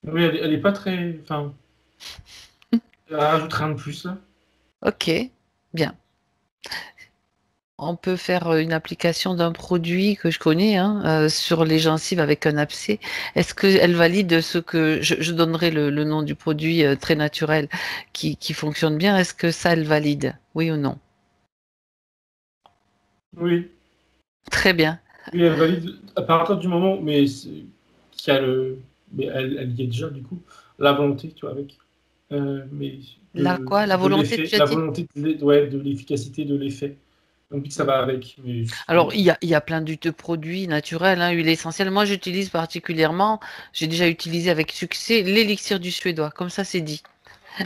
Speaker 2: Oui, elle est pas très. Enfin, elle rajoute rien de plus, là.
Speaker 1: Ok, bien. On peut faire une application d'un produit que je connais hein, sur les gencives avec un abcès. Est-ce qu'elle valide ce que je donnerai le nom du produit très naturel qui fonctionne bien? Est-ce que ça, elle valide? Oui ou non?
Speaker 2: Oui.
Speaker 1: Très bien.
Speaker 2: Oui, elle valide à partir du moment, mais qu'il y a le. Mais elle y est déjà, du coup, la volonté, tu vois, avec. Mais
Speaker 1: La quoi? La
Speaker 2: de
Speaker 1: volonté,
Speaker 2: l'effet,
Speaker 1: tu as
Speaker 2: la
Speaker 1: dit?
Speaker 2: volonté ouais, de l'efficacité de l'effet. Donc, ça va avec. Mais
Speaker 1: Alors, il y a plein de produits naturels, hein, huile essentielle. Moi, j'utilise particulièrement, j'ai déjà utilisé avec succès l'élixir du Suédois. Comme ça, c'est dit.
Speaker 2: et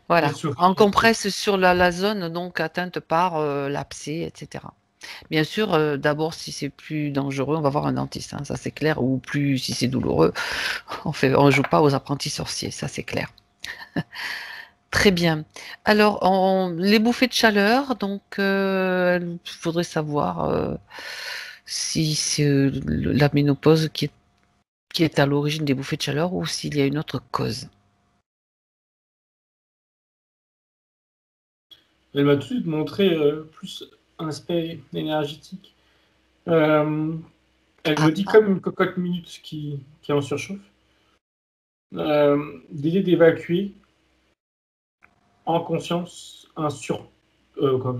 Speaker 1: Voilà.
Speaker 2: sur.
Speaker 1: En compresse sur la zone donc atteinte par l'abcès, etc. Bien sûr, d'abord, si c'est plus dangereux, on va voir un dentiste, hein, ça c'est clair. Ou plus, si c'est douloureux, on joue pas aux apprentis sorciers, ça c'est clair. Très bien. Alors, les bouffées de chaleur, donc, il faudrait savoir si c'est la ménopause qui est à l'origine des bouffées de chaleur ou s'il y a une autre cause.
Speaker 2: Elle m'a tout de suite montré plus un aspect énergétique. Euh, Elle
Speaker 1: Ah,
Speaker 2: me dit
Speaker 1: ah,
Speaker 2: comme une cocotte minute qui est en surchauffe. L'idée d'évacuer en conscience comme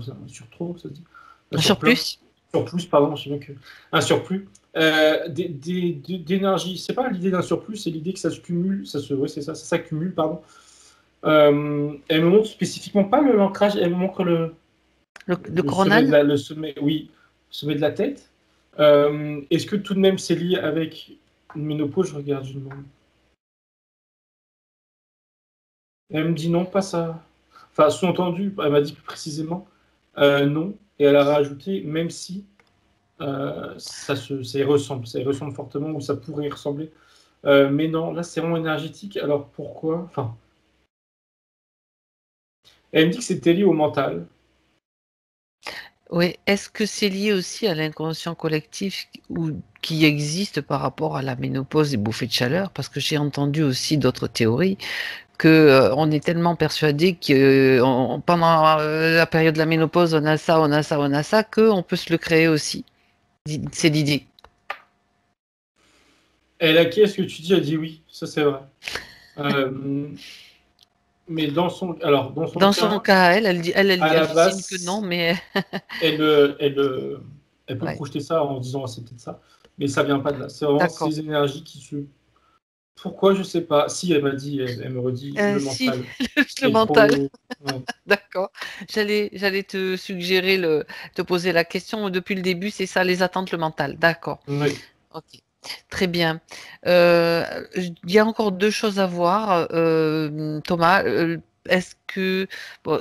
Speaker 2: ça, un surplus, ça se dit, un
Speaker 1: un
Speaker 2: surplus,
Speaker 1: surplus?
Speaker 2: surplus, pardon, je sais bien que un surplus d'énergie. C'est pas l'idée d'un surplus, c'est l'idée que ça se cumule, ouais, c'est ça, ça s'accumule, pardon. Elle me montre spécifiquement pas l'ancrage, elle me montre
Speaker 1: Le
Speaker 2: le sommet
Speaker 1: coronal?
Speaker 2: le sommet, oui, le sommet de la tête. Est-ce que tout de même c'est lié avec une ménopause? Je regarde, je demande. Elle me dit non, pas ça. Enfin, sous-entendu, elle m'a dit plus précisément non. Et elle a rajouté, même si ça y ressemble fortement, ou ça pourrait y ressembler. Mais non, là, c'est vraiment énergétique. Alors pourquoi? Enfin, elle me dit que c'était lié au mental.
Speaker 1: Oui, est-ce que c'est lié aussi à l'inconscient collectif qui existe par rapport à la ménopause et bouffées de chaleur? Parce que j'ai entendu aussi d'autres théories que on est tellement persuadé que pendant la période de la ménopause, on a ça, on a ça, on a ça, qu'on peut se le créer aussi. C'est l'idée.
Speaker 2: Elle a qui est-ce que tu dis? Elle dit oui, ça c'est vrai. Euh, mais dans son
Speaker 1: Dans son
Speaker 2: cas,
Speaker 1: cas, elle
Speaker 2: à
Speaker 1: elle
Speaker 2: la
Speaker 1: signe que non,
Speaker 2: base,
Speaker 1: mais
Speaker 2: elle, Elle peut
Speaker 1: Ouais.
Speaker 2: projeter ça en se disant oh, c'est peut-être ça, mais ça vient pas de là. C'est vraiment
Speaker 1: D'accord.
Speaker 2: ces énergies qui se. Pourquoi je sais pas. Si elle m'a dit, elle me redit le
Speaker 1: Si,
Speaker 2: mental.
Speaker 1: le
Speaker 2: Et
Speaker 1: mental.
Speaker 2: trop. Ouais.
Speaker 1: D'accord. J'allais te suggérer te poser la question depuis le début, c'est ça, les attentes, le mental. D'accord.
Speaker 2: Oui.
Speaker 1: Ok. Très bien. Il y a encore deux choses à voir, Thomas. Est-ce que, bon,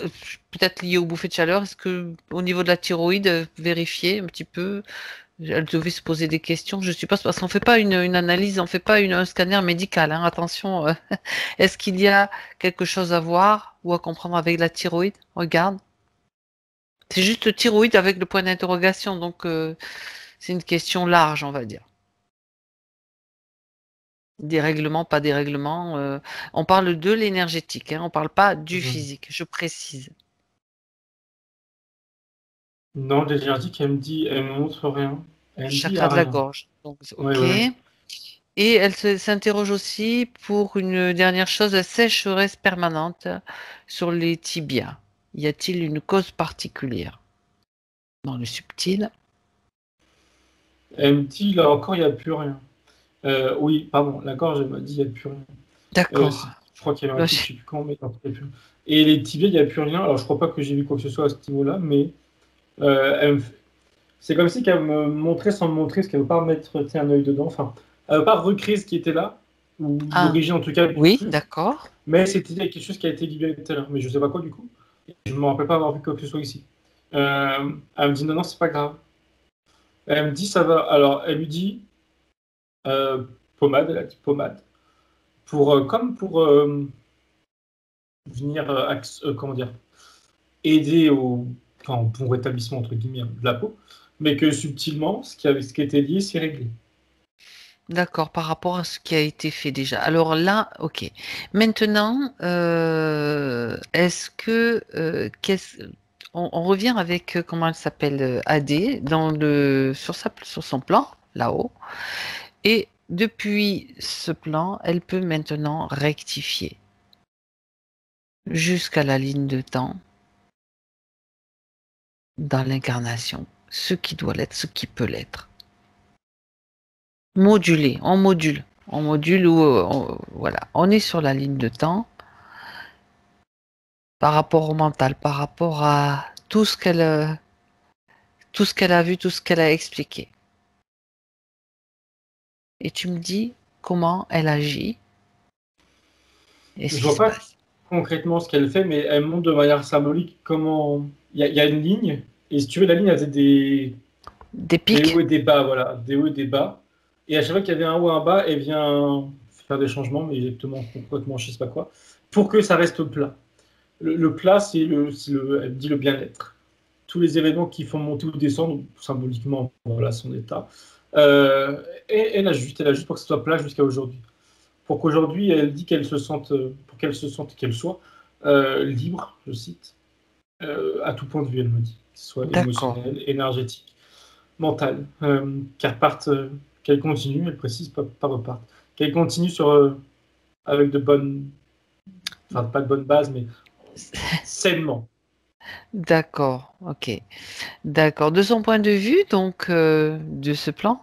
Speaker 1: peut-être lié au bouffées de chaleur, est-ce que au niveau de la thyroïde, vérifier un petit peu, elle devait se poser des questions, je suppose, parce qu'on fait pas une analyse, on fait pas un scanner médical, hein, attention. Est-ce qu'il y a quelque chose à voir ou à comprendre avec la thyroïde? Regarde. C'est juste thyroïde avec le point d'interrogation, donc c'est une question large, on va dire. Dérèglement, pas dérèglement. On parle de l'énergétique, hein, on parle pas du
Speaker 2: Mhm.
Speaker 1: physique, je précise.
Speaker 2: Non, l'énergie elle me dit, elle me montre rien. Elle me dit, il n'y
Speaker 1: Chakra
Speaker 2: a
Speaker 1: de la
Speaker 2: rien.
Speaker 1: gorge. Donc,
Speaker 2: Ouais,
Speaker 1: ok.
Speaker 2: ouais.
Speaker 1: Et elle s'interroge aussi pour une dernière chose, la sécheresse permanente sur les tibias. Y a-t-il une cause particulière? Dans le subtil.
Speaker 2: Elle me dit, là encore, il n'y a plus rien. Oui, pardon, la gorge, elle m'a dit, il n'y a plus rien.
Speaker 1: D'accord.
Speaker 2: Je crois qu'elle m'a
Speaker 1: Là,
Speaker 2: dit, je ne sais plus quand, mais non, il y a plus rien. Et les tibias, il n'y a plus rien. Alors, je ne crois pas que j'ai vu quoi que ce soit à ce niveau-là, mais elle me c'est comme si qu'elle me montrait sans me montrer, parce qu'elle ne veut pas mettre tu sais, un œil dedans. Enfin, elle ne veut pas recréer ce qui était là, ou
Speaker 1: ah,
Speaker 2: l'origine en tout cas du
Speaker 1: oui,
Speaker 2: truc.
Speaker 1: d'accord.
Speaker 2: Mais c'était quelque chose qui a été libéré tout à l'heure. Mais je ne sais pas quoi du coup. Je ne me rappelle pas avoir vu quoi que ce soit ici. Elle me dit non, non, c'est pas grave. Elle me dit ça va. Alors, elle lui dit euh, pommade, elle a dit pommade. Comme pour venir, comment dire, aider enfin, au bon rétablissement entre guillemets de la peau, mais que subtilement, ce qui était lié, c'est réglé.
Speaker 1: D'accord, par rapport à ce qui a été fait déjà. Alors là, ok. Maintenant, est-ce que on revient avec comment elle s'appelle AD sur son plan là-haut et depuis ce plan, elle peut maintenant rectifier jusqu'à la ligne de temps dans l'incarnation, ce qui doit l'être, ce qui peut l'être. Moduler, on module où voilà, on est sur la ligne de temps par rapport au mental, par rapport à tout ce qu'elle a vu, tout ce qu'elle a expliqué. Et tu me dis comment elle agit et ce
Speaker 2: Je
Speaker 1: qui
Speaker 2: vois
Speaker 1: se
Speaker 2: pas
Speaker 1: passe.
Speaker 2: concrètement ce qu'elle fait, mais elle montre de manière symbolique comment il y a une ligne, et si tu veux, la ligne, elle faisait
Speaker 1: Des
Speaker 2: des
Speaker 1: pics?
Speaker 2: hauts et des bas, voilà, des hauts et des bas. Et à chaque fois qu'il y avait un haut et un bas, elle vient faire des changements, mais exactement, complètement, je sais pas quoi, pour que ça reste plat. Le plat, elle dit le bien-être. Tous les événements qui font monter ou descendre, symboliquement, voilà, son état. Et elle ajuste pour que ce soit plat jusqu'à aujourd'hui. Pour qu'aujourd'hui, elle dit qu'elle se sente, pour qu'elle se sente, qu'elle soit libre, je cite, à tout point de vue, elle me dit, que ce soit
Speaker 1: D'accord,
Speaker 2: émotionnel, énergétique, mental, qu'elle parte, qu'elle continue, elle précise, pas reparte, qu'elle continue avec de bonnes, enfin pas de bonnes bases, mais sainement.
Speaker 1: d'accord, ok, d'accord. De son point de vue, donc, de ce plan,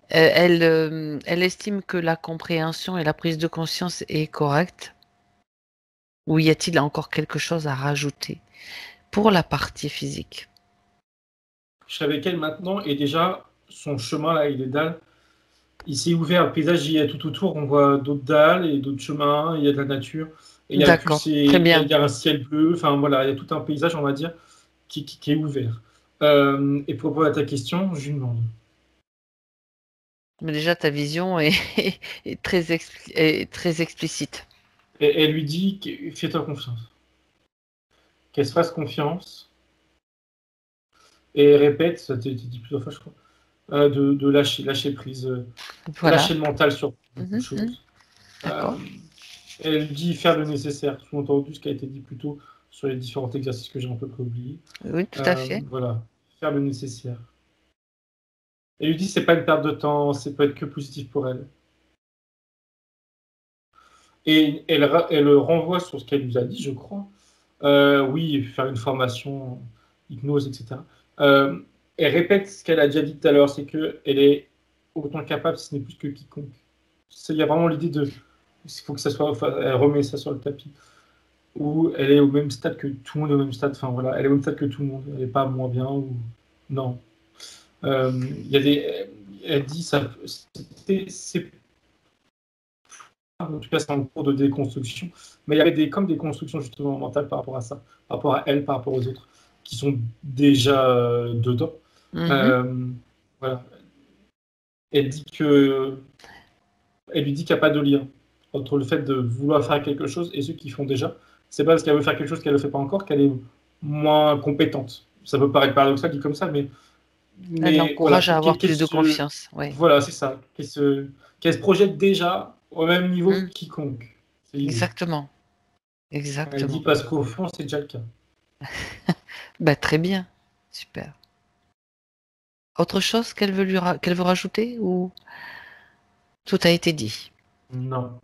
Speaker 1: elle estime que la compréhension et la prise de conscience est correcte. Ou y a-t-il encore quelque chose à rajouter pour la partie physique?
Speaker 2: Je suis avec elle maintenant, et déjà, son chemin là, il est dalle. Il s'est ouvert, le paysage, il y a tout autour, on voit d'autres dalles et d'autres chemins, il y a de la nature, et il y a plus
Speaker 1: D'accord, très bien.
Speaker 2: il y a un ciel bleu, enfin voilà, il y a tout un paysage, on va dire, qui est ouvert. Et pour répondre à ta question, je lui demande.
Speaker 1: Mais déjà, ta vision est, est très explicite.
Speaker 2: Et elle lui dit, fais-toi confiance. Qu'elle se fasse confiance, et elle répète, ça t'est dit plusieurs fois, je crois, de lâcher prise,
Speaker 1: Voilà.
Speaker 2: lâcher le mental sur beaucoup de
Speaker 1: Mhm, mhm.
Speaker 2: choses. Euh,
Speaker 1: D'accord.
Speaker 2: Elle dit faire le nécessaire, sous-entendu ce qui a été dit plus tôt sur les différents exercices que j'ai un peu près oubliés.
Speaker 1: Oui, tout à fait.
Speaker 2: Voilà, faire le nécessaire. Elle lui dit c'est pas une perte de temps, c'est peut être que positif pour elle. Et elle renvoie sur ce qu'elle nous a dit, je crois. Oui, faire une formation, hypnose, etc. Euh, elle répète ce qu'elle a déjà dit tout à l'heure, c'est qu'elle est autant capable, si ce n'est plus que quiconque. Il y a vraiment l'idée de... Il faut que ça soit... Enfin, elle remet ça sur le tapis. Ou elle est au même stade que tout le monde, au même stade. Enfin voilà, elle est au même stade que tout le monde. Elle n'est pas moins bien ou... Non. Il y a des... Elle dit ça... C'est... En tout cas, c'est en cours de déconstruction. Mais il y avait comme des constructions justement mentales par rapport à ça, par rapport à elle, par rapport aux autres, qui sont déjà dedans. Voilà. Elle dit que, elle lui dit qu'il n'y a pas de lien entre le fait de vouloir faire quelque chose et ceux qui font déjà. C'est pas parce qu'elle veut faire quelque chose qu'elle ne le fait pas encore qu'elle est moins compétente. Ça peut paraître paradoxal dit comme ça, mais
Speaker 1: Elle
Speaker 2: voilà,
Speaker 1: l'encourage à avoir plus de confiance. Ouais.
Speaker 2: voilà, c'est ça, qu'elle se projette déjà au même niveau que quiconque.
Speaker 1: Exactement.
Speaker 2: Elle dit
Speaker 1: Exactement.
Speaker 2: parce qu'au fond, c'est déjà le cas.
Speaker 1: Bah, très bien. Super. Autre chose qu'elle veut rajouter ou tout a été dit?
Speaker 2: Non.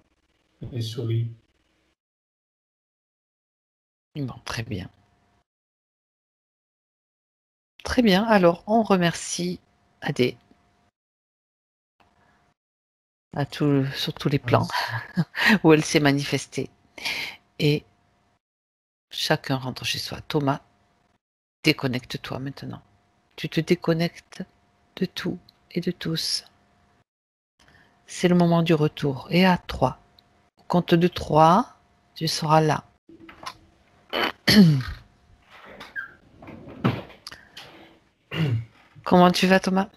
Speaker 2: Elle sourit.
Speaker 1: Bon, très bien. Très bien. Alors, on remercie Adé sur tous les plans où elle s'est manifestée. Et chacun rentre chez soi. Thomas, déconnecte-toi maintenant. Tu te déconnectes de tout et de tous. C'est le moment du retour. Et à 3. Au compte de 3, tu seras là. Comment tu vas, Thomas?